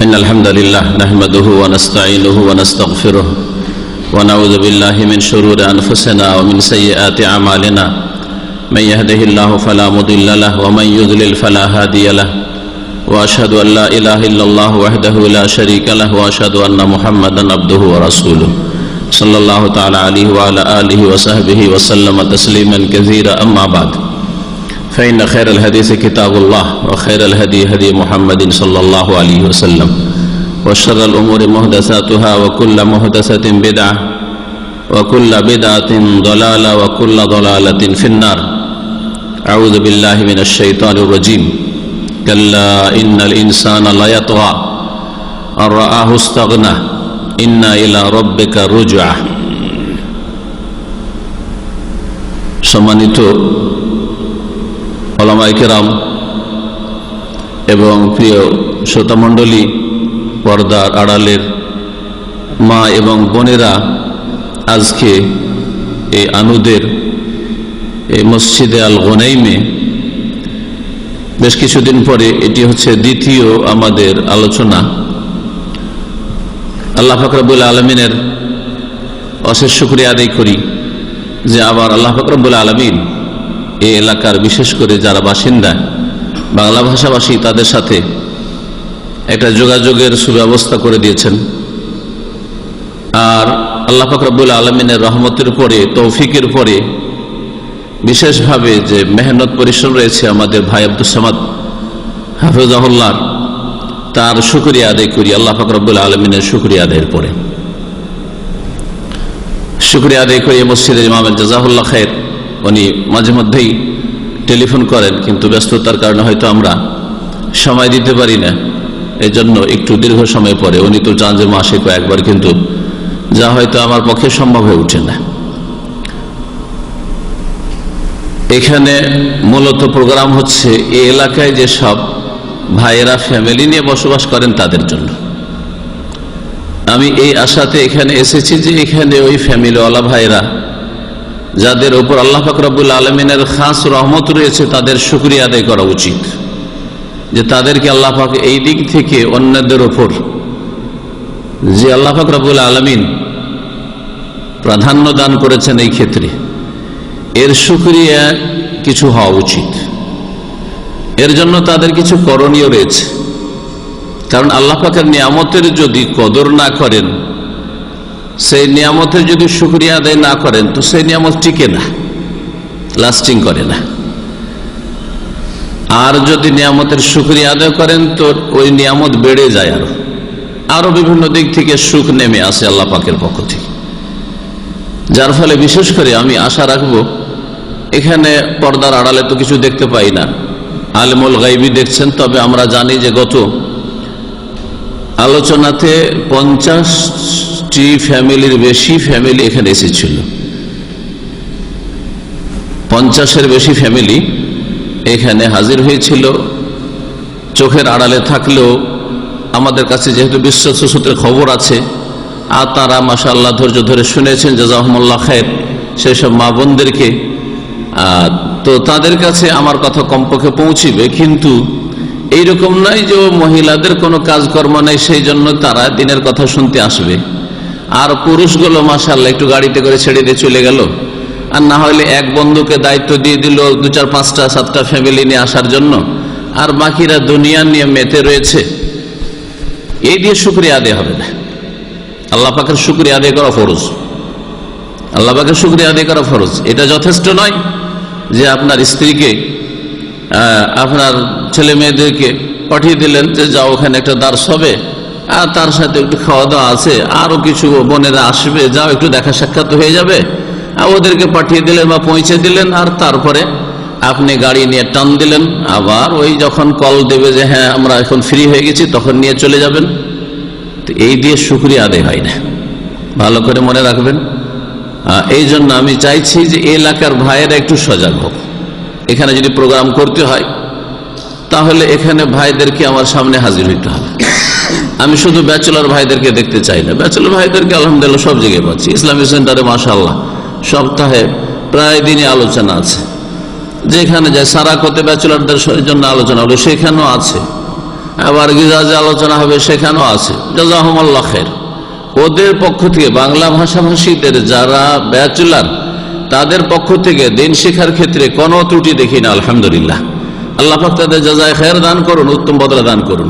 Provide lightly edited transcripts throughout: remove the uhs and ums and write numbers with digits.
إن الحمد لله نحمده ونستعينه ونستغفره ونعوذ بالله من شرور أنفسنا ومن سيئات أعمالنا من يهده الله فلا مضل له ومن يضلل فلا هادي له وأشهد أن لا إله إلا الله وحده لا شريك له وأشهد أن محمدا عبده ورسوله صلى الله تعالى عليه وعلى آله وصحبه وسلم تسليما كثيرا أما بعد فإن خير الحديث كتاب الله وخير الهدي هدي محمد صلى الله عليه وسلم وشر الأمور محدثاتها وكل محدثة بدعة وكل بدعة ضلالة وكل ضلالة في النار أعوذ بالله من الشيطان الرجيم كلا إن الإنسان ليطغى أن رآه استغنى إن إلى ربك رجعة সম্মানিত ওলামায়ে কেরাম এবং প্রিয় শ্রোতামণ্ডলী, পর্দার আড়ালের মা এবং বোনেরা, আজকে এই আনুদের এই মসজিদে আল গনাইমে বেশ কিছুদিন পরে এটি হচ্ছে দ্বিতীয় আমাদের আলোচনা। আল্লাহ পাক রব্বুল আলামিনের অশেষ শুকরিয়া আদায় করি যে আবার আল্লাহ পাক রব্বুল আলামিন এই এলাকার বিশেষ করে যারা বাসিন্দা বাংলা ভাষাভাষী তাদের সাথে একটা যোগাযোগের সুব্যবস্থা করে দিয়েছেন। আর আল্লাহ পাক রব্বুল আলামিনের রহমতের পরে, তৌফিকের পরে বিশেষভাবে যে মেহনত পরিশ্রম রয়েছে আমাদের ভাই আব্দুস সামাদ হাফিজাহুল্লাহ, তার শুকরিয়া আদায় করি আল্লাহ পাক রব্বুল আলামিনের শুকরিয়া আদায়ের পরে। শুকরিয়া আদায় করি মসজিদের ইমাম জাযাহুল্লাহ খায়ের, উনি মাঝে মধ্যেই টেলিফোন করেন, কিন্তু ব্যস্ততার কারণে হয়তো আমরা সময় দিতে পারি না, এই জন্য একটু দীর্ঘ সময় পরে। উনি তো চান যে মাসে কয়েকবার, কিন্তু যা হয়তো আমার পক্ষে সম্ভব হয়ে ওঠে না। এখানে মূলত প্রোগ্রাম হচ্ছে এই এলাকায় যে সব ভাইয়েরা ফ্যামিলি নিয়ে বসবাস করেন তাদের জন্য। আমি এই আশাতে এখানে এসেছি যে এখানে ওই ফ্যামিলিওয়ালা ভাইয়েরা যাদের উপর আল্লাহ পাক রব্বুল আলামিনের খাস রহমত রয়েছে তাদের শুকরিয়া আদায় করা উচিত, যে তাদেরকে আল্লাহ পাক এই দিক থেকে অন্যদের উপর যে আল্লাহ পাক রব্বুল আলামিন প্রাধান্য দান করেছেন এই ক্ষেত্রে, এর শুকরিয়া কিছু হওয়া উচিত। এর জন্য তাদের কিছু করণীয় রয়েছে, কারণ আল্লাহ পাকের নিয়ামতের যদি কদর না করেন, সেই নিয়ামতের যদি শুকরিয়া আদায় না করেন, তো সেই নিয়ামত টিকে না, লাস্টিং করে না। আর যদি নিয়ামতের শুকরিয়া আদায় করেন তো ওই নিয়ামত বেড়ে যায়, আরো বিভিন্ন দিক থেকে সুখ নেমে আসে আল্লাহ পাকের পক্ষ থেকে। যার ফলে বিশেষ করে আমি আশা রাখবো, এখানে পর্দার আড়ালে তো কিছু দেখতে পাই না, আলেমুল গাইবি দেখছেন, তবে আমরা জানি যে গত আলোচনাতে 50টি ফ্যামিলির বেশি ফ্যামিলি এখানে এসেছিল। 50-এর বেশি ফ্যামিলি এখানে হাজির হয়েছিল। চোখের আড়ালে থাকলেও আমাদের কাছে যেহেতু বিশ্বস্ত সূত্রে খবর আছে, আর তারা মাশাআল্লাহ ধৈর্য ধরে শুনেছেন, জাযাহুমুল্লাহ খায়ের, সেই সব মা বোনদেরকে। তো তাদের কাছে আমার কথা কমপক্ষে পৌঁছিবে, কিন্তু এইরকম নয় যে মহিলাদের কোনো কাজকর্ম নেই সেই জন্য তারা দিনের কথা শুনতে আসবে, আর পুরুষগুলো মাশাআল্লাহ একটু গাড়িতে করে ছেড়ে দিয়ে চলে গেল, আর না হলে এক বন্ধুকে দায়িত্ব দিয়ে দিল 2, 4, 5টা 7টা ফ্যামিলি নিয়ে আসার জন্য, আর বাকিরা দুনিয়া নিয়ে মেতে রয়েছে। এই দিয়ে শুকরিয়া আদায় হবে না। আল্লাহ পাকের শুকরিয়া আদায় করা ফরজ, আল্লাহ পাকের শুকরিয়া আদায় করা ফরজ। এটা যথেষ্ট নয় যে আপনার স্ত্রীকে, আপনার ছেলে মেয়েদেরকে পাঠিয়ে দিলেন যে যাও ওখানে একটা দার্স হবে, আর তার সাথে একটু খাওয়া দাওয়া আছে, আরো কিছু বোনেরা আসবে, যাও একটু দেখা সাক্ষাৎ হয়ে যাবে, আর ওদেরকে পাঠিয়ে দিলেন বা পৌঁছে দিলেন, আর তারপরে আপনি গাড়ি নিয়ে টান দিলেন, আবার ওই যখন কল দেবে যে হ্যাঁ আমরা এখন ফ্রি হয়ে গেছি, তখন নিয়ে চলে যাবেন। তো এই দিয়ে শুকরিয়া আদায় হয় না, ভালো করে মনে রাখবেন। এই জন্য আমি চাইছি যে এলাকার ভাইয়েরা একটু সজাগ হোক। এখানে যদি প্রোগ্রাম করতে হয় তাহলে এখানে ভাইদেরকে আমার সামনে হাজির হইতে হবে। আমি শুধু ব্যাচেলর ভাইদেরকে দেখতে চাই না, ব্যাচেলর ভাইদেরকে আলহামদুলিল্লাহ সব জায়গায় পাচ্ছি। ইসলামী সেন্টারে মাশাআল্লাহ সপ্তাহে প্রায় দিনই আলোচনা আছে, যেখানে যায় সারাকতে ব্যাচেলরদের জন্য আলোচনা হলো সেখানেও আছে, আবার গিজাজে আলোচনা হবে, সেখানেও আছে। জাযাহুমুল্লাহ খাইর। ওদের পক্ষ থেকে, বাংলা ভাষাভাষীদের যারা ব্যাচেলার, তাদের পক্ষ থেকে দিন শিক্ষার ক্ষেত্রে কোনো ত্রুটি দেখি না, আলহামদুলিল্লাহ। আল্লাহ পাক তাদের জাযায়ে খায়ের দান করুন, উত্তম বদলা দান করুন।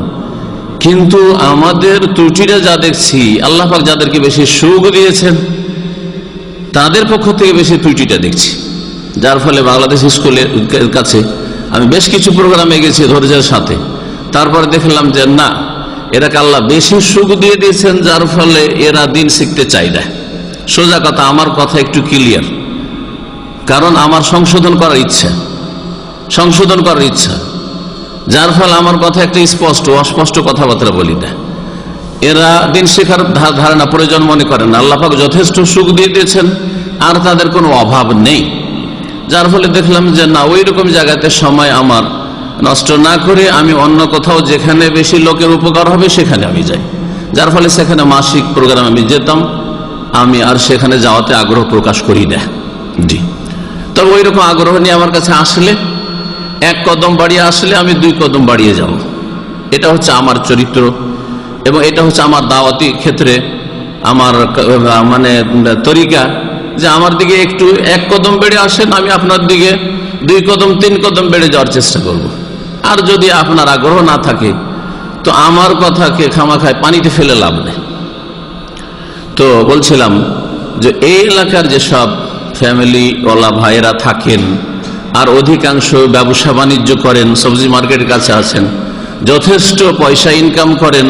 কিন্তু আমাদের ত্রুটিটা যা দেখছি, আল্লাহ পাক যাদেরকে বেশি সুখ দিয়েছেন তাদের পক্ষ থেকে বেশি ত্রুটিটা দেখছি, যার ফলে বাংলাদেশ স্কুলের কাছে আমি বেশ কিছু প্রোগ্রামে গেছি ধৈর্যের সাথে। তারপর দেখলাম যে না, এরাকে আল্লাহ বেশি সুখ দিয়ে দিয়েছেন, যার ফলে এরা দিন শিখতে চায় না। সোজা কথা, আমার কথা একটু ক্লিয়ার, কারণ আমার সংশোধন করার ইচ্ছা, যার ফলে আমার কথা একটা স্পষ্ট, অস্পষ্ট কথাবার্তা বলি না। এরা দিন শেখার ধারণা প্রয়োজন মনে করেন না। আল্লাহ পাক যথেষ্ট সুখ দিয়ে দিয়েছেন, আর তাদের কোনো অভাব নেই। যার ফলে দেখলাম যে না, ওই রকম জায়গাতে সময় আমার নষ্ট না করে আমি অন্য কোথাও যেখানে বেশি লোকের উপকার হবে সেখানে আমি যাই। যার ফলে সেখানে মাসিক প্রোগ্রাম আমি যেতাম, আমি আর সেখানে যাওয়াতে আগ্রহ প্রকাশ করি না। জি, তবে ওই রকম আগ্রহ নিয়ে আমার কাছে আসলে, এক কদম বাড়িয়ে আসলে আমি 2 কদম বাড়িয়ে যাব। এটা হচ্ছে আমার চরিত্র, এবং এটা হচ্ছে আমার দাওয়াতি ক্ষেত্রে আমার মানে তরিকা, যে আমার দিকে একটু 1 কদম বেড়ে আসেন, আমি আপনার দিকে 2 কদম 3 কদম বেড়ে যাওয়ার চেষ্টা করব। আর যদি আপনার আগ্রহ না থাকে তো আমার কথাকে খামাখায় পানিতে ফেলে লাভ নেই। তো বলছিলাম যে এই এলাকার যেসব ফ্যামিলিওয়ালা ভাইয়েরা থাকেন, আর অধিকাংশ ব্যবসা বাণিজ্য করেন, সবজি মার্কেটের কাছে আছেন, যথেষ্ট পয়সা ইনকাম করেন,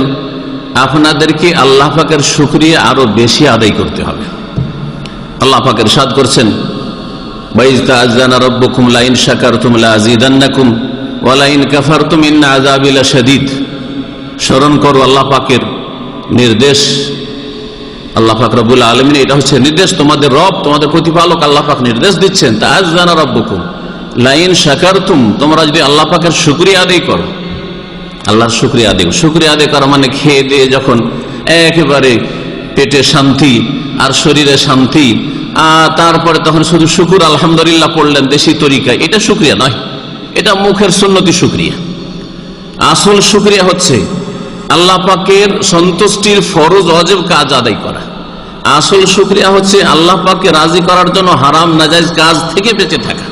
আপনাদেরকে আল্লাহ পাকের শুকরিয়া আরো বেশি আদায় করতে হবে। আল্লাহ পাক ইরশাদ করছেন, ওয়াইজ তাআযানা রাব্বুকুম লাইন শাকারতুম লাযীদান্নাকুম ওয়া লাইন কাফারতুম ইন্না আযাবি লাশাদীদ। স্মরণ করো আল্লাহ পাকের নির্দেশ। আল্লাহ পাক রব্বুল আলামিন, এটা হচ্ছে নির্দেশ, তোমাদের রব, তোমাদের প্রতিপালক আল্লাহ পাক নির্দেশ দিচ্ছেন, তাআযানা রাব্বুকুম লাইন শাকারতুম, তোমরা যদি আল্লাহ পাকের শুকরিয়া আদায় করো, আল্লাহর শুকরিয়া আদায়। শুকরিয়া আদায় করা মানে খেয়ে দিয়ে যখন একেবারে পেটে শান্তি আর শরীরে শান্তি, তারপরে তখন শুধু শুকুর আলহামদুলিল্লাহ পড়লেন দেশি তরিকায়, এটা শুকরিয়া নয়, এটা মুখের সুন্নতি শুকরিয়া। আসল শুকরিয়া হচ্ছে আল্লাহ পাকের সন্তুষ্টির ফরজ ওয়াজিব কাজ আদায় করা। আসল শুকরিয়া হচ্ছে আল্লাহ পাককে রাজি করার জন্য হারাম নাজায়েজ কাজ থেকে বেঁচে থাকা,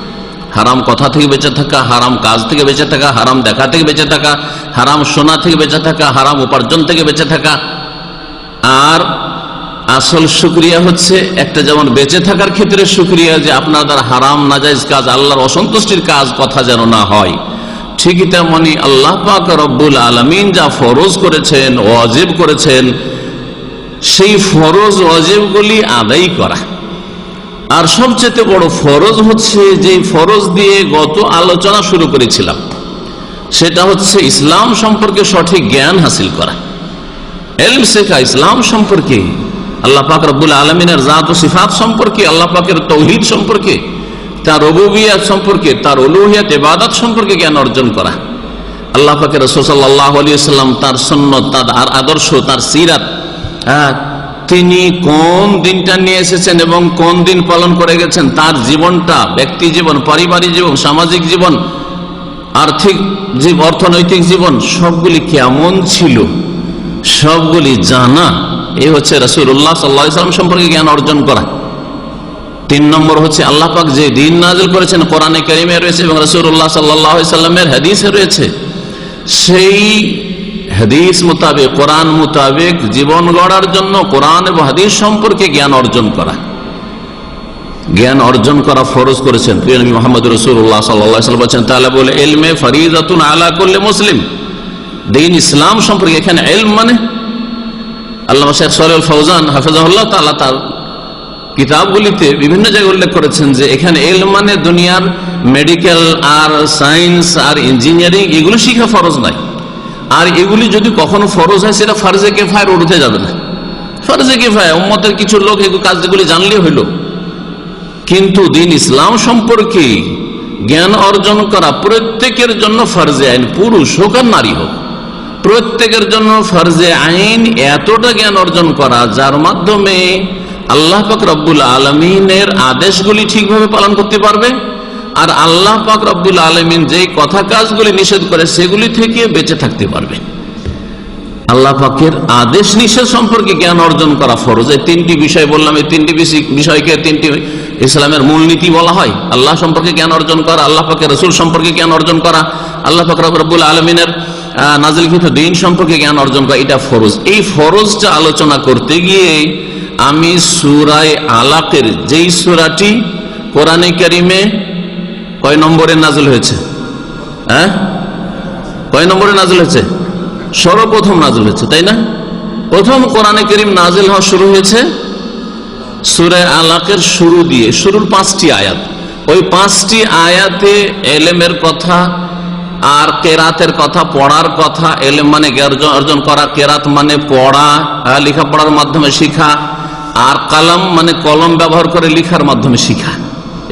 হারাম কথা থেকে বেঁচে থাকা, হারাম কাজ থেকে বেঁচে থাকা, হারাম দেখা থেকে বেঁচে থাকা, হারাম শোনা থেকে বেঁচে থাকা, হারাম উপার্জন থেকে বেঁচে থাকা। আর আসল শুকরিয়া হচ্ছে একটা, যেমন বেঁচে থাকার ক্ষেত্রে শুকরিয়া যে আপনার দ্বারা হারাম নাজায়েজ কাজ, আল্লাহর অসন্তুষ্টির কাজ কথা যেন না হয়, ঠিকই তেমনি আল্লাহ পাক রব্বুল আলামিন যা ফরজ করেছেন, ওয়াজিব করেছেন, সেই ফরজ ওয়াজিবগুলি আদায় করা। আর সবচেয়ে বড় ফরজ হচ্ছে, যে ফরজ দিয়ে গত আলোচনা শুরু করেছিলাম, সেটা হচ্ছে ইসলাম সম্পর্কে সঠিক জ্ঞান হাসিল করা, ইলম শেখা ইসলাম সম্পর্কে, আল্লাহ পাক রব্বুল আলামিনের জাত ও সিফাত সম্পর্কে, আল্লাহ পাকের তৌহিদ সম্পর্কে, তার রুবুবিয়্যাত সম্পর্কে, তার উলুহিয়ত ইবাদত সম্পর্কে জ্ঞান অর্জন করা। আল্লাহ পাকের রাসূল সাল্লাল্লাহু আলাইহি ওয়াসাল্লাম, তার সুন্নাত, তার আদর্শ, তার সিরাত, তিনি কোন দিনটা নিয়ে এসেছেন এবং কোন দিন পালন করে গেছেন, তার জীবনটা, ব্যক্তি জীবন, পারিবারিক জীবন, সামাজিক জীবন, আর্থিক জীবন, অর্থনৈতিক জীবন, সবগুলি কেমন ছিল সবগুলি জানা, এই হচ্ছে রাসূলুল্লাহ সাল্লাল্লাহু আলাইহি ওয়াসাল্লাম সম্পর্কে জ্ঞান অর্জন করা। 3 নম্বর হচ্ছে আল্লাহ পাক যে দ্বীন নাযিল করেছেন, কোরআনে কারীমে রয়েছে এবং রাসূলুল্লাহ সাল্লাল্লাহু আলাইহি ওয়াসাল্লামের হাদিসে রয়েছে, সেই হাদিস মোতাবেক, কোরআন মোতাবেক জীবন গড়ার জন্য কোরআন এবং হাদিস সম্পর্কে জ্ঞান অর্জন করা। জ্ঞান অর্জন করা ফরজ করেছেন প্রিয় নবী মুহাম্মদ রাসূলুল্লাহ সাল্লাল্লাহু আলাইহি ওয়াসাল্লাম বলেছেন, তালাবুল ইলমি ফরিজাতুন আলা কুল্লি মুসলিম। দ্বীন ইসলাম সম্পর্কে, এখানে ইলম মানে, আল্লামা শেখ সালেহ ফৌজান হাফিজাহুল্লাহ তাআলা তার কিতাবগুলিতে বিভিন্ন জায়গায় উল্লেখ করেছেন যে এখানে ইলম মানে দুনিয়ার মেডিকেল আর সায়েন্স আর ইঞ্জিনিয়ারিং, এগুলো শিখা ফরজ নাই। আর এগুলি যদি কখনো ফরজ হয়, সেটা ফরজে কিফায়ার উঠে যাবে না। ফরজে কিফায়া, উম্মতের কিছু লোক এগুলো কাজগুলি জানলে হইল, কিন্তু দ্বীন ইসলাম সম্পর্কে জ্ঞান অর্জন করা প্রত্যেকের জন্য ফরজে আইন, পুরুষ হোক আর নারী হোক, প্রত্যেকের জন্য ফরজে আইন এতটা জ্ঞান অর্জন করা, যার মাধ্যমে আল্লাহ পাক রব্বুল আলামিনের আদেশগুলি ঠিকভাবে পালন করতে পারবে, আর আল্লাহ পাক রব্বুল আলামিন যেই কথা কাজগুলি নিষেধ করে সেগুলি থেকে বেঁচে থাকতে পারবে। আল্লাহ পাকের আদেশ নিষেধ সম্পর্কে জ্ঞান অর্জন করা ফরজ। এই তিনটি বিষয় বললাম, এই তিনটি বিষয়কে তিনটি ইসলামের মূলনীতি বলা হয়। আল্লাহ সম্পর্কে জ্ঞান অর্জন করা, আল্লাহ পাকের রাসূল সম্পর্কে জ্ঞান অর্জন করা, আল্লাহ পাক রব্বুল আলামিনের নাজিলকৃত দ্বীন সম্পর্কে জ্ঞান অর্জন করা, এটা ফরজ। এই ফরজটা আলোচনা করতে গিয়ে আমি সূরা আলাকের, যেই সূরাটি কোরআনে কারিমে কয় নম্বরে নাজিল হয়েছে, কয় নম্বরে নাজিল হয়েছে? সর্বপ্রথম নাজিল হয়েছে, তাই না? প্রথম কোরআনে কারীম নাজিল হওয়া শুরু হয়েছে সূরা আলাকের শুরু দিয়ে, শুরুর 5টি আয়াত। ওই 5টি আয়াতে ইলমের কথা আর কেরাতের কথা, পড়ার কথা। ইলম মানে জ্ঞান অর্জন করা, কেরাত মানে পড়া, লেখাপড়ার মাধ্যমে শিখা, আর কালাম মানে কলম ব্যবহার করে লিখার মাধ্যমে শিখা।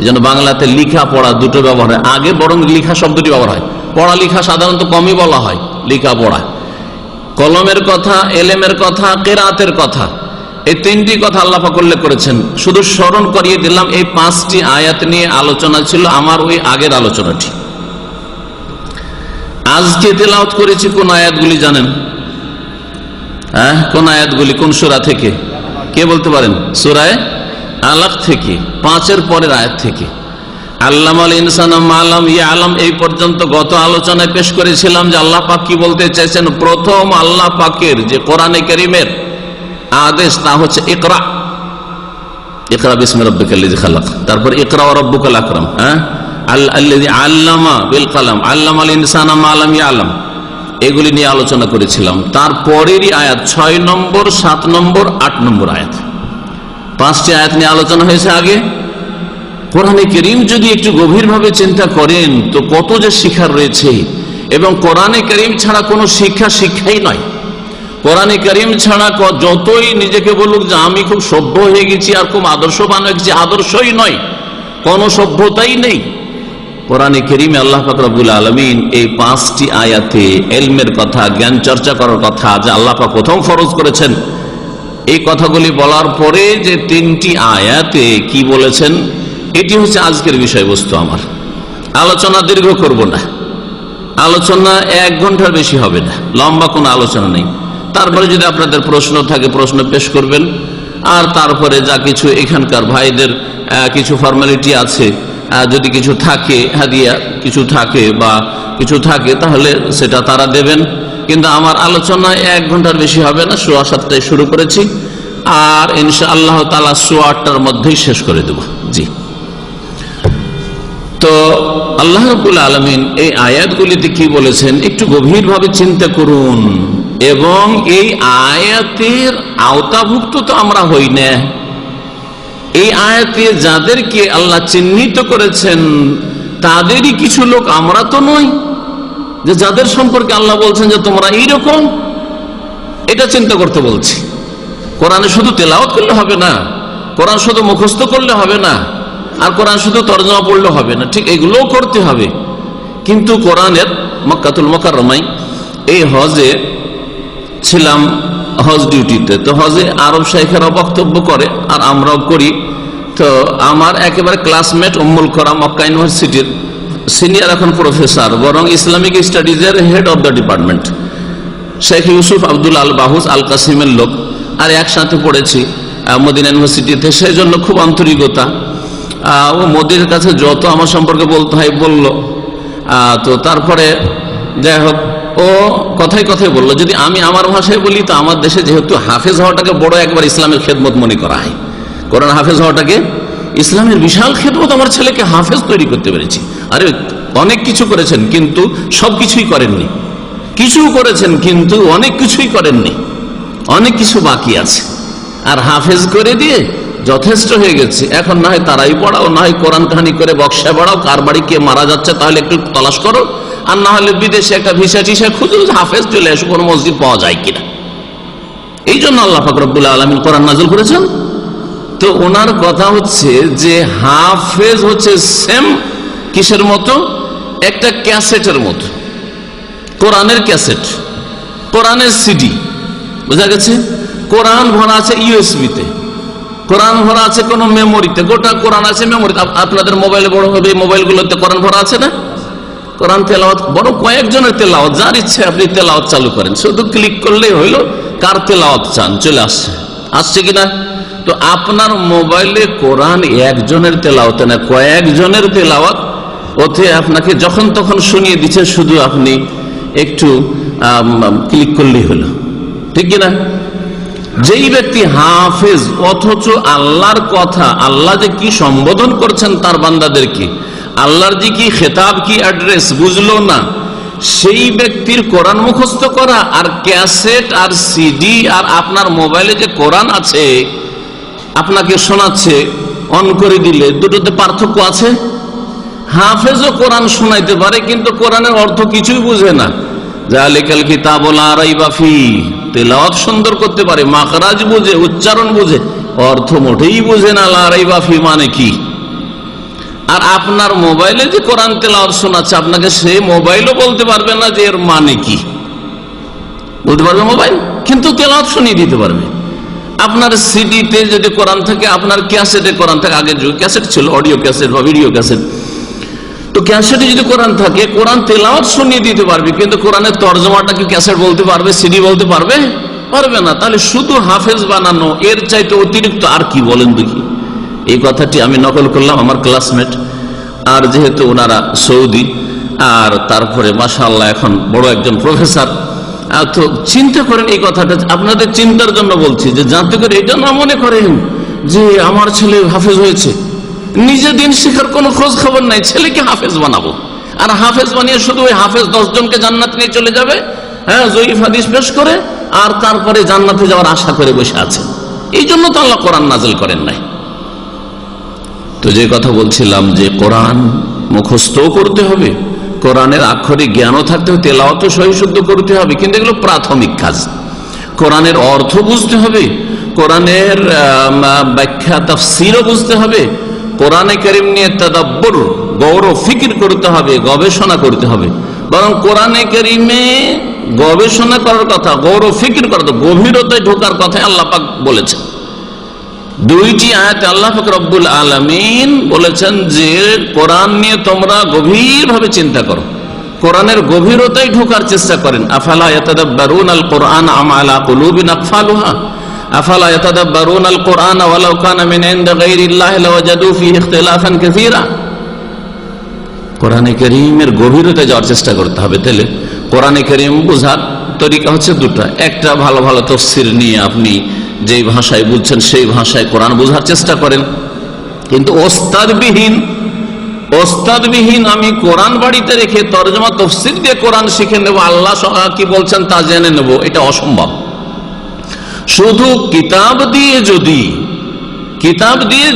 এই জন্য বাংলাতে লিখা পড়া দুটো ব্যবহার হয়, আগে বরং লিখা শব্দটি ব্যবহার হয়। পড়া লিখা সাধারণত কমই বলা হয়, লিখা পড়া। কলমের কথা, এলেমের কথা, কেরাতের কথা, এই তিনটি কথা আল্লাহ পাক উল্লেখ করেছেন। শুধু স্মরণ করিয়ে দিলাম, এই 5টি আয়াত নিয়ে আলোচনা ছিল আমার ওই আগের আলোচনাটি। আজকে তেলাওয়াত করেছি কোন আয়াতগুলি জানেন? কোন আয়াতগুলি, কোন সূরা থেকে? কে বলতে পারেন? সূরা আলাক থেকে, 5-এর পরের আয়াত থেকে। আল্লামাল ইনসানা মা লাম ইয়ালাম, এই পর্যন্ত গত আলোচনায় পেশ করেছিলাম যে আল্লাহ পাক কি বলতে চাইছেন। প্রথম আল্লাহ পাকের যে কোরআনে কারীমের আদেশ, তা হচ্ছে ইকরা, ইকরা বিসমি রাব্বিকাল্লাযী খালাক। তারপর ইকরা ওয়া রাব্বুকাল আকরাম, আল্লাযী আল্লামা বিল কলম, আল্লামাল ইনসানা মা লাম ইয়ালাম, এগুলি নিয়ে আলোচনা করেছিলাম। তারপরেরই আয়াত 6 নম্বর, 7 নম্বর, 8 নম্বর আয়াত, 5টি আয়াত নিয়ে আলোচনা হয়েছে আগে। কোরআনে কারীম যদি একটু গভীরভাবে চিন্তা করেন তো কত যে শিক্ষা রয়েছে, এবং কোরআনে কারীম ছাড়া কোনো শিক্ষাই নয়। কোরআনে কারীম ছাড়া যতই নিজেকে বলুক যে আমি খুব সভ্য হয়ে গেছি আর খুব আদর্শবান হয়ে গেছি, আদর্শই নয়, কোনো সভ্যতাই নেই। কোরআনে কারীমে আল্লাহ পাক রব্বুল আলামিন এই 5টি আয়াতে ইলমের কথা, জ্ঞান চর্চা করার কথা যে আল্লাহ পাক প্রথম ফরজ করেছেন, এই কথাগুলি বলার পরে যে 3টি আয়াতে কি বলেছেন, এটি হচ্ছে আজকের বিষয়বস্তু। আমার আলোচনা দীর্ঘ করব না, আলোচনা 1 ঘন্টার বেশি হবে না, লম্বা কোনো আলোচনা নেই। তারপরে যদি আপনাদের প্রশ্ন থাকে প্রশ্ন পেশ করবেন, আর তারপরে যা কিছু এখানকার ভাইদের কিছু ফর্মালিটি আছে, যদি কিছু থাকে, হাদিয়া কিছু থাকে বা কিছু থাকে, তাহলে সেটা তারা দেবেন। কিন্তু আমার আলোচনা 1 ঘন্টার বেশি হবে না। 7:15 শুরু করেছি, আর ইনশাআল্লাহ তাআলা 8:15-র মধ্যেই শেষ করে দেব। জি, তো আল্লাহ রাব্বুল আলামিন এই আয়াতগুলিতে কি বলেছেন একটু গভীরভাবে চিন্তা করুন, এবং এই আয়াতের আওতাভুক্ত তো আমরা হই না। এই আয়াতে যাদেরকে আল্লাহ চিহ্নিত করেছেন তাদেরই কিছু লোক, আমরা তো নই যে যাদের সম্পর্কে আল্লাহ বলছেন যে তোমরা এইরকম। এটা চিন্তা করতে বলছি। কোরআনে শুধু তেলাওয়াত করলে হবে না, কোরআন শুধু মুখস্থ করলে হবে না, আর কোরআন শুধু তরজমা পড়লে হবে না, ঠিক এগুলোও করতে হবে। কিন্তু কোরআনের মক্কাতুল মুকাররমায় এই হজে ছিলাম, হজ ডিউটিতে। তো হজে আরব শাইখেরা বক্তব্য করে আর আমরাও করি। তো আমার একেবারে ক্লাসমেট উম্মুল কোরা মক্কা ইউনিভার্সিটির সিনিয়র এখন প্রফেসর, বরং ইসলামিক স্টাডিজের head of the department, Sheikh Yusuf Abdul al Bahus al কাসিমের লোক, আর একসাথে পড়েছি মদিনা ইউনিভার্সিটিতে। সেই জন্য খুব আন্তরিকতা। ও মোদির কাছে যত আমার সম্পর্কে বলতে হয় বললো। তো তারপরে যাই হোক, ও কথাই কথাই বললো, যদি আমি আমার ভাষায় বলি তো আমার দেশে যেহেতু হাফেজ হওয়াটাকে বড় একবার ইসলামের খেদমত মনে করা হয়, কোরআন হাফেজ হওয়াটাকে ইসলামের বিশাল খেদমত। আমার ছেলেকে হাফেজ তৈরি করতে পেরেছি। আরে অনেক কিছু করেছেন কিন্তু সব কিছুই করেননি, কিছু করেছেন কিন্তু অনেক কিছুই করেননি, অনেক কিছু বাকি আছে। আর হাফেজ করে দিয়ে যথেষ্ট হয়ে গেছে। এখন না হয় তারাই পড়াও, না হয় কোরআন কাহিনী করে বক্সা বাড়াও, কার বাড়ি কে মারা যাচ্ছে তাহলে একটু তলাশ করো, আর না হলে বিদেশে একটা ভিসা টিসা খুঁজো, হাফেজ চলে আসো, কোনো মসজিদ পাওয়া যায় কিনা। এই জন্য আল্লাহ পাক রব্বুল আলামিন কোরআন নাযিল করেছেন। তো ওনার কথা হচ্ছে যে হাফেজ হচ্ছে সেম কিসের মতো, একটা ক্যাসেটের মতো, কোরআনের ক্যাসেট, কোরআনের সিডি, বোঝা গেছে? কোরআন ভরা আছে ইউএসবিতে, কোরআন ভরা আছে কোন মেমোরিতে, গোটা কোরআন আছে মেমোরিতে। আপনাদের মোবাইলে বড় হবে, মোবাইলগুলোতে কোরআন ভরা আছে না? কোরআন তেলাওয়াত বড় কয়েকজনের তেলাওয়াত, যার ইচ্ছে আপনি তেলাওয়াত চালু করেন, শুধু ক্লিক করলেই হইল কার তেলাওয়াত চান, চলে আসছে কিনা। তো আপনার মোবাইলে কোরআন একজনের তেলাওয়াত না, কয়েকজনের তেলাওয়াত, ওতে আপনাকে যখন তখন শুনিয়ে দিচ্ছে, শুধু আপনি একটু ক্লিক করলেই হলো, ঠিক কিনা। যেই ব্যক্তি হাফেজ অথচ আল্লাহর কথা, আল্লাহ যে কি সম্বোধন করছেন তার বান্দাদেরকে, আল্লাহর যে কি খেতাব, কি অ্যাড্রেস বুঝলো না, সেই ব্যক্তির কোরআন মুখস্থ করা আর ক্যাসেট আর সিডি আর আপনার মোবাইলে যে কোরআন আছে আপনাকে শোনাচ্ছে অন করে দিলে, দুটোতে পার্থক্য আছে। হাফেজও কোরআন শোনাইতে পারে কিন্তু কোরআনের অর্থ কিছুই বুঝে না। জালিকাল কিতাবুল লা রাইবা ফীহি, তেলাওয়াত সুন্দর করতে পারে, মাখরাজ বুঝে, উচ্চারণ বুঝে, অর্থ মোটেই বুঝে না লা রাইবা ফীহি মানে কি। আর আপনার মোবাইলে যে কোরআন তেলাওয়াত শোনাচ্ছে আপনাকে, সে মোবাইলও বলতে পারবে না যে এর মানে কি, বলতে পারবে মোবাইল, কিন্তু তেলাওয়াত শুনিয়ে দিতে পারবে। আপনার সিডিতে যদি কোরআন থাকে, আপনার ক্যাসেটে কোরআন থাকে, আগে যে ক্যাসেট ছিল অডিও ক্যাসেট বা ভিডিও ক্যাসেট, তো ক্যাসেটে যদি কোরআন থাকে কোরআন তেলাওয়াত শুনিয়ে দিতে পারবে, কিন্তু কোরআনের তর্জমাটা কি ক্যাসেট বলতে পারবে, সিডি বলতে পারবে? পারবে না। তাহলে শুধু হাফেজ বানানো এর চাইতে অতিরিক্ত আর কি বলেন দেখি। এই কথাটি আমি নকল করলাম আমার ক্লাসমেট, আর যেহেতু ওনারা সৌদি, আর তারপরে মাশাআল্লাহ এখন বড় একজন প্রফেসর, তো চিন্তা করেন এই কথাটা, আপনাদের চিন্তার জন্য বলছি, যে যাতে করে এটা না মনে করেন যে আমার ছেলে হাফেজ হয়েছে, নিজে দিন শিখার কোনো খোঁজ খবর নাই, ছেলেকে হাফেজ বানাবো, আর হাফেজ বানিয়ে শুধু ওই হাফেজ 10 জনকে জান্নাত নিয়ে চলে যাবে, হ্যাঁ, জয়ীফ হাদিস পেশ করে, আর তারপরে জান্নাতে যাওয়ার আশা করে বসে আছে। এই জন্য তো আল্লাহ কোরআন নাযিল করেন নাই। তো যে কথা বলছিলাম যে কোরআন মুখস্থ করতে হবে, কোরআনের আক্ষরিক জ্ঞানও থাকতে হবে, তেলাওয়াতও সহি শুদ্ধ করতে হবে, কিন্তু এগুলো প্রাথমিক কাজ। কোরআনের অর্থ বুঝতে হবে, কোরআনের ব্যাখ্যা তাফসীরও বুঝতে হবে, কোরআনে কারীম নিয়ে তাদাব্বুর, গৌর ফিকির করতে হবে, গবেষণা করতে হবে। বরং কোরআনে কারীমে গবেষণা করার কথা, গৌর ফিকির করার কথা, গভীরতায় ঢোকার কথা আল্লাহ পাক বলেছেন। দুইটি আয়াতে আল্লাহ পাক রব্বুল আলামিন বলেছেন যে কোরআন নিয়ে তোমরা গভীরভাবে চিন্তা করো, কোরআনের গভীরতায় ঢোকার চেষ্টা করেন। আফালা ইয়াতাদাব্বারুনাল কুরআন আম আলা কুলুবিন আকফালুহা, আফালা ইয়াতাদাব্বারুনাল কুরআন ওয়ালাউ কানা মিন ইনদি গায়রিল্লাহি লাওয়াজাদু ফীহি ইখতিলাফান কাসীরা। কোরআনে কারীমের গভীরতায় যাওয়ার চেষ্টা করতে হবে। তাহলে কোরআনে কারীম বোঝার তরিকা হচ্ছে দুটো, একটা ভালো ভালো তাফসীর নিয়ে আপনি যেই ভাষায় বুঝছেন সেই ভাষায় কোরআন বোঝার চেষ্টা করেন, কিন্তু ওস্তাদবিহীন আমি কোরআন বাড়িতে রেখে তরজমা তাফসীর দিয়ে কোরআন শিখে নেব, আল্লাহ কি বলছেন তা জেনে নেব, এটা অসম্ভব। শুধু কিতাব দিয়ে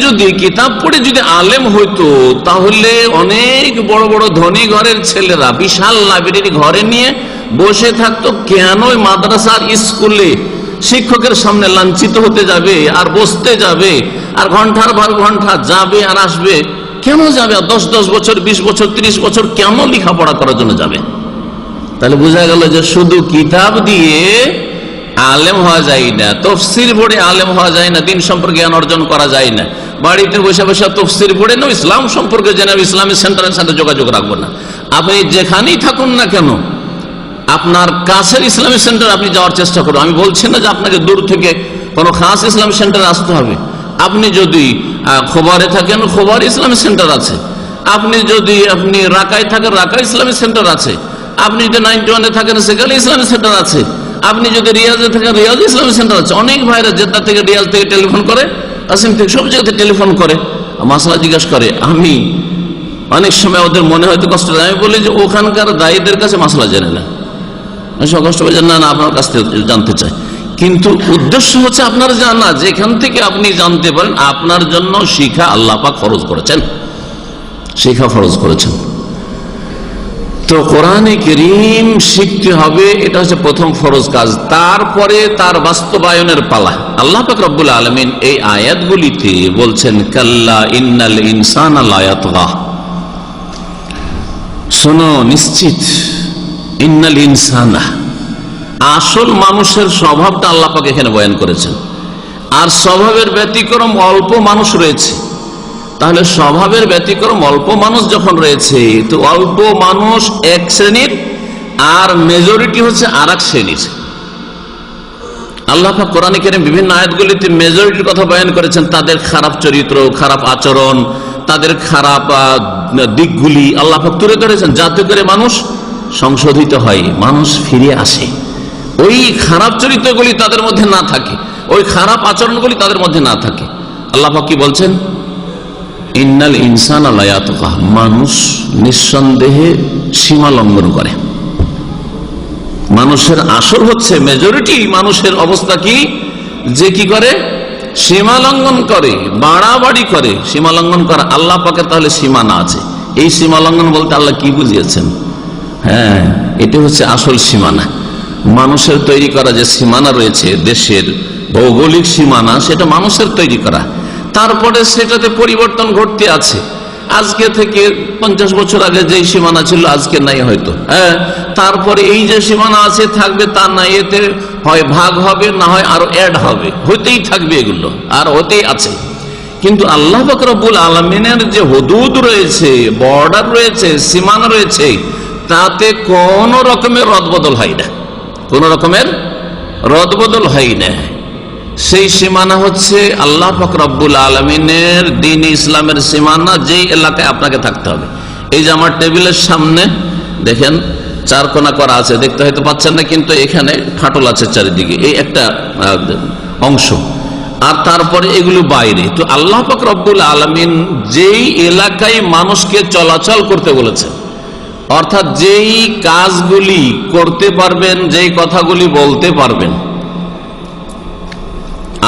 যদি কিতাব পড়ে যদি আলেম হইতো, তাহলে অনেক বড় বড় ধনী ঘরের ছেলেরা বিশাল লাইব্রেরি ঘরে নিয়ে বসে থাকতো। কেন মাদ্রাসার স্কুলে শিক্ষকের সামনে লাঞ্ছিত হতে যাবে আর বসতে যাবে আর ঘন্টার পর ঘন্টা যাবে আর আসবে? কেন যাবে? 10 বছর 20 বছর 30 বছর কেন লেখাপড়া করার জন্য যাবে? তাহলে বোঝা গেল যে শুধু কিতাব দিয়ে আলেম হওয়া যায় না, তাফসীর পড়ে আলেম হওয়া যায় না, দিন সম্পর্কে জ্ঞান অর্জন করা যায় না। বাড়িতে বসে বসে তাফসীর পড়ে না, ইসলাম সম্পর্কে জেনে ইসলামিক সেন্টারের সাথে যোগাযোগ রাখবো না। আপনি যেখানেই থাকুন না কেন, আপনার কাছের ইসলামিক সেন্টার আপনি যাওয়ার চেষ্টা করুন। আমি বলছি না যে আপনাকে দূর থেকে কোনো খাস ইসলামিক সেন্টারে আসতে হবে। আপনি যদি খোবারে থাকেন, খোবার ইসলামিক সেন্টার আছে। আপনি যদি রাকায় থাকেন, রাকা ইসলামিক সেন্টার আছে। আপনি যদি 91-এ থাকেন, সেখানে ইসলামিক সেন্টার আছে। আপনি যদি রিয়াজে থাকেন, রিয়াজ ইসলামিক সেন্টার আছে। অনেক ভাইরা জেদ্দা থেকে, রিয়াজ থেকে টেলিফোন করে, কাসিম থেকে, সব জায়গাতে টেলিফোন করে, মাসলা জিজ্ঞাসা করে। আমি অনেক সময় ওদের মনে হয়তো কষ্ট হয়, আমি বলি যে ওখানকার দায়ীদের কাছে মাসলা জেনে না, কষ্ট পাই না, আপনার কাছ থেকে জানতে চাই। কিন্তু উদ্দেশ্য হচ্ছে আপনার জানা, যেখান থেকে আপনি জানতে পারেন আপনার জন্য শিখা আল্লাহ পাক ফরজ করেছেন, শিখা ফরজ করেছেন। তো কোরআনে কারীম শিখতে হবে, এটা হচ্ছে প্রথম ফরজ কাজ। তারপরে তার বাস্তবায়নের পালা। আল্লাহ পাক রব্বুল আলামিন এই আয়াতগুলিতে বলছেন, কাল্লা ইন্নাল ইনসানা লা ইয়াতগা, শোনো নিশ্চিত, ইন্নাল ইনসানা, আসল মানুষের স্বভাবটা আল্লাহ পাক এখানে বয়ান করেছেন। আর স্বভাবের ব্যতিক্রম অল্প মানুষ রয়েছে, তাহলে স্বভাবের ব্যতিক্রম অল্প মানুষ যখন রয়েছে, তো অল্প মানুষ এক শ্রেণীর আর মেজরিটি হচ্ছে আর এক শ্রেণীর। আল্লাহ পাক কোরআনে কারীমে বিভিন্ন আয়াতগুলিতে মেজরিটির কথা বয়ান করেছেন, তাদের খারাপ চরিত্র, খারাপ আচরণ, তাদের খারাপ দিকগুলি আল্লাহ পাক তুলে ধরেছেন, যাতে করে মানুষ সংশোধিত হয়, মানুষ ফিরে আসে, ওই খারাপ চরিত্রগুলি তাদের মধ্যে না থাকে, ওই খারাপ আচরণগুলি তাদের মধ্যে না থাকে। আল্লাহ পাক কি বলছেন? ইন্নাল ইনসানা লায়াতগা, মানুষ নিঃসন্দেহে সীমা লঙ্ঘন করে। মানুষের আসল হচ্ছে মেজরিটি মানুষের অবস্থা কি, যে কি করে? সীমা লঙ্ঘন করে, বাড়াবাড়ি করে। সীমা লঙ্ঘন করা আল্লাহ পাকের তাহলে সীমানা আছে। এই সীমা লঙ্ঘন বলতে আল্লাহ কি বুঝিয়েছেন? হ্যাঁ, এটা হচ্ছে আসল সীমানা। মানুষের তৈরি করা যে সীমানা রয়েছে, দেশের ভৌগোলিক সীমানা, সেটা মানুষের তৈরি করা। তারপরে সেটাতে পরিবর্তন ঘটতে আছে। আজকে থেকে 50 বছর আগে যে সীমানা ছিল আজকে নাই হয়তো, হ্যাঁ। তারপরে এই যে সীমানা আছে থাকবে তা না, এতে হয় ভাগ হবে, না হয় আরো অ্যাড হবে, হতেই থাকবে, এগুলো আর হতেই আছে। কিন্তু আল্লাহ পাক রব্বুল আলামিনের যে হুদুদ রয়েছে, বর্ডার রয়েছে, সীমানা রয়েছে, তাতে কোন রকমের রদবদল হয় না, কোন রকমের রদবদল হয় না। সেই সীমানা হচ্ছে আল্লাহ পাক রব্বুল আলামিনের দ্বীন ইসলামের সীমানা, যেই এলাকায় আপনাকে থাকতে হবে। এই যে আমার টেবিলের সামনে দেখেন 4 কোনা করা আছে, দেখতে হয়তো পাচ্ছেন না, কিন্তু এখানে ফাটল আছে চারিদিকে, এই একটা অংশ, আর তারপরে এগুলো বাইরে। তো আল্লাহ পাক রব্বুল আলামিন যেই এলাকায় মানুষকে চলাচল করতে বলেছেন, অর্থাৎ যেই কাজগুলি করতে পারবেন, যেই কথাগুলি বলতে পারবেন,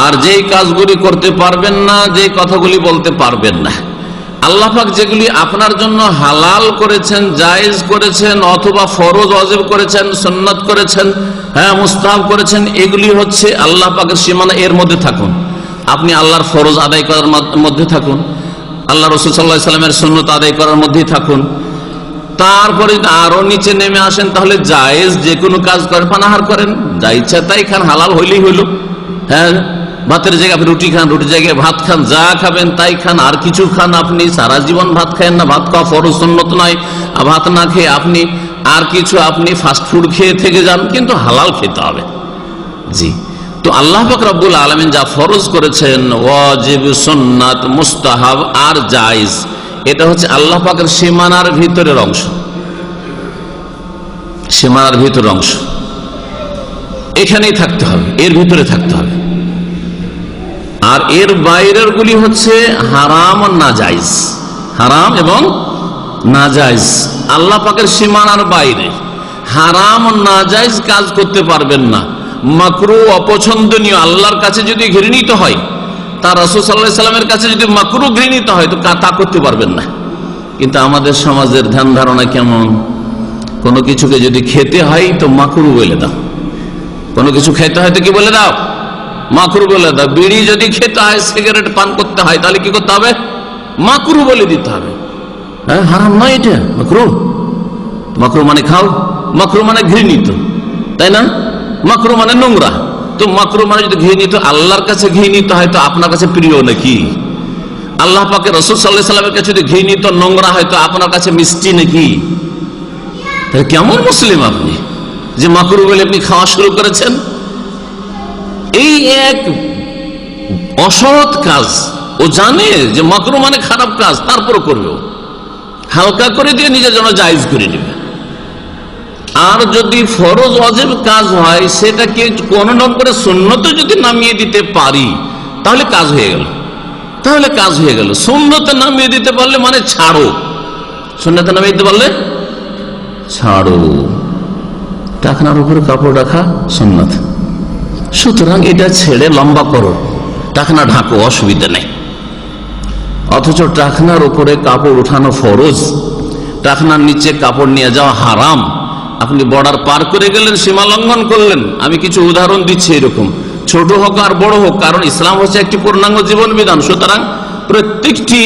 আর যেই কাজগুলি করতে পারবেন না, যেই কথাগুলি বলতে পারবেন না, আল্লাহ পাক যেগুলি আপনার জন্য হালাল করেছেন, জায়েজ করেছেন, অথবা ফরজ ওয়াজিব করেছেন, সুন্নাত করেছেন, হ্যাঁ মুস্তাহাব করেছেন, এগুলি হচ্ছে আল্লাহ পাকের সীমানা। এর মধ্যে থাকুন, আপনি আল্লাহর ফরজ আদায় করার মধ্যে থাকুন, আল্লাহ রাসূল সাল্লাল্লাহু আলাইহি ওয়াসাল্লামের সুন্নাত আদায় করার মধ্যেই থাকুন। তারপরে আরো নিচে নেমে আসেন, তাহলে জায়েজ যে কোনো কাজ করেন, পানাহার করেন, যা ইচ্ছা তাই খান, হালাল হইলেই হইল। হ্যাঁ, ভাতের জায়গায় আপনি রুটি খান, রুটির জায়গায় ভাত খান, যা খাবেন তাই খান, আর কিছু খান। আপনি সারা জীবন ভাত খায়েন না, ভাত খাওয়া ফরজ সুন্নত নয়। ভাত না খেয়ে আপনি আর কিছু আপনি ফাস্ট ফুড খেয়ে থেকে যান, কিন্তু হালাল খেতে হবে। জি, তো আল্লাহ পাক রব্বুল আলামিন যা ফরজ করেছেন, ওয়াজিব, সুন্নাত, মুস্তাহাব আর জায়েজ, এটা হচ্ছে আল্লাহ পাকের সীমানার ভিতরের অংশ, সীমানার ভিতরের অংশ। এখানেই থাকতে হবে, এর ভিতরে থাকতে হবে। আর এর বাইরের গুলি হচ্ছে হারাম ও নাজায়েজ, হারাম এবং নাজায়েজ। আল্লাহ পাকের সীমানার বাইরে হারাম ও নাজায়েজ কাজ করতে পারবেন না। মাকরুহ, অপছন্দনীয়, আল্লাহর কাছে যদি ঘৃণিত হয়, তার রাসূল সাল্লাল্লাহু আলাইহি ওয়াসাল্লামের কাছে যদি মাকরুহ ঘৃণিত হয়, তো তা করতে পারবেন না। কিন্তু আমাদের সমাজের ধ্যান ধারণা কেমন, কোনো কিছুকে যদি খেতে হয় তো মাকরুহ বলে দাও, কোনো কিছু খেতে হয় তো কি বলে দাও? মাকরুহ বলে দাও। বিড়ি যদি খেতে হয়, সিগারেট পান করতে হয়, তাহলে কি করতে হবে? মাকরুহ বলে দিতে হবে। হ্যাঁ, হারাম নয় এটা, মাকরুহ। মাকরুহ মানে খাও, মাকরুহ মানে ঘৃণিত, তাই না? মাকরুহ মানে নোংরা। তো মাকরুহ মানে যদি ঘৃণিত, আল্লাহর কাছে ঘৃণিত হয়, তো আপনার কাছে প্রিয় নাকি? আল্লাহ পাকের রাসূল সাল্লাল্লাহু আলাইহি ওয়াসাল্লামের কাছে যদি ঘৃণিত, নোংরা হয়, তো আপনার কাছে মিষ্টি নাকি? কেমন মুসলিম আপনি যে মাকরুহ বলে আপনি খাওয়া শুরু করেছেন? এই এক অসৎ কাজ। ও জানে যে মাকরুহ মানে খারাপ কাজ, তারপর করবে, হালকা করে দিয়ে নিজের জন্য জায়েজ করে নেবে। আর যদি ফরজ ওয়াজিব কাজ হয়, সেটাকে কোন রকম করে সুন্নতে যদি নামিয়ে দিতে পারি, তাহলে কাজ হয়ে গেল, তাহলে কাজ হয়ে গেল। সুন্নতে নামিয়ে দিতে পারলে মানে ছাড়ো, সুন্নতে নামিয়ে দিতে পারলে ছাড়ো। টাকনার উপরে কাপড় রাখা সুন্নত, সুতরাং এটা ছেড়ে লম্বা করো, টাকনা ঢাকো, অসুবিধা নেই। অথচ টাকনার উপরে কাপড় উঠানো ফরজ, টাকনার নিচে কাপড় নিয়ে যাওয়া হারাম। আপনি বর্ডার পার করে গেলেন, সীমা লঙ্ঘন করলেন। আমি কিছু উদাহরণ দিচ্ছি, এরকম ছোট হোক আর বড় হোক, কারণ ইসলাম হচ্ছে একটি পূর্ণাঙ্গ জীবন বিধান। সুতরাং প্রত্যেকটি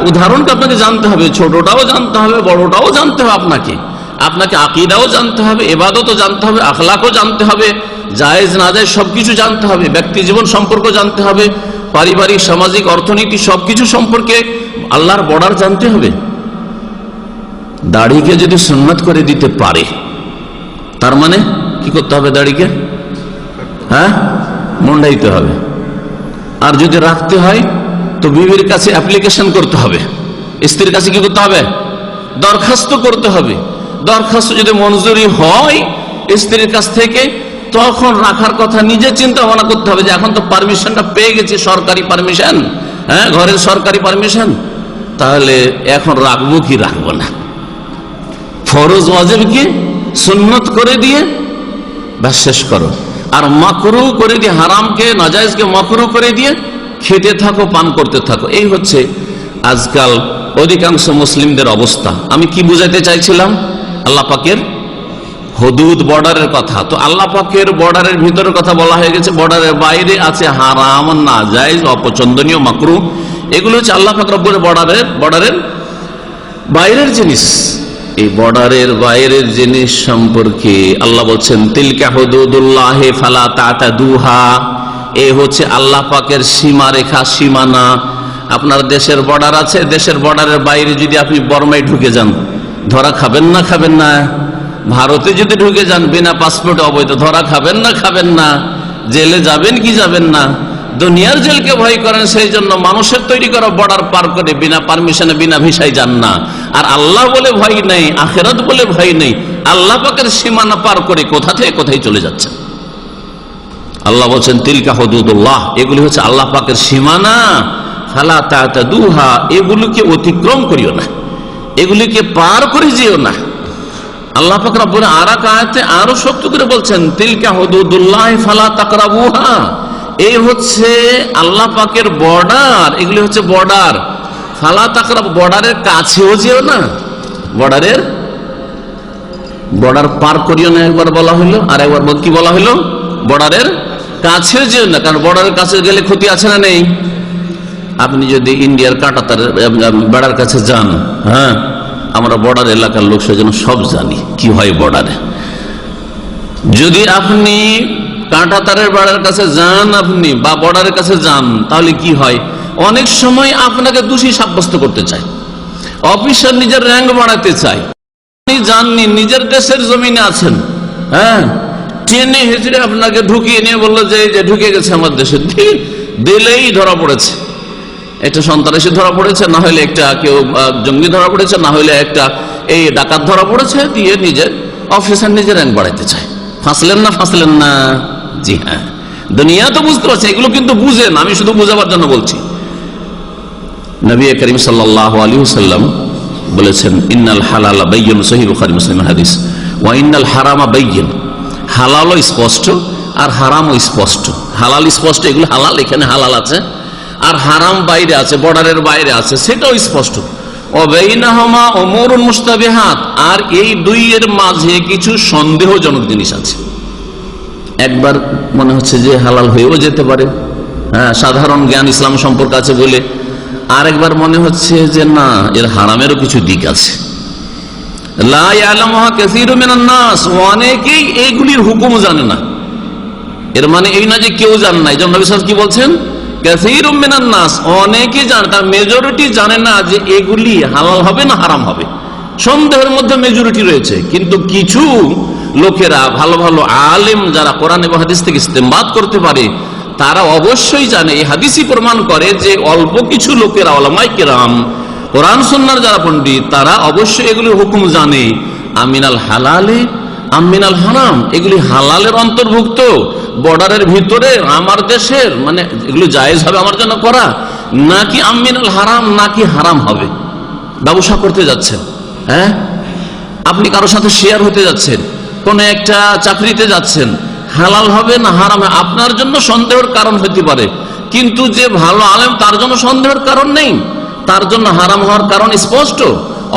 উদাহরণটা আপনাকে জানতে হবে, ছোটটাও জানতে হবে, বড়টাও জানতে হবে। আপনাকে আকীদাও জানতে হবে, ইবাদতও জানতে হবে, আখলাকও জানতে হবে, জায়েজ না জায়েজ সবকিছু জানতে হবে, ব্যক্তি জীবন সম্পর্ক জানতে হবে, পারিবারিক, সামাজিক, অর্থনীতি সবকিছু সম্পর্কে আল্লাহর বর্ডার জানতে হবে। দাড়িকে যদি সুন্নাত করে দিতে পারে, তার মানে কি করতে হবে? দাড়িকে মুন্ডাইতে হবে। আর যদি রাখতে হয় তো বিবির কাছে অ্যাপ্লিকেশন করতে হবে, স্ত্রীর কাছে কি করতে হবে? দরখাস্ত করতে হবে। দরখাস্ত যদি মঞ্জুরি হয় স্ত্রীর কাছ থেকে, তখন রাখার কথা নিজে চিন্তা ভাবনা করতে হবে যে এখন তো পারমিশনটা পেয়ে গেছি, সরকারি পারমিশন, ঘরের সরকারি পারমিশন, তাহলে এখন রাখবো কি রাখবো না। ফরজ ওয়াজিবকে সুন্নত করে দিয়ে ব্যাস শেষ করো, আর মাকরু করে দিয়ে, হারামকে নাজায়েজকে মাকরু করে দিয়ে খেতে থাকো, পান করতে থাকো। এই হচ্ছে আজকাল অধিকাংশ মুসলিমদের অবস্থা। আমি কি বুঝাতে চাইছিলাম? আল্লাহ পাকের হুদুদ, বর্ডারের কথা। তো আল্লাহ পাকের বর্ডারের ভিতরের কথা বলা হয়ে গেছে, বর্ডারের বাইরে আছে হারাম, নাজায়েজ, অপছন্দনীয়, মাকরু। এগুলো হচ্ছে আল্লাহ পাক রব্বুল বর্ডারের বাইরের জিনিস। এই বর্ডারের বাইরের জিনিস সম্পর্কে আল্লাহ বলছেন তিলকা হুদুদুল্লাহ ফালা তাতাদুহা। এ হচ্ছে আল্লাহ পাকের সীমারেখা, সীমানা। আপনার দেশের বর্ডার আছে, দেশের বর্ডারের বাইরে যদি আপনি বর্মায় ঢুকে যান, ধরা খাবেন না? খাবেন না? ভারতে যদি ঢুকে যান বিনা পাসপোর্টে অবৈধ, ধরা খাবেন না? খাবেন না? জেলে যাবেন কি যাবেন না? দুনিয়ার জেলকে ভয় করেন, সেই জন্য মানুষের তৈরি করা বর্ডার পার করে বিনা পারমিশনে, বিনা ভিসায় যান না। আর আল্লাহ বলে ভয় নেই, আখিরাত বলে ভয় নেই, আল্লাহ পাকের সীমানা পার করে কোথা থেকে কোথায় চলে যাচ্ছে। আল্লাহ বলছেন তিলকা হুদুদুল্লাহ, এগুলি হচ্ছে আল্লাহ পাকের সীমানা, ফালা তাতাদুহা, এগুলিকে অতিক্রম করিও না, এগুলিকে পার করে যেও না। আল্লাহ পাক রব্বুল আয়াতে আরো শক্ত করে বলছেন তিলকা হুদুদুল্লাহ ফালা তাকরাবুহা। এই হচ্ছে আল্লাহ পাকের বর্ডার, এগুলি হচ্ছে বর্ডার। ফালা তাকরাবু, বর্ডারের কাছেও যেও না, বর্ডার পার করিও না একবার বলা হলো, আর একবার কি বলা হলো? বর্ডারের কাছেও যেও না। কারণ বর্ডারের কাছে গেলে ক্ষতি আছে না নেই? আপনি যদি ইন্ডিয়ার কাঁটাতার বেড়ার কাছে যান, আমরা বর্ডার এলাকার লোক সেজন্য সব জানি কি হয় বর্ডারে। যদি আপনি কাঁটাতারের বেড়ার কাছে যান, আপনি বা বর্ডারের কাছে যান, তাহলে কি হয়? অনেক সময় আপনাকে দোষী সাব্যস্ত করতে চায়, অফিসার নিজের র্যাঙ্ক বাড়াতে চায়। আপনি জাননি, নিজের দেশের জমিনে আছেন, টেনে হেঁচড়ে আপনাকে ঢুকিয়ে নিয়ে বললো যে ঢুকে গেছে আমার দেশে, দিলেই ধরা পড়েছে। একটা সন্ত্রাসী ধরা পড়েছে, না হলে একটা কেউ জঙ্গি ধরা পড়েছে, না হলে একটা এই ডাকাত ধরা পড়েছে, দিয়ে নিজের অফিসার নিজের র্যাঙ্ক বাড়াইতে চায়। ফাঁসলেন না? ফাঁসলেন না? জি হ্যাঁ, দুনিয়া তো বুঝতে পারছে, এগুলো কিন্তু বুঝেন, আমি শুধু বুঝাবার জন্য বলছি। নবী করিম সাল্লাল্লাহু আলাইহি ওয়াসাল্লাম বলেছেন ইন্নাল হালালা বাইয়িন, সহিহ বুখারী মুসলিমের হাদিস, ওয়া ইন্নাল হারামা বাইয়িন, হালালও স্পষ্ট আর হারামও স্পষ্ট। হালাল স্পষ্ট, এগুলো হালাল, এখানে হালাল আছে, আর হারাম বাইরে আছে, বর্ডারের বাইরে আছে, সেটাও স্পষ্ট। ওয়াবাইনাহুমা উমুরুন মুশতাবিহাত, আর এই দুইয়ের মাঝে কিছু সন্দেহজনক জিনিস আছে। একবার মনে হচ্ছে যে হালাল হয়েও যেতে পারে, সাধারণ জ্ঞান ইসলাম সম্পর্কে আছে বলে, আর একবার মনে হচ্ছে যে না, এর হারামেরও কিছু দিক আছে। লা ইয়ালামুহা কাসীরুম মিনান নাস, অনেকেই এইগুলির হুকুম জানে না। এর মানে এই না যে কেউ জানে না। এইজন্য নবী সাল্লাল্লাহু আলাইহি ওয়াসাল্লাম কি বলছেন? কাসীরুম মিনান নাস, অনেকে জানে, তার মেজরিটি জানে না যে এগুলি হালাল হবে না হারাম হবে। সন্দেহের মধ্যে মেজরিটি রয়েছে, কিন্তু কিছু লোকেরা, ভালো ভালো আলেম যারা কোরআন এবং হাদিস থেকে ইস্তেমবাদ করতে পারে, তারা অবশ্যই জানে। এই হাদিসই প্রমাণ করে যে অল্প কিছু লোকেরা, উলামায়ে কেরাম, কোরআন সুন্নাহর যারা পণ্ডিত, তারা অবশ্যই এগুলির হুকুম জানে। আমিনাল হালালে আমিনাল হারাম, এগুলি হালালের অন্তর্ভুক্ত, বর্ডারের ভিতরে আমার দেশের, মানে এগুলো জায়েজ হবে আমার জন্য করা, নাকি আমিনাল হারাম, নাকি হারাম হবে। ব্যবসা করতে যাচ্ছেন, আপনি কারোর সাথে শেয়ার হতে যাচ্ছেন, কোন একটা চাকরিতে যাচ্ছেন, হালাল হবে না হারাম হবে, আপনার জন্য সন্দেহের কারণ হতে পারে, কিন্তু যে ভালো আলেম তার জন্য সন্দেহের কারণ নেই, তার জন্য হারাম হওয়ার কারণ স্পষ্ট,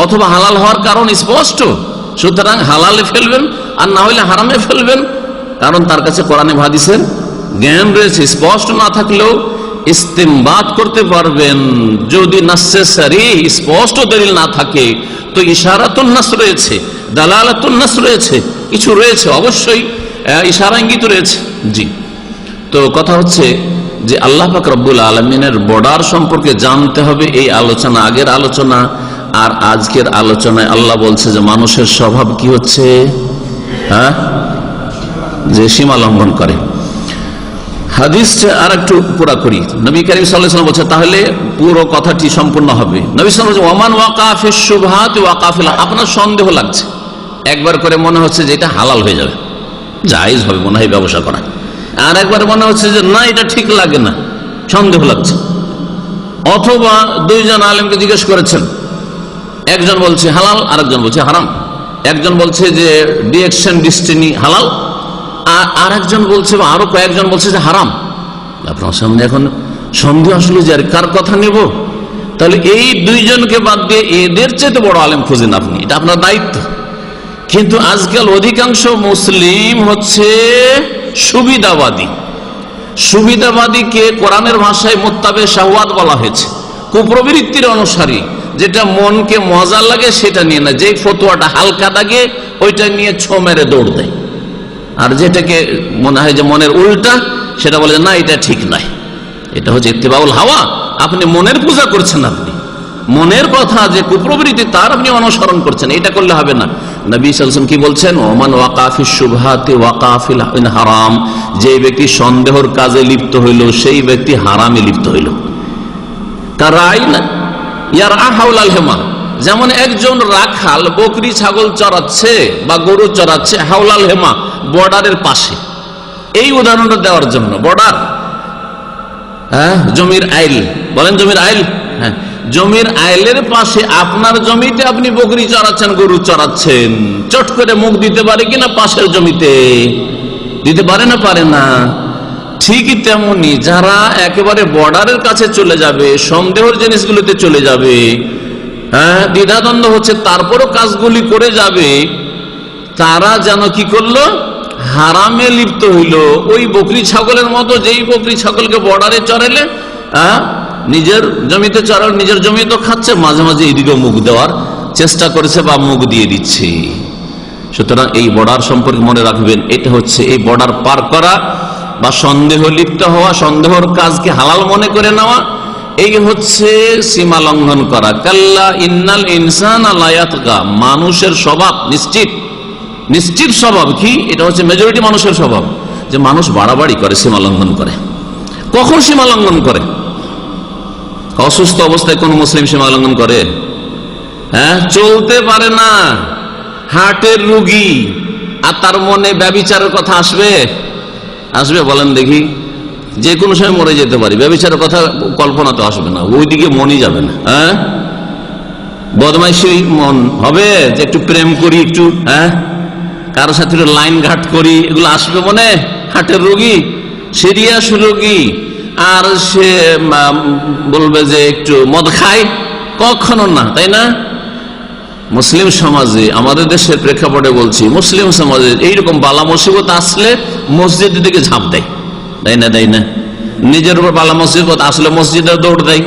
অথবা হালাল হওয়ার কারণ স্পষ্ট। সুতরাং হালালে ফেলবেন আর না হইলে হারামে ফেলবেন, কারণ তার কাছে কোরআন হাদিসের জ্ঞান রয়েছে। স্পষ্ট না থাকলেও ইস্তেমবাদ করতে পারবেন। যদি নাসে সারিহ, স্পষ্ট দলিল না থাকে, তো ইশারাতুন নাস রয়েছে, দালালাতুন নাস রয়েছে, কিছু রয়েছে, অবশ্যই ইশারা ইঙ্গিত রয়েছে। জি, তো কথা হচ্ছে যে আল্লাহ পাক রব্বুল আলামিনের বর্ডার সম্পর্কে জানতে হবে। এই আলোচনা, আগের আলোচনা আর আজকের আলোচনায় আল্লাহ বলছে যে মানুষের স্বভাব কি হচ্ছে, হ্যাঁ, যে সীমা লঙ্ঘন করে। হাদিস আর একটু পুরা করি। নবী করিম সাল্লাল্লাহু আলাইহি ওয়াসাল্লাম বলছে, তাহলে পুরো কথাটি সম্পূর্ণ হবে। নবী সাল্লাল্লাহু আলাইহি ওয়াসাল্লাম ওয়ামান ওয়াকা ফিশ শুবহাত ওয়াকা ফিল, আপনার সন্দেহ লাগছে, একবার করে মনে হচ্ছে যে এটা হালাল হয়ে যাবে, জায়েজ হবে মনে হয় ব্যবসা করা, আর একবার মনে হচ্ছে যে না এটা ঠিক লাগে না, সন্দেহ লাগছে। অথবা দুইজন আলেমকে জিজ্ঞেস করেছেন, একজন বলছে হালাল, আরেকজন বলছে হারাম। একজন বলছে যে ডিরেকশন ডিস্টিনি হালাল, আর একজন বলছে বা আরো কয়েকজন বলছে যে হারাম। আপনার সামনে এখন সন্দেহ আসলে যে কার কথা নেব, তাহলে এই দুইজনকে বাদ দিয়ে এদের চেয়ে বড় আলেম খুঁজেন আপনি, এটা আপনার দায়িত্ব। কিন্তু আজকাল অধিকাংশ মুসলিম হচ্ছে সুবিধাবাদী। সুবিধাবাদীকে কোরআনের ভাষায় মুত্তাবে শাহওয়াত বলা হয়েছে, কুপ্রবৃত্তির অনুসারী, যেটা মনকে মজা লাগে সেটা নিয়ে না, যে ফতোয়াটা হালকা লাগে ওইটা নিয়ে ছো মেরে দৌড় দেয়, আর যেটাকে মনে হয় যে মনের উল্টা সেটা বলে না এটা ঠিক নাই। এটা হচ্ছে ইত্তিবাউল হাওয়া। আপনি মনের পূজা করছেন, আপনি মনের কথা যে কুপ্রবৃত্তি তার আপনি অনুসরণ করছেন, এটা করলে হবে না। নবী সাল্লাল্লাহু আলাইহি ওয়াসাল্লাম কি বলছেন, ওমান ওয়াকা ফিশ শুবহাতি ওয়াকা ফিল হারাম, যে ব্যক্তি সন্দেহের কাজে লিপ্ত হইল সেই ব্যক্তি হারামে লিপ্ত হইল। কারাইনা ইয়ারআ হাওলাল হিমা, যেমন একজন রাখাল বকরি ছাগল চড়াচ্ছে বা গরু চড়াচ্ছে হাওলাল হেমা, বর্ডারের পাশে। এই উদাহরণটা দেওয়ার জন্য, বর্ডার, হ্যাঁ, জমির আইল বলেন, জমির আইল, হ্যাঁ, জমির আইলের পাশে আপনার জমিতে আপনি বকরি চড়াচ্ছেন, গরু চড়াচ্ছেন, চট করে মুখ দিতে পারে কিনা পাশের জমিতে? দিতে পারে না, পারে না। ঠিকই তেমনি যারা একেবারে বর্ডারের কাছে চলে যাবে, সন্দেহের জিনিসগুলিতে চলে যাবে, হ্যাঁ, দ্বিধাদ্বন্দ্ব হচ্ছে তারপরও কাজগুলি করে যাবে, তারা যেন কি করলো, হারামে লিপ্ত হইল। ওই বকরি ছাগলের মতো, যেই বকরি ছাগলকে বর্ডারে চড়ালে নিজের জমিতে চড়াল, নিজের জমি তো খাচ্ছে, মাঝে মাঝে এদিকে মুখ দেওয়ার চেষ্টা করেছে বা মুখ দিয়ে দিচ্ছে। সুতরাং এই বর্ডার সম্পর্কে মনে রাখবেন, এটা হচ্ছে এই বর্ডার পার করা বা সন্দেহ লিপ্ত হওয়া, সন্দেহের কাজকে হালাল মনে করে নেওয়া, এই হচ্ছে সীমা লঙ্ঘন করা। কাল্লা ইন্নাল ইনসানা লা ইয়াতগা, মানুষের স্বভাব নিশ্চিত স্বভাব কি, এটা হচ্ছে মেজরিটি মানুষের স্বভাব, যে মানুষ বাড়াবাড়ি করে, সীমা লঙ্ঘন করে। কখন সীমা লঙ্ঘন করে? অসুস্থ অবস্থায় কোন মুসলিম সীমা লঙ্ঘন করে? হ্যাঁ, চলতে পারে না, হার্টের রোগী, আর তার মনে ব্যভিচারের কথা আসবে? আসবে বলেন দেখি? যে কোনো সময় মরে যেতে পারি, ব্যভিচারের কথা কল্পনা তো আসবে না, ওইদিকে মনই যাবে না। হ্যাঁ, বদমাইশি মন হবে, যে একটু প্রেম করি, একটু হ্যাঁ কারোর সাথে লাইন ঘাট করি, এগুলো আসবে মনে? হার্টের রোগী, সিরিয়াস রোগী, আর সে বলবে যে একটু মদ খায়? কখনো না, তাই না? মুসলিম সমাজে, আমাদের দেশের প্রেক্ষাপটে বলছি, মুসলিম সমাজে এইরকম বালা মুসিবত আসলে মসজিদের দিকে ঝাঁপ দেয়, তাই না? তাই না? নিজের উপর বালা মুসিবত আসলে মসজিদে দৌড় দেয়,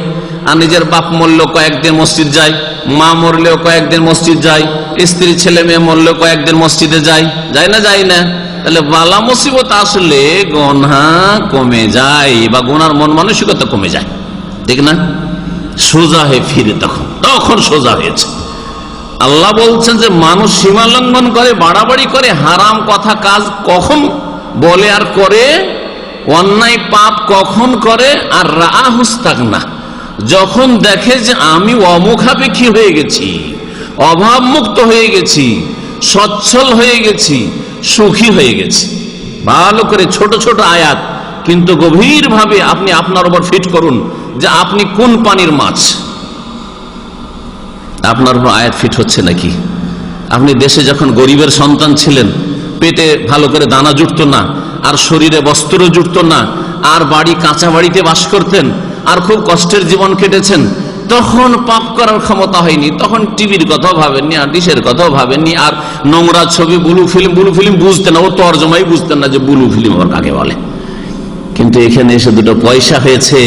আর নিজের বাপ মরলেও কয়েকদিন মসজিদ যায়, মা মরলেও কয়েকদিন মসজিদ যায়, স্ত্রী ছেলে মেয়ে মরলেও কয়েকদিন মসজিদে যায়, যায় না? যায় না? তাহলে বালা মুসিবত আসলে গুনাহ কমে যায় বা গুনার মন মানসিকতা কমে যায়, ঠিক না? সোজা হয়ে ফিরে, তখন সোজা হয়েছে। আল্লাহ বলছেন যে মানুষ সীমা লঙ্ঘন করে, বাড়াবাড়ি করে, হারাম কথা কাজ কখন বলে আর করে, অন্যায় পাপ কখন করে, আর রাহুস্তাগনা, যখন দেখে যে আমি অমুখাপেক্ষী হয়ে গেছি, অভাব মুক্ত হয়ে গেছি, সচ্ছল হয়ে গেছি, সুখী হয়ে গেছি। ভালো করে ছোট ছোট আয়াত, কিন্তু গভীর ভাবে আপনি আপনার উপর ফিট করুন যে আপনি কোন পানির মাছ। আপনার উপর আয়াত ফিট হচ্ছে নাকি? আপনি দেশে যখন গরিবের সন্তান ছিলেন, পেটে ভালো করে দানা জুটতো না, আর শরীরে বস্ত্র জুটতো না, আর বাড়ি কাঁচা বাড়িতে বাস করতেন, আর খুব কষ্টের জীবন কেটেছেন, তখন পাপ করার ক্ষমতা হয়নি, তখন টিভির কথাও ভাবেননি, আর ডিশের কথাও ভাবেননি, আর নোংরা ছবি, ব্লু ফিল্ম বুঝতেন না, ও তর্জমাই বুঝতেন না যে ব্লু ফিল্ম আবার কাকে বলে। কিন্তু এখানে এসে দুটো পয়সা হয়েছে,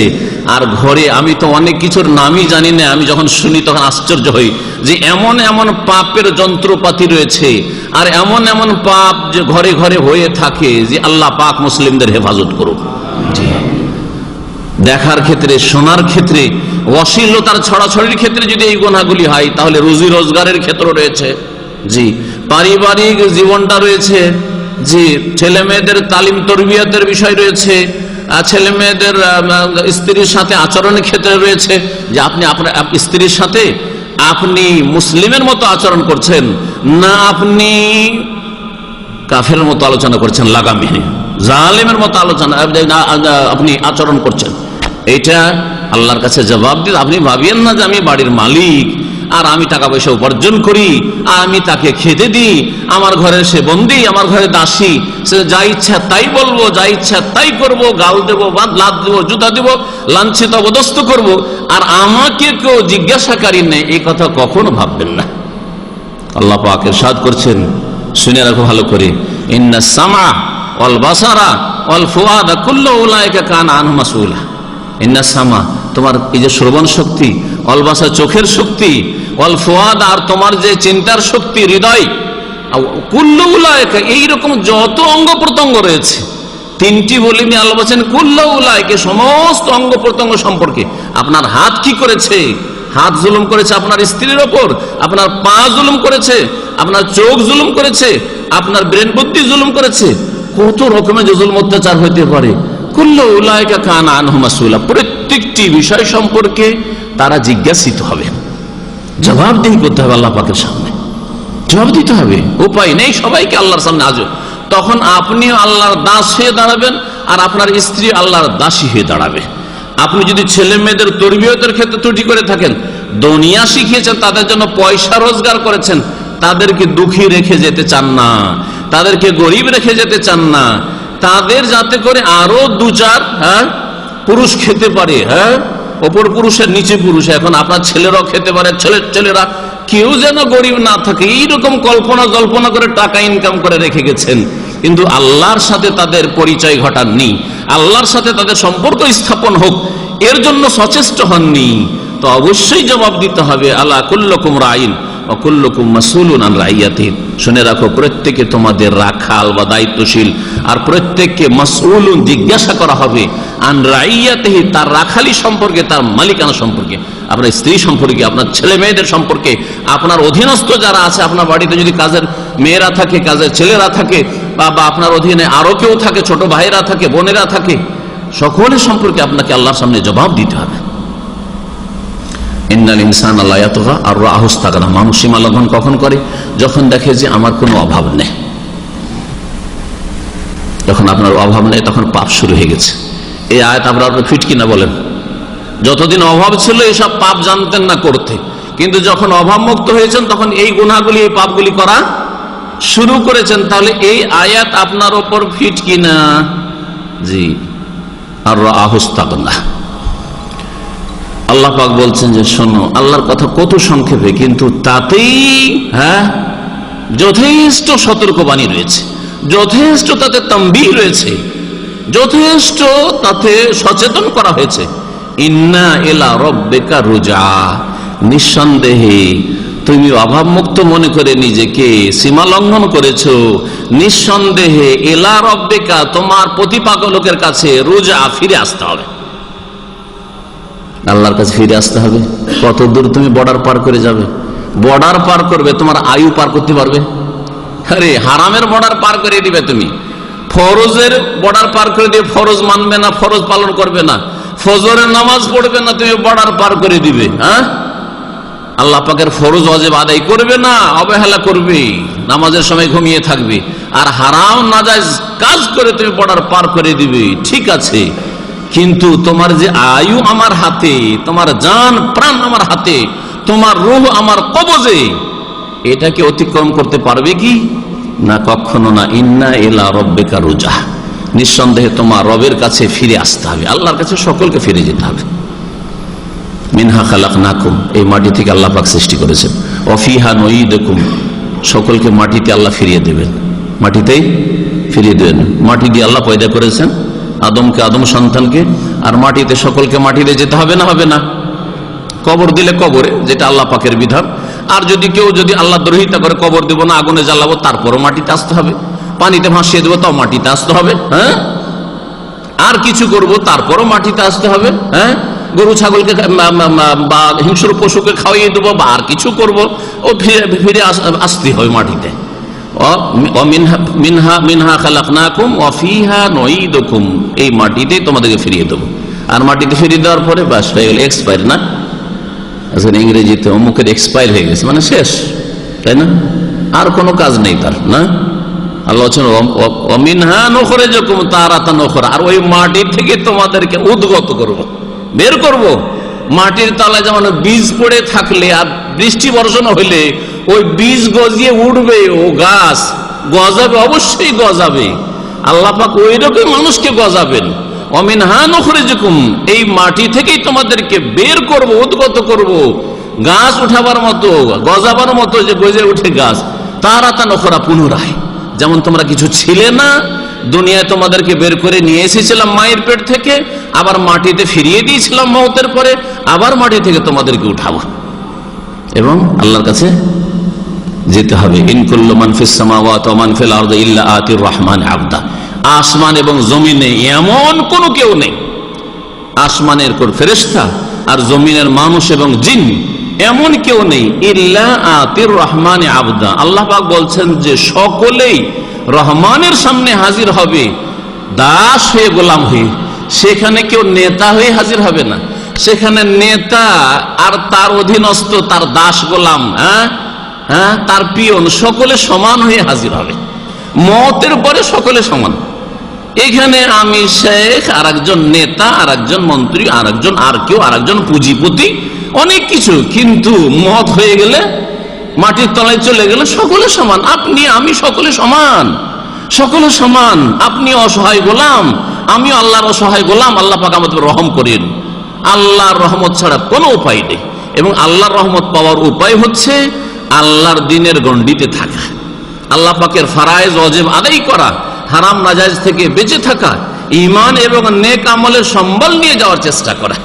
আর ঘরে আমি তো অনেক কিছুর নামই জানি না, আমি যখন শুনি তখন আশ্চর্য হই যে এমন এমন পাপের যন্ত্রপাতি রয়েছে, আর এমন এমন পাপ যে ঘরে ঘরে হয়ে থাকে, যে আল্লাহ পাক মুসলিমদের হেফাজত করুক। দেখার ক্ষেত্রে, শোনার ক্ষেত্রে, অশ্লীলতার ছড়াছড়ির ক্ষেত্রে যদি এই গুনাহগুলি হয়, তাহলে রুজি রোজগারের ক্ষেত্র রয়েছে, জি, পারিবারিক জীবনটা রয়েছে, জি, ছেলে মেয়েদের তালিম তরবিয়তের বিষয় রয়েছে, ছেলে মেয়েদের স্ত্রীর সাথে আচরণের ক্ষেত্রে রয়েছে, যে আপনি আপনার স্ত্রীর সাথে আপনি মুসলিমের মতো আচরণ করছেন না আপনি কাফেরের মতো আলোচনা করছেন, লাগামে জালেমের মতো আলোচনা আপনি আচরণ করছেন। এটা আল্লাহর কাছে জবাব দিতে আপনি ভাবিয়েন না যে আমি বাড়ির মালিক আর আমি টাকা পয়সা উপার্জন করি আর আমি তাকে খেতে দিই, আমার ঘরে সে বন্দী, আমার ঘরে দাসী, সে যা ইচ্ছা তাই বলবো, যা ইচ্ছা তাই করব, গাল দেবো, লাত দেবো, জুতা দেবো, লাঞ্ছিত অবদস্ত করব, আর আমাকে কেউ জিজ্ঞাসাকারী নেই, এই কথা কখনো ভাববেন না। আল্লাহ পাক ইরশাদ করছেন, শুনে রাখো ভালো করে, ইন্নাস সামা ওয়াল বাসারা ওয়াল ফুআদা কুল্লু উলাইকা কানা আনহু মাসউলা। ইন্নাস সামা, তোমার এই যে শ্রবণ শক্তি, ওয়াল বাসার চোখের শক্তি, ওয়াল ফুআদ আর তোমার যে চিন্তার শক্তি, হৃদয়, কুল্লু উলাইকা, এইরকম যত অঙ্গ প্রত্যঙ্গ রয়েছে, তিনটি বলিনি আল্লাহ বলেছেন কুল্লু উলাইকা, সমস্ত অঙ্গ প্রত্যঙ্গ সম্পর্কে। আপনার হাত কি করেছে? হাত জুলুম করেছে আপনার স্ত্রীর ওপর, আপনার পা জুলুম করেছে, আপনার চোখ জুলুম করেছে, আপনার ব্রেন বুদ্ধি জুলুম করেছে, কত রকমের জুলুম অত্যাচার হইতে পারে। কুল্লু উলাইকা কানা আনহু মাসউলা, প্রত্যেকটি বিষয় সম্পর্কে তারা জিজ্ঞাসিত হবে, জবাবদিহি করতে হবে আল্লাহ পাকের সামনে, জবাব দিতে হবে, উপায় নেই, সবাইকে আল্লাহর সামনে আজ। তখন আপনিও আল্লাহর দাস হয়ে দাঁড়াবেন আর আপনার স্ত্রী আল্লাহর দাসী হয়ে দাঁড়াবে। আপনি যদি ছেলে মেয়েদের তরবিয়তের ক্ষেত্রে ত্রুটি করে থাকেন, দুনিয়া শিখিয়েছেন, তাদের জন্য পয়সা রোজগার করেছেন, তাদেরকে দুঃখী রেখে যেতে চান না, তাদেরকে গরিব রেখে যেতে চান না, তাদের যাতে করে আরো দু চার পুরুষ খেতে পারে, ওপর পুরুষের নিচে পুরুষ, এখন আপনার ছেলেরাও খেতে পারে, ছেলেরা কেউ যেন গরিব না থাকে, এইরকম কল্পনা জল্পনা করে টাকা ইনকাম করে রেখে গেছেন, কিন্তু আল্লাহর সাথে তাদের পরিচয় ঘটাননি, আল্লাহর সাথে তাদের সম্পর্ক স্থাপন হোক এর জন্য সচেষ্ট হননি, তো অবশ্যই জবাব দিতে হবে। আলা কুল্লুকুম রাইন ওয়া কুল্লুকুম মাসউলুন আন রাইয়াতিহি, শুনে রাখো, প্রত্যেকে তোমাদের রাখাল বা দায়িত্বশীল, আর প্রত্যেককে মাসউলুন, জিজ্ঞাসা করা হবে, আন রাইয়াতিহি, তার রাখালি সম্পর্কে, তার মালিকানা সম্পর্কে, আপনার স্ত্রী সম্পর্কে, আপনার ছেলে মেয়েদের সম্পর্কে, আপনার অধীনস্থ যারা আছে, আপনার বাড়িতে যদি কাজের মেয়েরা থাকে, কাজের ছেলেরা থাকে, বা আপনার অধীনে আরো কেউ থাকে, ছোট ভাইরা থাকে, বোনেরা থাকে, সকলের সম্পর্কে আপনাকে আল্লাহর সামনে জবাব দিতে হবে। ইন্নাল ইনসানা লা ইয়াতগা আর রাআহু ইসতাগনা, মানুষ সীমা লঙ্ঘন কখন করে? যখন দেখে যে আমার কোনো অভাব নেই। যখন আপনার অভাব নেই তখন পাপ শুরু হয়ে গেছে। এই আয়াত আপনার ফিট কিনা বলেন? যতদিন অভাব ছিল এসব পাপ জানতেন না করতে, কিন্তু যখন অভাব মুক্ত হয়েছেন তখন এই গুনাহগুলি, এই পাপগুলি করা শুরু করেছেন। তাহলে এই আয়াত আপনার ওপর ফিট কিনা? জি, আর রাআহু ইসতাগনা। আল্লাহ পাক বলছেন যে শোনো, আল্লাহর কথা কত সংক্ষেপে, কিন্তু তাতেই যথেষ্ট সতর্কবাণী রয়েছে, যথেষ্ট তাতে তাম্বিহ রয়েছে, যথেষ্ট তাতে সচেতন করা হয়েছে। ইন্না ইলা রাব্বিকা রুজা, নিঃসন্দেহে তুমি অভাব মুক্ত মনে করে নিজেকে সীমা লঙ্ঘন করেছো, নিঃসন্দেহে ইলা রাব্বিকা, তোমার প্রতিপালকের কাছে রুজা, ফিরে আসতে হবে, আল্লাহর কাছে ফিরে আসতে হবে। কত দূর তুমি বর্ডার পার করে যাবে? বর্ডার পার করবে, তোমার আয়ু পার করতে পারবে? আরে হারামের বর্ডার পার করে দিবে তুমি, ফরজের বর্ডার পার করে দিয়ে ফরজ মানবে না, ফরজ পালন করবে না, ফজরের নামাজ পড়বে না, তুমি বর্ডার পার করে দিবে। আল্লাহ পাকের ফরজ ওয়াজিব আদায় করবে না, অবহেলা করবে, নামাজের সময় ঘুমিয়ে থাকবে, আর হারাম নাজায়েজ কাজ করে তুমি বর্ডার পার করে দিবে। ঠিক আছে, কিন্তু তোমার যে আয়ু আমার হাতে, তোমার জান প্রাণ আমার হাতে, তোমার রূহ আমার কবজে, এটাকে অতিক্রম করতে পারবে কি? না, কখনো না। ইন্না ইলা রাব্বিকা রুজা, নিঃসন্দেহে তোমার রবের কাছে ফিরে আসতে হবে, আল্লাহর কাছে সকলকে ফিরে যেতে হবে। মিনহা খালাকনাকুম, এই মাটি থেকে আল্লাহ পাক সৃষ্টি করেছেন, ওয়া ফিহা নুঈদুকুম, সকলকে মাটিতে আল্লাহ ফিরিয়ে দেবেন, মাটিতেই ফিরিয়ে দেবেন। মাটি দিয়ে আল্লাহ পয়দা করেছেন আদমকে, আদম সন্তানকে, আর মাটিতে সকলকে মাটিতে যেতে হবে না? হবে না। কবর দিলে কবরে, যেটা আল্লাহ পাকের বিধান। আর যদি কেউ যদি আল্লাহ দ্রোহিতা করে, কবর দেব না, আগুনে জ্বালাবো, তারপরও মাটিতে আসতে হবে, পানিতে ভাসিয়ে দেবো, তাও মাটিতে আসতে হবে। আর কিছু করব, তারপরও মাটিতে আসতে হবে। হ্যাঁ, গরু ছাগলকে বা হিংস্র পশুকে খাওয়াইয়ে দেবো বা আর কিছু করব, ও ফিরে আসতে হবে মাটিতে। মিনহা খালাকনাকুম ওয়া ফিহা নুঈদুকুম, এই মাটিতেই তোমাদেরকে ফিরিয়ে দেবো। আর মাটিতে ফিরিয়ে দেওয়ার পরে বাস হয়ে গেল, এক্সপায়ার না, আজকে ইংরেজিতে অমুকের এক্সপায়ার হয়ে গেছে, মানে শেষ, তাই না? আর কোনো কাজ নেই তার, না? আল্লাহ বলছেন মিনহা নুখরিজুকুম তারাতান উখরা, আর ওই মাটি থেকে তোমাদেরকে উদ্গত করব, বের করব। মাটির তলায় যেমন বীজ পড়ে থাকলে আর বৃষ্টি বর্ষণ হইলে ওই বীজ গজিয়ে উঠবে, ও গাছ গজাবে, অবশ্যই গজাবে। আল্লাহ পাক ওই রকম মানুষকে গজাবেন। মিনহা নুখরিজুকুম, এই মাটি থেকেই তোমাদেরকে বের করব, উদ্গত করব, গাছ উঠাবার মতো, গজাবার মতো, যে গজে উঠে গাছ, তারাতান উখরা, পুনরায়। যেমন তোমরা কিছু ছিলে না, দুনিয়ায় তোমাদেরকে বের করে নিয়ে এসেছিলাম মায়ের পেট থেকে, আবার মাটিতে ফিরিয়ে দিয়েছিলাম মওতের পরে, আবার মাটি থেকে তোমাদেরকে উঠাবো এবং আল্লাহর কাছে যেতে হবে। ইন কুল্লু মান ফিস সামাওয়াতি ওয়া মান ফিল আরদি ইল্লা আতির রহমানি আবদা, আসমান এবং জমিনে এমন কোনো কেউ নেই, আসমানের কোন ফেরেশতা আর জমিনের মানুষ এবং জিন এমন কেউ নেই, ইল্লা আতির রহমানি আবদা, আল্লাহ পাক বলছেন যে সকলেই রহমানের সামনে হাজির হবে দাস হয়ে, গোলাম হয়ে। সেখানে কেউ নেতা হয়ে হাজির হবে না, সেখানে নেতা আর তার অধীনস্থ, তার দাস গোলাম, তার পিয়ন, সকলে সমান হয়ে হাজির হবে। মওতের পরে সকলে সমান। এখানে আমি শেখ, আর একজন নেতা, আর একজন মন্ত্রী, আর একজন আর কেউ, আর একজন পুঁজিপতি, অনেক কিছু, কিন্তু মওত হয়ে গেলে, মাটির তলায় চলে গেলে সকলে সমান। আপনি আমি সকলে সমান, সকলে সমান। আপনি অসহায় গোলাম, আমি আল্লাহর অসহায় গোলাম। আল্লাহ পাক আমাদের রহম করেন। আল্লাহর রহমত ছাড়া কোনো উপায় নেই, এবং আল্লাহর রহমত পাওয়ার উপায় হচ্ছে আল্লাহর দ্বীনের গণ্ডিতে থাকা, আল্লাহ পাকের ফরজ ওয়াজিব আদায় করা, হারাম নাজায়েজ থেকে বেঁচে থাকা, ঈমান এবং নেক আমলের সম্বল নিয়ে যাওয়ার চেষ্টা করা।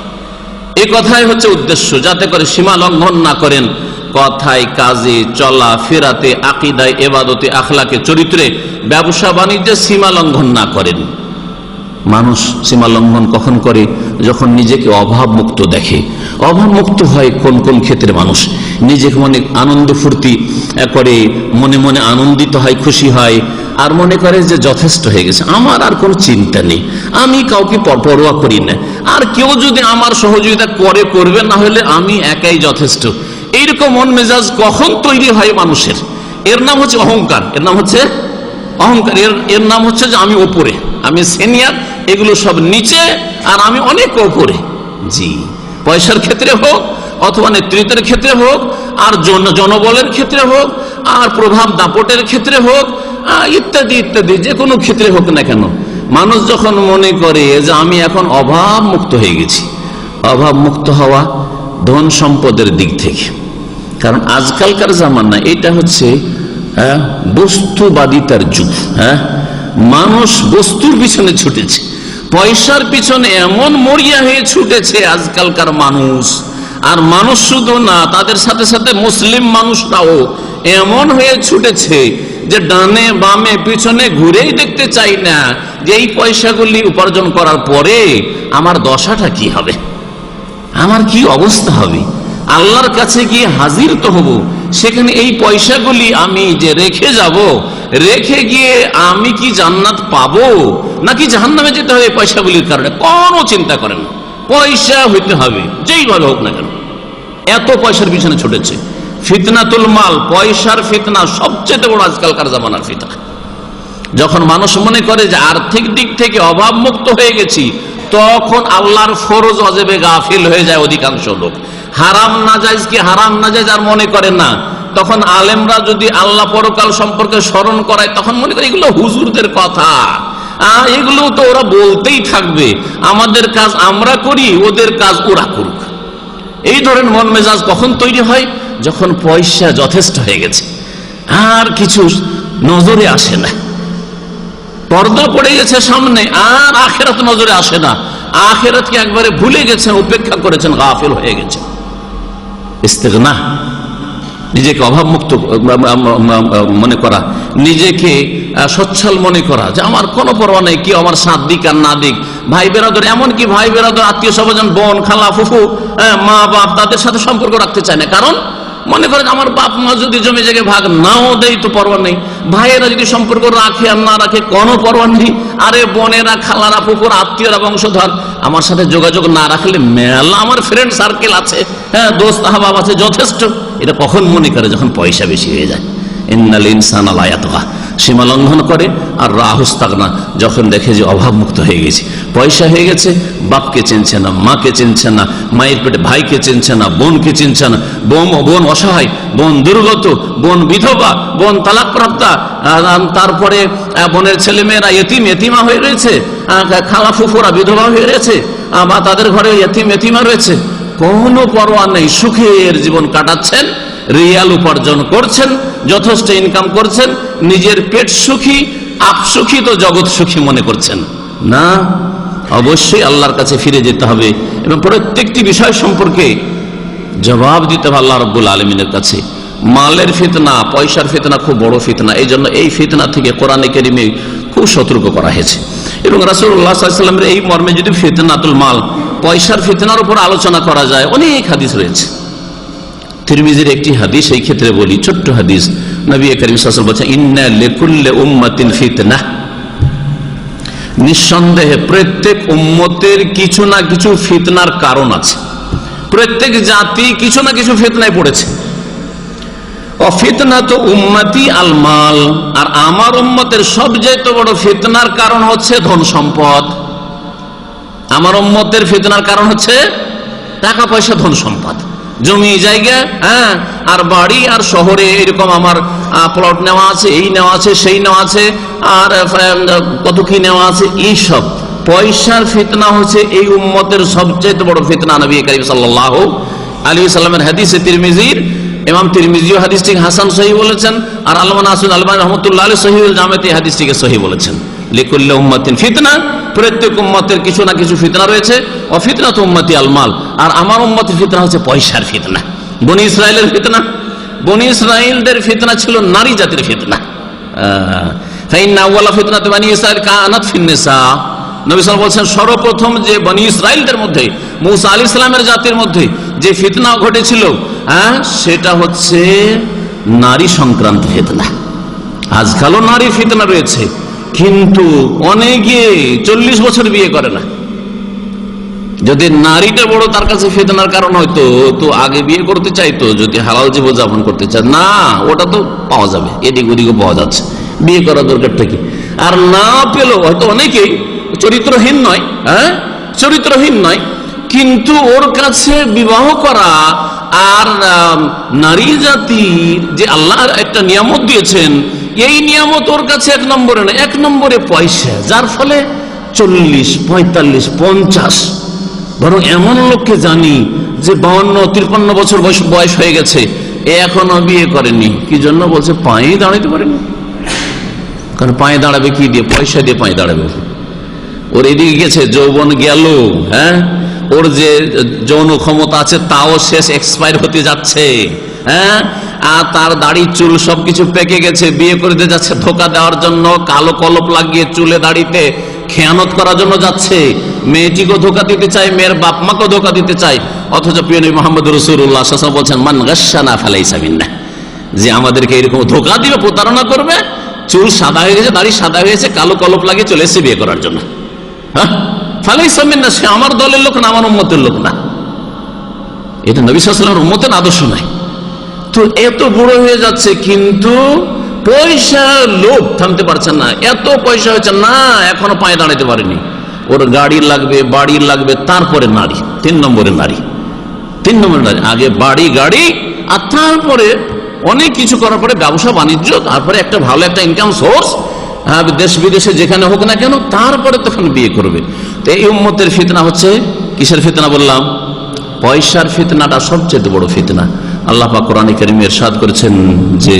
এই কথাই হচ্ছে উদ্দেশ্য, যাতে করে সীমা লঙ্ঘন না করেন কথায়, কাজে, চলা ফেরাতে, আকীদায়, ইবাদতে, আখলাকে, চরিত্রে, ব্যবসা বাণিজ্যে সীমা লঙ্ঘন না করেন। মানুষ সীমা লঙ্ঘন কখন করে? যখন নিজেকে অভাব মুক্ত দেখে। অভাব মুক্ত হয় কোন কোন ক্ষেত্রে? মানুষ নিজেকে মনে আনন্দ ফুর্তি করে, মনে মনে আনন্দিত হয়, খুশি হয়, আর মনে করে যে যথেষ্ট হয়ে গেছে, আমার আর কোনো চিন্তা নেই, আমি কাউকে পরোয়া করি না, আর কেউ যদি আমার সহযোগিতা করে করবে, না হলে আমি একাই যথেষ্ট। এইরকম মন মেজাজ কখন তৈরি হয় মানুষের? এর নাম হচ্ছে অহংকার। এর নাম হচ্ছে অহংকার। এর নাম হচ্ছে যে আমি ওপরে, আমি সিনিয়র, এগুলো সব নিচে, আর আমি অনেক ওপরে। জি, পয়সার ক্ষেত্রে হোক, অথবা নেতৃত্বের ক্ষেত্রে হোক, আর জনবলের ক্ষেত্রে হোক, আর প্রভাব দাপটের ক্ষেত্রে হোক, ইত্যাদি ইত্যাদি, যে কোনো ক্ষেত্রে হোক না কেন, মানুষ যখন মনে করে যে আমি এখন অভাব মুক্ত হয়ে গেছি, অভাব মুক্ত হওয়া ধন সম্পদের দিক থেকে, কারণ আজকালকার জামানা এটা হচ্ছে বস্তুবাদিতার যুগ। মানুষ বস্তুর পিছনে ছুটেছে, পয়সার পিছনে এমন মরিয়া হয়ে ছুটেছে আজকালকার মানুষ। আর মানুষ শুধু না, তাদের সাথে সাথে মুসলিম মানুষরাও এমন হয়ে ছুটেছে যে ডানে বামে পিছনে ঘুরেই দেখতে চাই না যে এই পয়সাগুলি উপার্জন করার পরে আমার দশাটা কি হবে, আমার কি অবস্থা হবে, আল্লাহর কাছে গিয়ে হাজির তো হব, সেখানে এই পয়সাগুলি আমি যে রেখে যাব, রেখে গিয়ে আমি কি জান্নাত পাবো নাকি জাহান্নামে যেতে হবে পয়সাগুলির কারণে, কোনো চিন্তা করেন না। পয়সা হইতে হবে যেইভাবে হোক না কেন। এত পয়সার পিছনে ছুটেছে। ফিতনাতুল মাল, পয়সার ফিতনা সবচেয়ে বড় আজকালকার জামানার ফিতনা। যখন মানুষ মনে করে যে আর্থিক দিক থেকে অভাব মুক্ত হয়ে গেছি, তখন আল্লাহর ফরজ ওয়াজিবে গাফিল হয়ে যায় অধিকাংশ লোক। হারাম নাজায়েজকে হারাম নাজায়েজ আর মনে করে না। তখন আলেমরা যদি আল্লাহ পরকাল সম্পর্কে স্মরণ করায়, তখন মনে করে এগুলো হুজুরদের কথা, এগুলো তো ওরা বলতেই থাকবে, আমাদের কাজ আমরা করি, ওদের কাজ ওরা করুক। এই ধরনের মন মেজাজ কখন তৈরি হয়? যখন পয়সা যথেষ্ট হয়ে গেছে, আর কিছু নজরে আসে না, পর্দা পড়ে গেছে সামনে, আর আখিরাত নজরে আসে না, আখিরাতকে একবারে ভুলে গেছেন, উপেক্ষা করেছেন, গাফিল হয়ে গেছেন। ইস্তেগনা, নিজেকে অভাবমুক্ত মনে করা, নিজেকে সচ্ছল মনে করা যে আমার কোনো পরোয়া নেই, কি আমার সাথ দিক আর না দিক। ভাই বেরাদর, এমনকি ভাই বেরাদর, আত্মীয় স্বজন, বোন, খালা, ফুফু, মা বাপ, তাদের সাথে সম্পর্ক রাখতে চায় না। কারণ মনে করে আমার বাপ মা যদি জমি জায়গায় ভাগ নাও দেয় তো পরোয়া নেই, ভাইয়েরা যদি সম্পর্ক রাখে আর না রাখে কোনো পরোয়া নেই। আরে বোনেরা, খালারা, ফুফুর, আত্মীয়রা, বংশধর আমার সাথে যোগাযোগ না রাখলে মেলা আমার ফ্রেন্ড সার্কেল আছে, হ্যাঁ, দোস্ত আহবাব আছে, যথেষ্ট। এটা কখন মনে করে? যখন পয়সা বেশি হয়ে যায়। ইন্নাল ইনসানা লা ইয়াতগা, সীমা লঙ্ঘন করে। আর রাহুস্তাগনা, যখন দেখে যে অভাবমুক্ত হয়ে গেছে, পয়সা হয়ে গেছে, বাপকে চিনছে না, মাকে চিনছে না, মায়ের পেটে ভাইকে চিনছে না, বোনকে চিনছে না, বোন অসহায়, বোন দুর্গত, বোন বিধবা, বোন তালাকপ্রাপ্তা, তারপরে বোনের ছেলে মেয়েরা এতিমা হয়ে রয়েছে, খালা ফুফুরা বিধবা হয়ে রয়েছে, বা তাদের ঘরে এতিমা রয়েছে। কোনো পরোয়া নেই, সুখের জীবন কাটাচ্ছেন, রিয়াল উপার্জন করছেন, যথেষ্ট ইনকাম করছেন, নিজের পেট সুখী, আপ সুখী তো জগৎ সুখী মনে করছেন না। অবশ্যই আল্লাহর কাছে ফিরে যেতে হবে এবং প্রত্যেকটি বিষয় সম্পর্কে জবাব দিতে হবে আল্লাহ রাব্বুল আলামিনের কাছে। মালের ফিতনা, পয়সার ফিতনা খুব বড় ফিতনা। এই জন্য এই ফিতনা থেকে কোরআনে কারিমে খুব সতর্ক করা হয়েছে। এবং রাসূলুল্লাহ সাল্লাল্লাহু আলাইহি ওয়াসাল্লামের এই মর্মে যদি ফিতনাতুল মাল, পয়সার ফিতনার উপর আলোচনা করা যায়, অনেক হাদিস রয়েছে। তিরমিজির একটি হাদিস এই ক্ষেত্রে বলি, ছোট্ট হাদিস। নবী করিম সাল্লাল্লাহু আলাইহি ওয়াসাল্লাম বলেছেন, ইন্না লিকুল্লি উম্মাতিন ফিতনাহ, নিঃসন্দেহে প্রত্যেক উম্মতের কিছু না কিছু ফিতনার কারণ আছে। প্রত্যেক জাতি কিছু না কিছু ফিতনায় পড়েছে। ফিতনাতু উম্মতি আল মাল, আর আমার উম্মতের সবচেয়ে বড় ফিতনার কারণ হচ্ছে ধন সম্পদ। আমার উম্মতের ফিতনার কারণ হচ্ছে টাকা পয়সা, ধন সম্পদ, জমি জায়গা, হ্যাঁ, আর বাড়ি, আর শহরে এরকম আমার প্লট নেওয়া আছে, এই নেওয়া আছে, সেই নেওয়া আছে, আর কত কি নেওয়া আছে। এইসব পয়সার ফিতনা হচ্ছে এই উম্মতের সবচেয়ে বড় ফিতনা। নবী করিম সাল্লাল্লাহু আলাইহি ওয়াসাল্লামের হাদিসে তিরমিজির, ইমাম তিরমিজিও হাদিসটিকে হাসান সহিহ বলেছেন, আর আল্লামা নাসিরুদ্দিন আলবানী রাহমাতুল্লাহ আলাইহি সহিহুল জামিতে হাদিসটিকে সহিহ বলেছেন। লিকুল্লি উম্মাতিন ফিতনা, প্রত্যেক উম্মতের কিছু না কিছু ফিতনা রয়েছে। ফিতনাতু উম্মতি আল মাল, আর আমার উম্মতের ফিতনা হচ্ছে পয়সার ফিতনা। বনি ইসরাইলের ফিতনা, বনি ইসরাইলদের ফিতনা ছিল নারী জাতির ফিতনা। ফাইন্না আউয়ালা ফিতনাতু বনি ইসরাইল কানাত ফিন নিসা, নবী সাল্লাল্লাহু আলাইহি ওয়াসাল্লাম বলেছেন, সর্বপ্রথম যে বনি ইসরাইলদের মধ্যে, মুসা আলাইহিস সালামের জাতির মধ্যে যে ফিতনা ঘটেছিল, সেটা হচ্ছে নারী সংক্রান্ত ফিতনা। আজকালও নারী ফিতনা রয়েছে, কিন্তু অনেকে 40 বছর বিয়ে করে না। যদি নারীটা বড় তার কাছে ফিতনার কারণ হয়তো, তো আগে বিয়ে করতে চাইতো, যদি হালাল জীবনযাপন করতে চায়। না, ওটা তো পাওয়া যাবে, এদিক ওদিকে পাওয়া যাচ্ছে, বিয়ে করার দরকারটা কি? আর না পেলেও হয়তো অনেকেই চরিত্রহীন নয়, চরিত্রহীন নয়, কিন্তু ওর কাছে বিবাহ করা আর নারী জাতির যে আল্লাহর একটা নিয়ামত দিয়েছেন, এই নিয়ামত ওর কাছে 1 নম্বরে না, 1 নম্বরে পয়সা। যার ফলে 40, 45, 50, বরং এমন লোককে জানি যে 52-53 বছর বয়স হয়ে গেছে, এখনো বিয়ে করেনি। কি জন্য? বলছে পায়ে দাঁড়াতে পারেনি। কারণ পায়ে দাঁড়াবে কি দিয়ে? পয়সা দিয়ে পায়ে দাঁড়াবে। ওর এদিকে গেছে, যৌবন গেল, হ্যাঁ, ওর যে যৌন ক্ষমতা আছে তাও শেষ, এক্সপায়ার হতে যাচ্ছে, হ্যাঁ, আর তার দাড়ি চুল সবকিছু পেকে গেছে। বিয়ে করতে যাচ্ছে ধোকা দেওয়ার জন্য, কালো কলপ লাগিয়ে চুলে দাড়িতে খেয়ানত করার জন্য যাচ্ছে। মেয়েটিকেও ধোকা দিতে চায়, মেয়ের বাপ মাকেও ধোকা দিতে চায়। অথচ প্রিয় নবী মুহাম্মদ রাসূলুল্লাহ সাল্লাল্লাহু আলাইহি ওয়াসাল্লাম বলছেন, মান গাশশানা ফালাইসা মিন্নাহ, যে আমাদেরকে এরকম ধোকা দিবে, প্রতারণা করবে, চুল সাদা হয়ে গেছে, দাড়ি সাদা হয়ে গেছে, কালো কলপ লাগিয়ে চলে এসেছে বিয়ে করার জন্য, হ্যাঁ, ফালাইসা মিন্নাহ, সে আমার দলের লোক না, আমার উম্মতের লোক না। এটা নবী সাল্লাল্লাহু আলাইহি ওয়াসাল্লামের উম্মতের আদর্শ নাই। তো এত বড় হয়ে যাচ্ছে, কিন্তু পয়সা লোভ থামতে পারছেন না। এত পয়সা হয়েছে না, এখনো পায়ে দাঁড়াতে পারেনি। ওর গাড়ি লাগবে, বাড়ি লাগবে, তারপরে নারী, 3 নম্বরে নারী, 3 নম্বরে নারী। আগে বাড়ি, গাড়ি, আর তারপরে অনেক কিছু করার পরে ব্যবসা বাণিজ্য, তারপরে একটা ভালো একটা ইনকাম সোর্স, দেশ বিদেশে যেখানে হোক না কেন, তারপরে তখন বিয়ে করবে। তো এই উম্মতের ফিতনা হচ্ছে কিসের ফিতনা বললাম? পয়সার ফিতনাটা সবচেয়ে বড় ফিতনা। আল্লাহ পাক কোরআনে কারীমে ইরশাদ করেছেন যে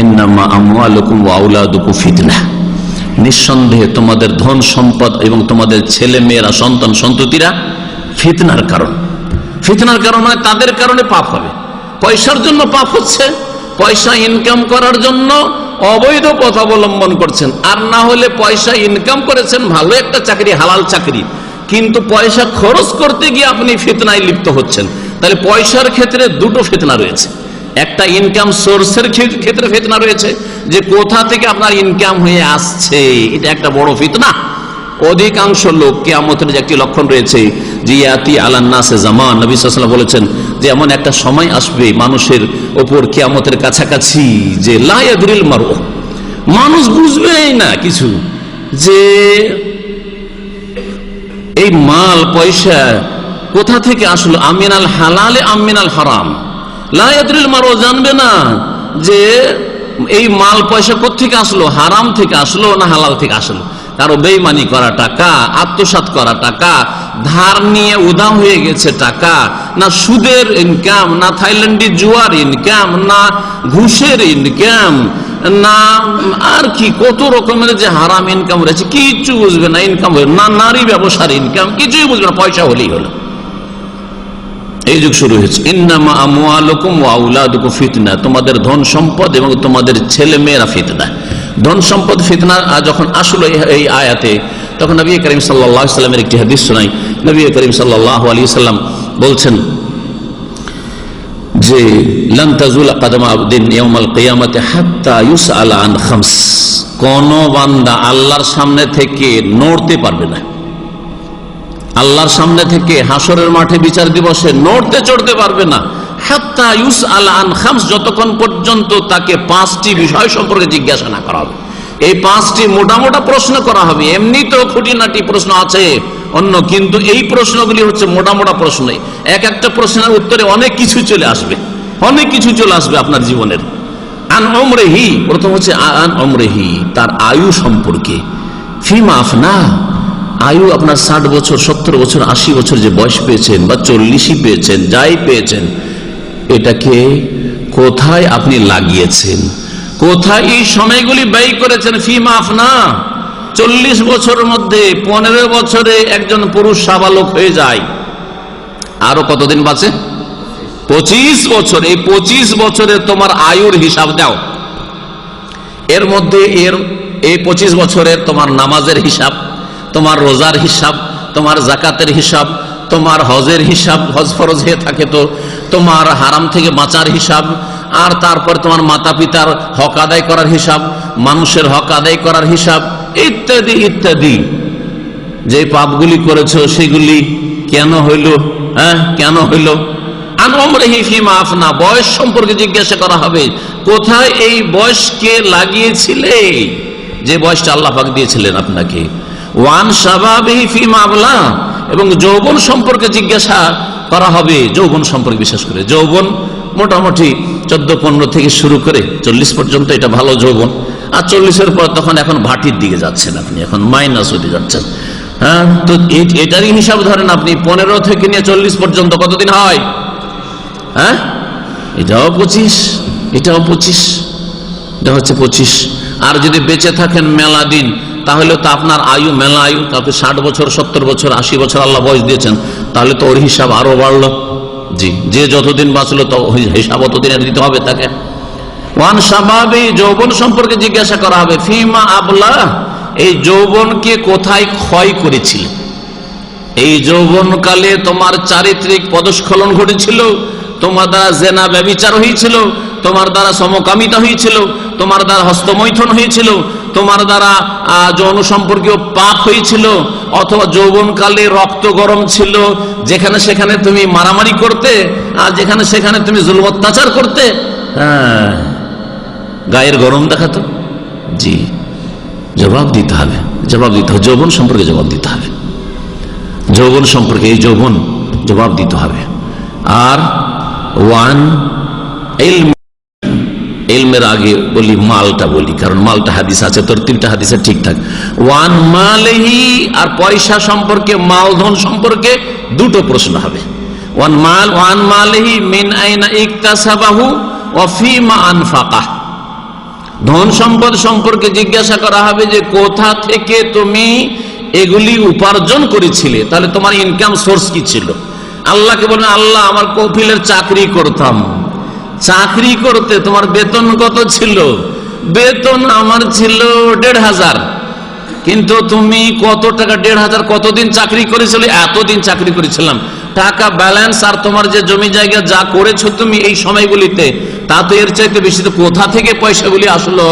ইন্নামা আমওয়ালুকুম ওয়া আওলাদুকুম ফিতনা, নিঃসন্দেহে তোমাদের ধন সম্পদ এবং তোমাদের ছেলে মেয়েরা, সন্তান সন্ততিরা ফিতনার কারণ। ফিতনার কারণ মানে তাদের কারণে পাপ হবে। পয়সার জন্য পাপ হচ্ছে, পয়সা ইনকাম করার জন্য অবৈধ পথ অবলম্বন করছেন। আর না হলে পয়সা ইনকাম করেছেন, ভালো একটা চাকরি, হালাল চাকরি, কিন্তু পয়সা খরচ করতে গিয়ে আপনি ফিতনায় লিপ্ত হচ্ছেন। তাহলে পয়সার ক্ষেত্রে দুটো ফিতনা রয়েছে। একটা ইনকাম সোর্সের ক্ষেত্রে ফিতনা রয়েছে, যে কোথা থেকে আপনার ইনকাম হয়ে আসছে, এটা একটা বড় ফিতনা। অধিকাংশ লোক, কিয়ামতের যে একটি লক্ষণ রয়েছে, যে ইয়াতি আলান নাসে জামান, নবী সাল্লাল্লাহু আলাইহি ওয়াসাল্লাম বলেছেন যে এমন একটা সময় আসবে মানুষের ওপর কিয়ামতের কাছাকাছি, যে লা ইয়াদরিল মারউ, মানুষ বুঝবেই না কিছু, যে এই মাল পয়সা কোথা থেকে আসলো, আমিনাল হালালে আমিনাল হারাম। লা ইয়াদরিল মারউ, জানবে না যে এই মাল পয়সা কোত্থেকে আসলো, হারাম থেকে আসলো না হালাল থেকে আসলো। কারো বেইমানি করা টাকা, আত্মসাৎ করা টাকা, ধার নিয়ে উধাও হয়ে গেছে টাকা, না সুদের ইনকাম, না থাইল্যান্ডি জুয়ার ইনকাম, না ঘুষের ইনকাম, না আর কি কত রকমের যে হারাম ইনকাম রয়েছে, কিছু বুঝবে না। ইনকাম না নারী ব্যবসার ইনকাম, কিছুই বুঝবে না, পয়সা হলেই হলো। এই যুগ শুরু হয়েছে। ইন্নামা আমওয়ালুকুম ওয়া আওলাদুকুম ফিতনা, তোমাদের ধন সম্পদ এবং তোমাদের ছেলে মেয়েরা ফিতনা। ধন সম্পদ ফিতনা যখন আসলো এই আয়াতে, তখন নবী করিম সাল্লাল্লাহু আলাইহি ওয়াসাল্লামের একটি হাদিস শোনাই। নবী করিম সাল্লাল্লাহু আলাইহি ওয়াসাল্লাম বলছেন যে লান তাজুল কদম আবদিন ইয়াউমাল কিয়ামাতি হাত্তা ইউসআলা আন খামস, কোন বান্দা আল্লাহর সামনে থেকে নড়তে পারবে না, আল্লাহর সামনে থেকে হাসরের মাঠে বিচার দিবসে নড়তে চড়তে পারবে না, হাত্তা ইউসআলা আন খামস, যতক্ষণ পর্যন্ত তাকে 5টি বিষয় সম্পর্কে জিজ্ঞাসা না করা হবে। এই 5টি মোটা মোটা প্রশ্ন করা হবে, এমনি তো খুঁটিনাটি প্রশ্ন আছে অন্য, কিন্তু এই প্রশ্নগুলি হচ্ছে মোটা মোটা প্রশ্ন। এক একটা প্রশ্নের উত্তরে অনেক কিছু চলে আসবে, অনেক কিছু চলে আসবে আপনার জীবনের। আন উমরিহি, প্রথম হচ্ছে আন উমরিহি, তার আয়ু সম্পর্কে। ফিমা আফনা, আয়ু আপনার 60 বছর, 70 বছর, 80 বছর যে বয়স পেয়েছেন, বা 40ই পেয়েছেন, যাই পেয়েছেন, এটাকে কোথায় আপনি লাগিয়েছেন, কোথায় এই সময়গুলি ব্যয় করেছেন। ফিমা আফনা, 40 বছরের মধ্যে 15 বছরে একজন পুরুষ সাবালক হয়ে যায়, আরো কতদিন বাঁচে? 25 বছর। এই 25 বছরে তোমার আয়ুর হিসাব দাও। এর মধ্যে এই 25 বছরের তোমার নামাজের হিসাব, তোমার রোজার হিসাব, তোমার জাকাতের হিসাব, তোমার হজের হিসাব, হজ ফরজ হয়ে থাকে তো, তোমার হারাম থেকে বাঁচার হিসাব, আর তারপর তোমার মাতা পিতার হক আদায় করার হিসাব, মানুষের হক আদায় করার হিসাব, ইত্যাদি ইত্যাদি। যে পাপগুলি করেছো সেগুলি কেন হইল, কেন হইল। আন উমরিহি ফিমা আফনা, বয়স সম্পর্কে জিজ্ঞাসা করা হবে, কোথায় এই বয়সকে লাগিয়েছিলে, যে বয়সটা আল্লাহ পাক দিয়েছিলেন আপনাকে। ওয়ান শাবাবিহি ফিমা আবলা, এবং যৌবন সম্পর্কে জিজ্ঞাসা করা হবে, যৌবন সম্পর্কে। বিশেষ করে যৌবন মোটামুটি 14-15 থেকে শুরু করে 40 পর্যন্ত, এটা ভালো যৌবন। আর 40-এর পর তখন এখন ভাটির দিকে যাচ্ছেন আপনি, এখন মাইনাস হতে যাচ্ছেন। তো এটারই হিসাব ধরেন আপনি, 15 থেকে নিয়ে 40 পর্যন্ত কতদিন হয়? এটাও 25, এটাও 25, এটা হচ্ছে 25। আর যদি বেঁচে থাকেন মেলা দিন, তাহলে তো আপনার আয়ু মেলা আয়ু, কাউকে 60 বছর, 70 বছর, 80 বছর আল্লাহ বয়স দিয়েছেন, তাহলে তো ওর হিসাব আরো বাড়লো। জি, যে যতদিন বাঁচলো তো হিসাব অতদিনের দিতে হবে তাকে। ওয়ান শাবাবি, যৌবন সম্পর্কে জিজ্ঞাসা করা হবে। ফিমা আবলা, এই যৌবনকে কোথায় ক্ষয় করেছিল। এই যৌবনকালে তোমার চারিত্রিক পদস্খলন ঘটেছিল, তোমার দ্বারা জেনা ব্যভিচার হয়েছিল, তোমার দ্বারা সমকামিতা হয়েছিল, তোমার দ্বারা হস্তমৈথুন হয়েছিল, তোমার দ্বারা যৌন সম্পর্কীয় পাপ হয়েছিল, অথবা যৌবনকালে রক্ত গরম ছিল, যেখানে সেখানে তুমি মারামারি করতে, আর যেখানে সেখানে তুমি জুলুম অত্যাচার করতে, গায়ের গরম দেখাতো। জি, জবাব দিতে হবে, জবাব দিতে হবে, যৌবন সম্পর্কে জবাব দিতে হবে, যৌবন সম্পর্কে এই যৌবন জবাব দিতে হবে। আর ওয়ান ইলমের আগে বলি মালটা বলি, কারণ মালটা হাদিস আছে, তরতিবটা হাদিসের ঠিকঠাক। ওয়ান মালিহি, আর পয়সা সম্পর্কে, মালধন সম্পর্কে দুটো প্রশ্ন হবে। ওয়ান মালিহি মিন আইনা ইকতাসাবাহু ওয়া ফিমা আনফাকাহ, ধন সম্পদ সম্পর্কে জিজ্ঞাসা করা হবে যে কোথা থেকে তুমি এগুলি উপার্জন করেছিলে, তাহলে তোমার ইনকাম সোর্স কি ছিল। আল্লাহকে বলেন, আল্লাহ আমার কফিলের চাকরি করতাম, চাকরি করতে তোমার বেতন কত ছিল? বেতন আমার ছিল ১,৫০০, কিন্তু তুমি কত টাকা ১,৫০০ কতদিন চাকরি করেছিল? এতদিন চাকরি করেছিলাম। টাকা ব্যালেন্স আর তোমার যে জমি জায়গা যা করেছো তুমি এই সময়গুলিতে, তা তো এর চাইতে বেশি। তো কোথা থেকে পয়সাগুলি আসলো?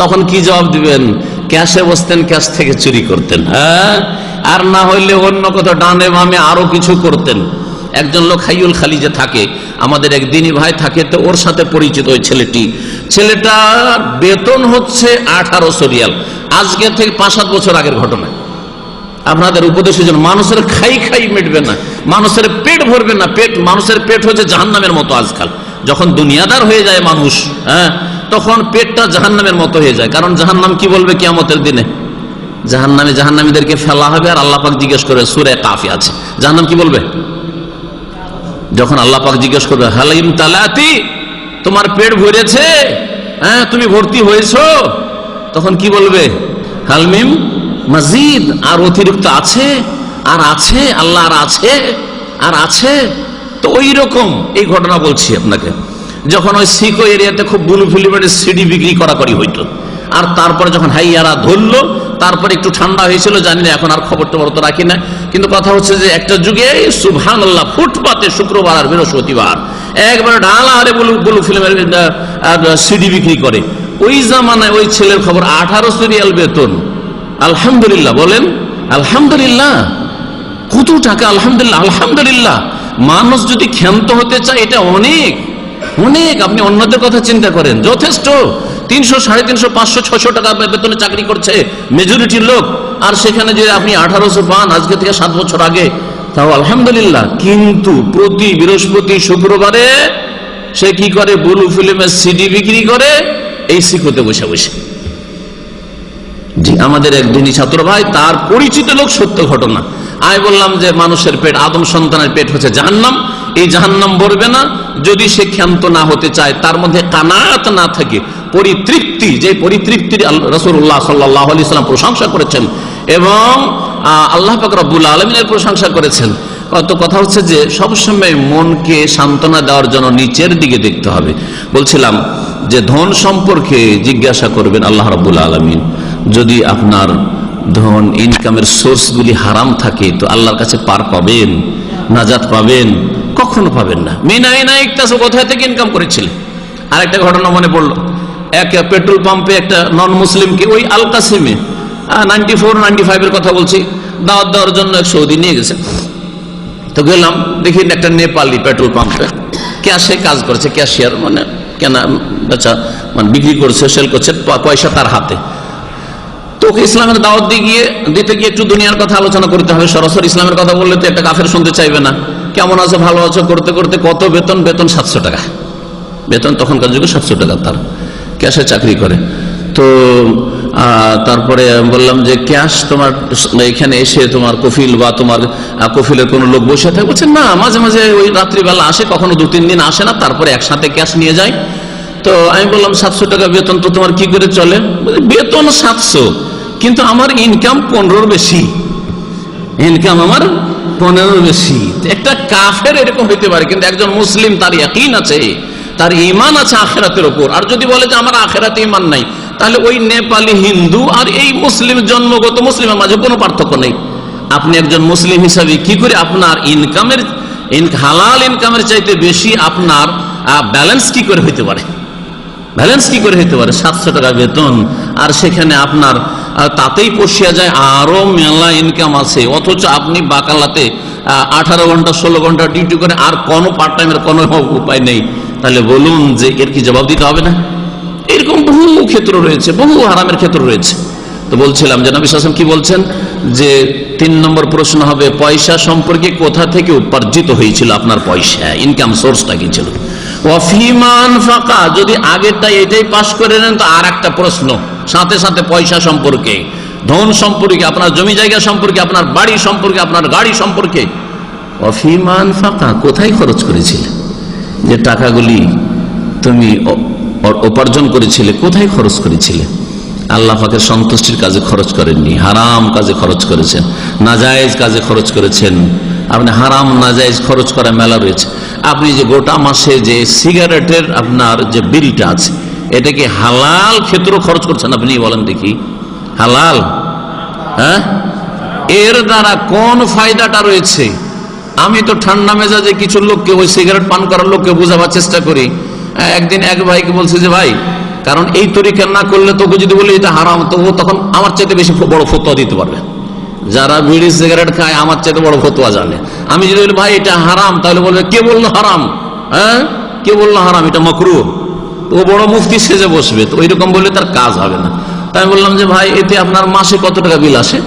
তখন কি জবাব দিবেন? ক্যাশে বসতেন, ক্যাশ থেকে চুরি করতেন, হ্যাঁ, আর না হইলে অন্য কোথাও ডানে বামে আরো কিছু করতেন। একজন লোক হাইউল খালি যে থাকে, আমাদের এক দিনী ভাই থাকে, তো ওর সাথে পরিচিত ওই ছেলেটার বেতন হচ্ছে 1800 রিয়াল। আজকে থেকে 5-7 বছর আগের ঘটনা। আপনাদের উপদেশের জন্য, মানুষের খাই মিটবে না, মানুষের পেট ভরবে না। মানুষের পেট হচ্ছে জাহান্নামের মতো। আজকাল যখন দুনিয়াদার হয়ে যায় মানুষ, হ্যাঁ, তখন পেটটা জাহান্নামের মতো হয়ে যায়। কারণ জাহান্নাম কি বলবে কিয়ামতের দিনে? জাহান্নামীদেরকে ফেলা হবে, আর আল্লাহ পাক জিজ্ঞেস করবে, সূরা কাফে আছে, জাহান্নাম কি বলবে? যখন আল্লাহ পাক জিজ্ঞেস করবে, হালিম তালাতি, তোমার পেট ভরেছে? হ্যাঁ, তুমি ভর্তি হয়েছো? তখন কি বলবে? হালমিম মাজিদ, আর অতিরিক্ত আছে, আর আছে, আল্লাহ আর আছে, আর আছে। তো ওই রকম এই ঘটনা বলছি আপনাকে। যখন ওই সিকো এরিয়াতে খুব ব্লু ফিল্মের সিডি বিক্রি করাকরি হইতো, আর তারপরে যখন হাইয়ারা ধরলো, তারপরে একটু ঠান্ডা হয়েছিল, জানি না, এখন আর খবর টবর তো রাখি না। কিন্তু কথা হচ্ছে যে একটা যুগে সুবহানাল্লাহ, ফুটপাতে শুক্রবার আর বৃহস্পতিবার একবারে ঢালা হারে ব্লু ফিল্মের সিডি বিক্রি করে। ওই জামানায় ওই ছেলের খবর 1800 রিয়াল বেতন। আলহামদুলিল্লাহ বলেন, আলহামদুলিল্লাহ, কত টাকা! আলহামদুলিল্লাহ, আলহামদুলিল্লাহ। মানুষ যদি ক্ষান্ত হতে চায়, এটা অনেক অনেক। আপনি অন্যদের কথা চিন্তা করেন, যথেষ্ট। 300, 350, 500, 600 টাকা বেতনে চাকরি করছে মেজরিটির লোক, আর সেখানে যে আপনি 1800 পান আজকে থেকে 7 বছর আগে, তাও আলহামদুলিল্লাহ। কিন্তু প্রতি বৃহস্পতি শুক্রবারে সে কি করে? ব্লু ফিল্মের সিডি বিক্রি করে, এই শিখতে বসে বসে। জি, আমাদের এক দিনী ছাত্র ভাই, তার পরিচিত লোক, সত্য ঘটনা। আমি বললাম যে মানুষের পেট, আদম সন্তানের পেট হচ্ছে জাহান্নাম। এই জাহান্নাম ভরবে না যদি সে ক্ষান্ত না হতে চায়, তার মধ্যে কানাত না থাকে, পরিতৃপ্তি, যে পরিতৃপ্তির রাসূলুল্লাহ সাল্লাল্লাহু আলাইহি ওয়াসাল্লাম প্রশংসা করেছেন এবং আল্লাহ পাক রব্বুল আলামিনের প্রশংসা করেছেন। কত কথা হচ্ছে যে সবসময় মনকে সান্ত্বনা দেওয়ার জন্য নিচের দিকে দেখতে হবে। বলছিলাম যে ধন সম্পর্কে জিজ্ঞাসা করবেন আল্লাহ রাব্বুল আলামিন। যদি আপনার ধন ইনকামের সোর্সগুলি হারাম থাকে, তো আল্লাহর কাছে পার পাবেন, নাজাত পাবেন? কখনো পাবেন না। মিনাইনা ইকতাসু, কোথায় থেকে ইনকাম করেছিলেন? আর একটা ঘটনা মনে পড়লো, এক পেট্রোল পাম্পে একটা নন মুসলিমকে, ওই আল কাসিমে 94-95 এর কথা বলছি, দাওয়াত দেওয়ার জন্য এক সৌদি নিয়ে গেছে। তো গেলাম, দেখি একটা নেপালি পেট্রোল পাম্পে ক্যাশে কাজ করছে, ক্যাশিয়ার, মানে কেনা বেচা, মানে বিক্রি করছে, সেল করছে, পয়সা তার হাতে। তো ওকে ইসলামের দাওয়াত দিতে গিয়ে একটু দুনিয়ার কথা আলোচনা করতে হবে। সরাসরি ইসলামের কথা বললে তো একটা কাফের শুনতে চাইবে না। কেমন আছো, ভালো আছো করতে করতে কত বেতন? বেতন 700 টাকা বেতন, তখনকার যুগে 700 টাকা। তার ক্যাশে চাকরি করে। তো তারপরে বললাম যে ক্যাশ তোমার এখানে এসে তোমার কফিল বা তোমার কফিলের কোনো লোক বসে থাকে? বলছে না, মাঝে মাঝে ওই রাত্রিবেলা আসে, কখনো 2-3 দিন আসে না, তারপরে একসাথে ক্যাশ নিয়ে যায়। তো আমি বললাম 700 টাকা বেতন, তো তোমার কি করে চলে? বেতন 700, কিন্তু আমার ইনকাম 15-র বেশি। ইনকাম আমার 15-র বেশি। একটা কাফের এরকম হইতে পারে, কিন্তু একজন মুসলিম, তার ইয়াকিন আছে, তার ঈমান আছে আখিরাতের উপর। আর যদি বলে যে আমার আখিরাতে ঈমান নাই, তাহলে ওই নেপালি হিন্দু আর এই মুসলিম, জন্মগত মুসলিমের মাঝে কোনো পার্থক্য নেই। আপনি একজন মুসলিম হিসাবে কি করে আপনার ইনকামের, হালাল ইনকামের চাইতে বেশি আপনার ব্যালেন্স কি করে হইতে পারে? ব্যালেন্স কি করে হইতে পারে? 700 টাকা বেতন, আর সেখানে আপনার তাতেই পশিয়া যায় আরো মেলা ইনকাম আছে, অথচ আপনি বাকালাতে 18 ঘন্টা 16 ঘন্টা ডিউটি করে, আর কোনো পার্ট টাইমের কোনো উপায় নেই। তাহলে বলুন যে এর কি জবাব দিতে হবে না? এরকম বহু ক্ষেত্র রয়েছে, বহু হারামের ক্ষেত্র রয়েছে। তো বলছিলাম যে নবী সাল্লাল্লাহু আলাইহি ওয়াসাল্লাম কি বলছেন, যে 3 নম্বর প্রশ্ন হবে পয়সা সম্পর্কে, কোথা থেকে উপার্জিত হয়েছিল আপনার পয়সা, ইনকাম সোর্সটা কি ছিল? ওয়াফিমান ফাকা, যদি আগেরটা এটাই পাশ করে নেন তো আর একটা প্রশ্ন সাথে সাথে পয়সা সম্পর্কে, ধন সম্পর্কে, আপনার জমি জায়গা সম্পর্কে, আপনার বাড়ি সম্পর্কে, আপনার গাড়ি সম্পর্কে। ওয়াফিমান ফাকা, কোথায় খরচ করেছিলে? যে টাকাগুলি তুমি উপার্জন করেছিলে, কোথায় খরচ করেছিলে? আল্লাহ পাকের সন্তুষ্টির কাজে খরচ করেননি, হারাম কাজে খরচ করেছেন, নাজায়েজ কাজে খরচ করেছেন, আপনি হারাম নাজায়েজ খরচ করা মেলা রয়েছে। আপনি যে গোটা মাসে যে সিগারেটের আপনার যে বিলটা আছে, এটা কি হালাল ক্ষেত্র খরচ করছেন আপনি? বলেন দেখি, হালাল? হ্যাঁ, এর দ্বারা কোন ফায়দাটা রয়েছে? আমি তো ঠান্ডা মেজাজে কিছু লোককে, ওই সিগারেট পান করার লোককে বোঝাবার চেষ্টা করি। একদিন এক ভাইকে বলছে যে ভাই, কারণ এই তরিকা না করলে তোকে যদি বলি এটা হারাম, তো ও তখন আমার চাইতে বেশি বড় ফতোয়া দিতে পারবে। যারা বিড়ি সিগারেট খায় আমার চাইতে বড় ফতোয়া জানে। আমি যদি বলি ভাই এটা হারাম, তাহলে বলবে কে বললো হারাম? হ্যাঁ, কে বললো হারাম? এটা মাকরুহ। ও বড় মুফতি সেজে বসবে, তো ওইরকম বললে তার কাজ হবে না। তাই আমি বললাম যে ভাই এতে আপনার মাসে কত টাকা বিল আসে?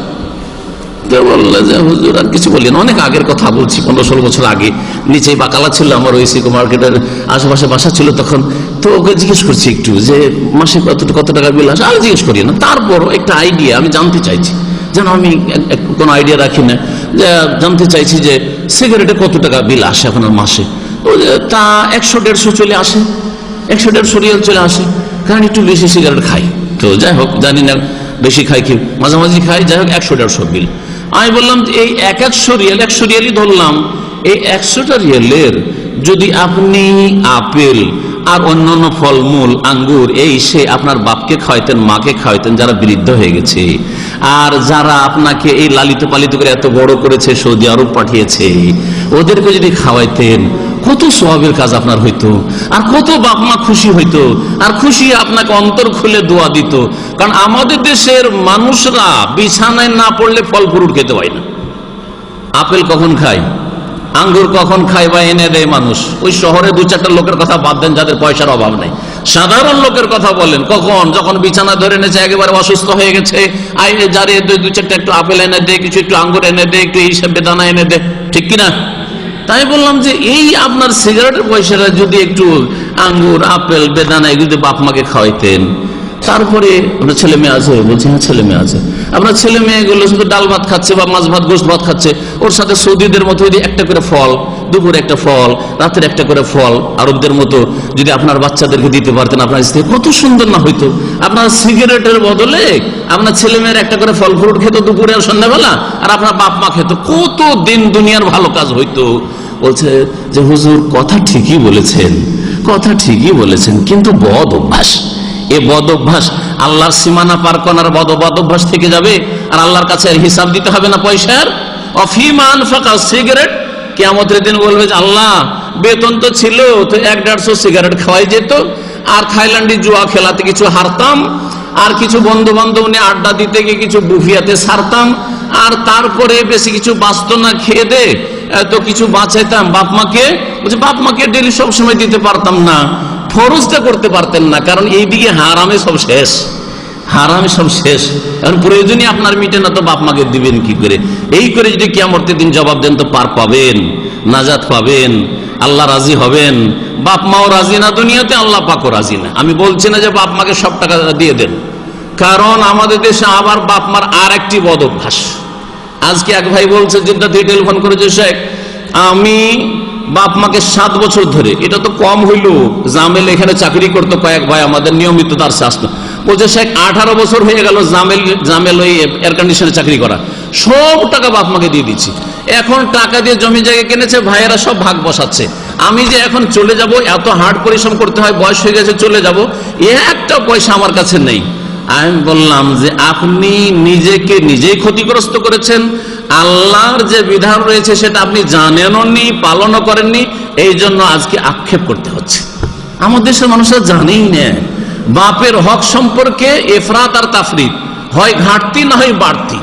বললো যে হুজুর আর কিছু বললেন, অনেক আগের কথা বলছি, 15-16 বছর আগে। নিচেই বাকালা ছিল আমার, ওই সিকো মার্কেটের আশেপাশে বাসা ছিল তখন। তো ওকে জিজ্ঞেস করছি একটু যে মাসে কত টাকা বিল আসে। আর জিজ্ঞেস করি না, তারপর একটা আইডিয়া আমি জানতে চাইছি, যেন আমি কোনো আইডিয়া রাখি না, যে জানতে চাইছি যে সিগারেটে কত টাকা বিল আসে এখন মাসে। তা 100-150 চলে আসে, 100-150 রিয়াল চলে আসে, কারণ একটু বেশি সিগারেট খাই। তো যাই হোক, জানি না বেশি খাই কি মাঝামাঝি খাই, যাই হোক 100-150 বিল। আমি বললাম এই 100 রিয়ালই ধরলাম, এই 100টা রিয়ালের যদি আপনি আপেল আর অন্যান্য ফলমূল, আঙ্গুর, এই সে আপনার বাপকে খাওয়াইতেন, মাকে খাওয়াইতেন যারা বৃদ্ধ হয়ে গেছে, আর যারা আপনাকে এই লালিত পালিত করে এত বড় করেছে, সৌদি আরব পাঠিয়েছে, ওদেরকে যদি খাওয়াইতেন, কত সওয়াবের কাজ আপনার হইতো, আর কত বাপ মা খুশি হইতো, আর খুশি আপনাকে অন্তর খুলে দোয়া দিত। কারণ আমাদের দেশের মানুষরা বিছানায় না পড়লে ফল ফ্রুট খেতে পায় না। আপেল কখন খায়, আঙ্গুর কখন খায় বা এনে দেয় মানুষ? ওই শহরে 2-4টা লোকের কথা বাদ দেন যাদের পয়সার অভাব নেই, সাধারণ লোকের কথা বলেন। কখন? যখন বিছানা ধরে এনেছে, একেবারে অসুস্থ হয়ে গেছে, যারে 2-4টা একটু আপেল এনে দে, কিছু একটু আঙ্গুর এনে দে, একটু এই সব বেদানা এনে দে, ঠিক কিনা? তাই বললাম যে এই আপনার সিগারেটের পয়সাটা যদি একটু আঙ্গুর, আপেল, বেদানা এগুলো বাপ মাকে খাওয়াইতেন। তারপরে আপনার ছেলে মেয়ে আছে? বলছে হ্যাঁ ছেলে মেয়ে আছে। আপনার ছেলে মেয়েগুলো শুধু ডাল ভাত খাচ্ছে বা মাছ ভাত, গোস্ত ভাত খাচ্ছে, ওর সাথে সৌদিদের মতো যদি একটা করে ফল, দুপুরে একটা ফল, রাতের একটা করে ফল, আরবদের মতো যদি আপনার বাচ্চাদেরকে দিতে পারতেন, আপনার স্ত্রী, কত সুন্দর না হইতো? আপনার সিগারেটের বদলে আপনার ছেলে মেয়ের একটা করে ফল ফ্রুট খেত দুপুরে আর সন্ধ্যাবেলা, আর আপনার বাপ মা খেত, কত দিন দুনিয়ার ভালো কাজ হইতো। বলছে যে হুজুর কথা ঠিকই বলেছেন, কথা ঠিকই বলেছেন, কিন্তু বদ অভ্যাস, এ বদ অভ্যাস আল্লাহর সীমানা পার করার বদ অভ্যাস থেকে যাবে, আর আল্লাহর কাছে হিসাব দিতে হবে না পয়সার। অফিমান ফাঁকা সিগারেট, কিয়ামতের দিন বলবে যে আল্লাহ বেতন তো ছিল, তো 1-150 সিগারেট খাওয়াই যেত, আর থাইল্যান্ডে জুয়া খেলাতে কিছু হারতাম, আর কিছু বন্ধু বান্ধব নিয়ে আড্ডা দিতে গিয়ে কিছু বুফিয়াতে সারতাম, আর তারপরে বেশি কিছু বাঁচতো না, খেয়ে দে তো কিছু বাঁচাইতাম বাপ মাকে। বলছে বাপ মাকে ডেলি সবসময় দিতে পারতাম না, ফরজটা করতে পারতেন না, কারণ এইদিকে হারামে সব শেষ, হারামে সব শেষ। এখন প্রয়োজনই আপনার মিটে না, তো বাপ মাকে দিবেন কি করে? এই করে যদি কিয়ামতের দিন জবাব দেন, তো পার পাবেন, নাজাত পাবেন, আল্লাহ রাজি হবেন। বাপ মাও রাজি না দুনিয়াতে, আল্লাহ পাকও রাজি না। আমি বলছি না যে বাপ মাকে সব টাকা দিয়ে দেন, কারণ আমাদের দেশে আবার বাপ মার আর একটি বদ অভ্যাস। আজকে এক ভাই বলছে, যেটা থেকে টেলিফোন করেছে, শেখ আমি বাপ মাকে 7 বছর ধরে, এটা তো কম হইল, জামেল এখানে চাকরি করতো, কয়েক ভাই আমাদের নিয়মিত তার আসতো, বলছে শেখ 18 বছর হয়ে গেল জামেল ওই এয়ার কন্ডিশনে চাকরি করা, সব টাকা বাপ মাকে দিয়ে দিচ্ছি। এখন টাকা দিয়ে জমি জায়গা কিনেছে, ভাইয়েরা সব ভাগ বসাচ্ছে। আমি যে এখন চলে যাব, এত হার্ড পরিশ্রম করতে হয়, বয়স হয়ে গেছে, চলে যাব, একটা পয়সা আমার কাছে নেই। আমি বললাম যে আপনি নিজেকে নিজেই ক্ষতিগ্রস্ত করেছেন, আল্লাহর যে বিধান রয়েছে সেটা আপনি জানেনও নি, পালনও করেননি, এই জন্য আজকে আক্ষেপ করতে হচ্ছে। আমাদের দেশের মানুষরা জানেই না বাপের হক সম্পর্কে এফরাত আর তাফরিত, হয় ঘাটতি না হয় বাড়তি,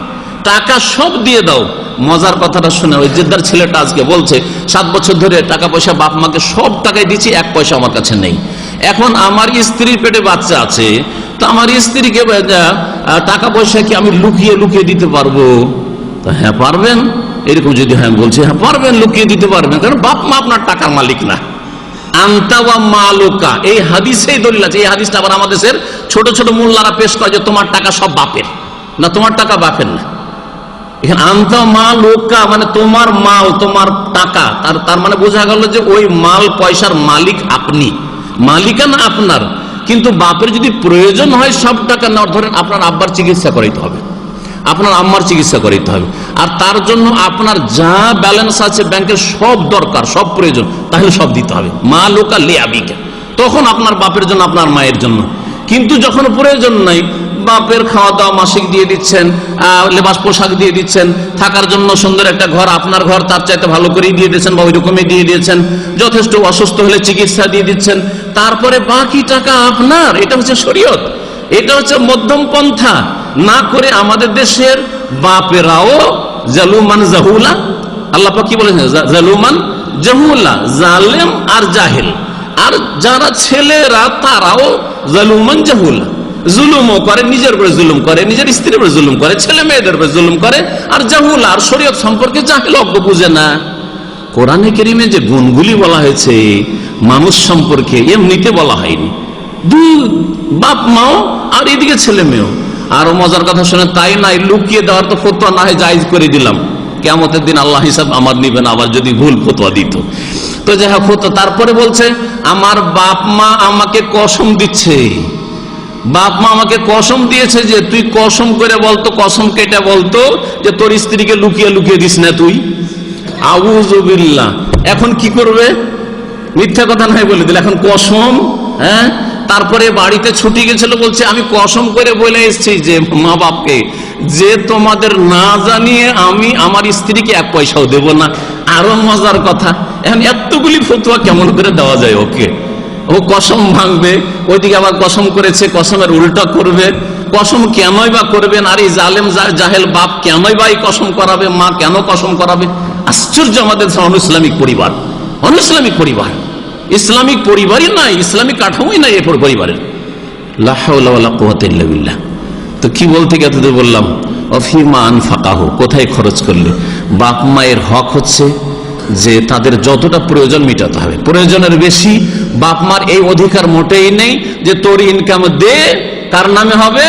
টাকা সব দিয়ে দাও। মজার কথাটা শুনে ওই জেদ্দার ছেলেটা আজকে বলছে 7 বছর ধরে টাকা পয়সা বাপ মাকে সব টাকায় দিচ্ছি, 1 পয়সা আমার কাছে নেই। এখন আমার স্ত্রীর পেটে বাচ্চা আছে, তো আমার স্ত্রীকে টাকা পয়সা কি আমি লুকিয়ে লুকিয়ে দিতে পারবো? তো হ্যাঁ পারবেন, এরকম যদি হ্যাঁ বলছে, হ্যাঁ পারবেন, লুকিয়ে দিতে পারবেন, কারণ বাপ মা আপনার টাকার মালিক না। আনতা ওয়া মালুকা, এই হাদিসেই দলিল আছে। এই হাদিসটা আবার আমাদের দেশের ছোট ছোট মোল্লারা পেশ করে যে তোমার টাকা সব বাপের না, তোমার টাকা বাপের না। এখানে আনতা মালুকা মানে তোমার মাল, তোমার টাকা, তার মানে বোঝা গেল যে ওই মাল পয়সার মালিক আপনি, মালিকানা আপনার। কিন্তু বাপের যদি প্রয়োজন হয় সব টাকা নেওয়ার, ধরেন আপনার আব্বার চিকিৎসা করাইতে হবে, আপনার আম্মার চিকিৎসা করাইতে হবে, আর তার জন্য আপনার যা ব্যালেন্স আছে ব্যাংকের সব দরকার, সব প্রয়োজন, তাহলে সব দিতে হবে। মা লোকা লে আবিকা, তখন আপনার বাপের জন্য, আপনার মায়ের জন্য। কিন্তু যখন প্রয়োজন নাই, বাপের খাওয়া দাওয়া মাসিক দিয়ে দিচ্ছেন, লেবাস পোশাক দিয়ে দিচ্ছেন, থাকার জন্য সুন্দর একটা ঘর, আপনার ঘর তার চাইতে ভালো করেই দিয়ে দিয়েছেন বা ওই রকমই দিয়ে দিয়েছেন, যথেষ্ট অসুস্থ হলে চিকিৎসা দিয়ে দিচ্ছেন, তারপরে বাকি টাকা আপনার। এটা হচ্ছে শরীয়ত, এটা হচ্ছে মধ্যম পন্থা। না করে আমাদের দেশের বাপেরাও জালুমান জাহুলা, আল্লাহ পাক কি বলেছেন, জালুমান জাহুলা, জালেম আর জাহেল। আর যারা ছেলেরা তারাও জালুমান জাহুলা, জুলুমও করে, নিজের উপরে জুলুম করে, নিজের স্ত্রীর উপরে জুলুম করে, ছেলে মেয়েদের উপরে জুলুম করে, আর জাহুল আর শরীয়ত সম্পর্কে জাহেল, অজ্ঞ, বুঝে না। কোরআনে কারীমে যে গুণগুলি বলা হয়েছে মানুষ সম্পর্কে, এমনিতে বলা হয়নি। দুই বাপ মাও আর এদিকে ছেলে মেয়েও। আরো মজার কথা শুনে, তাই নাই লুকিয়ে দেওয়ার তো ফতোয়া না হয় জায়েজ করে দিলাম, কিয়ামতের দিন আল্লাহ হিসাব আমার নিবেন আবার যদি ভুল ফতোয়া দিত। তো যাই হোক, তারপরে বলছে আমার বাপ মা আমাকে কসম দিচ্ছে, বাপ মা আমাকে কসম দিয়েছে যে তুই কসম করে বলতো, কসম কেটে বলতো যে তোর স্ত্রীকে লুকিয়ে লুকিয়ে দিস না তুই। আউযুবিল্লাহ। এখন কি করবে? মিথ্যা কথা নাই বলে দিল, এখন কসম। হ্যাঁ, তারপরে বাড়িতে ছুটি গেছিল, বলছে আমি কসম করে বলে এসেছি যে মা বাপকে, যে তোমাদের না জানিয়ে আমি আমার স্ত্রীকে এক পয়সাও দেব না। আরো মজার কথা, এখন এতগুলি ফতোয়া কেমন করে দেওয়া যায় ওকে? ও কসম ভাঙবে, ওইদিকে আবার কসম করেছে, কসমের উল্টা করবে। কসম কেনই বা করবেন? আর এই জালেম জাহেল বাপ কেনই বা এই কসম করাবে? মা কেন কসম করাবে? আশ্চর্য আমাদের অনইসলামিক পরিবার, অনইসলামিক পরিবার, ইসলামিক পরিবারই নাই, ইসলামিক কাঠামোই নাই এরপর পরিবারের। লা হাওলা ওয়ালা কুওয়াতা ইল্লা বিল্লাহ। তো কি বলতে গেতে বললাম, অফিমা আনফাকাহু, কোথায় খরচ করলে? বাপ মায়ের হক হচ্ছে যে তাদের যতটা প্রয়োজন মেটাতে হবে, প্রয়োজনের বেশি বাপ মার এই অধিকার মোটেই নেই যে তোর ইনকাম দে, কার নামে হবে?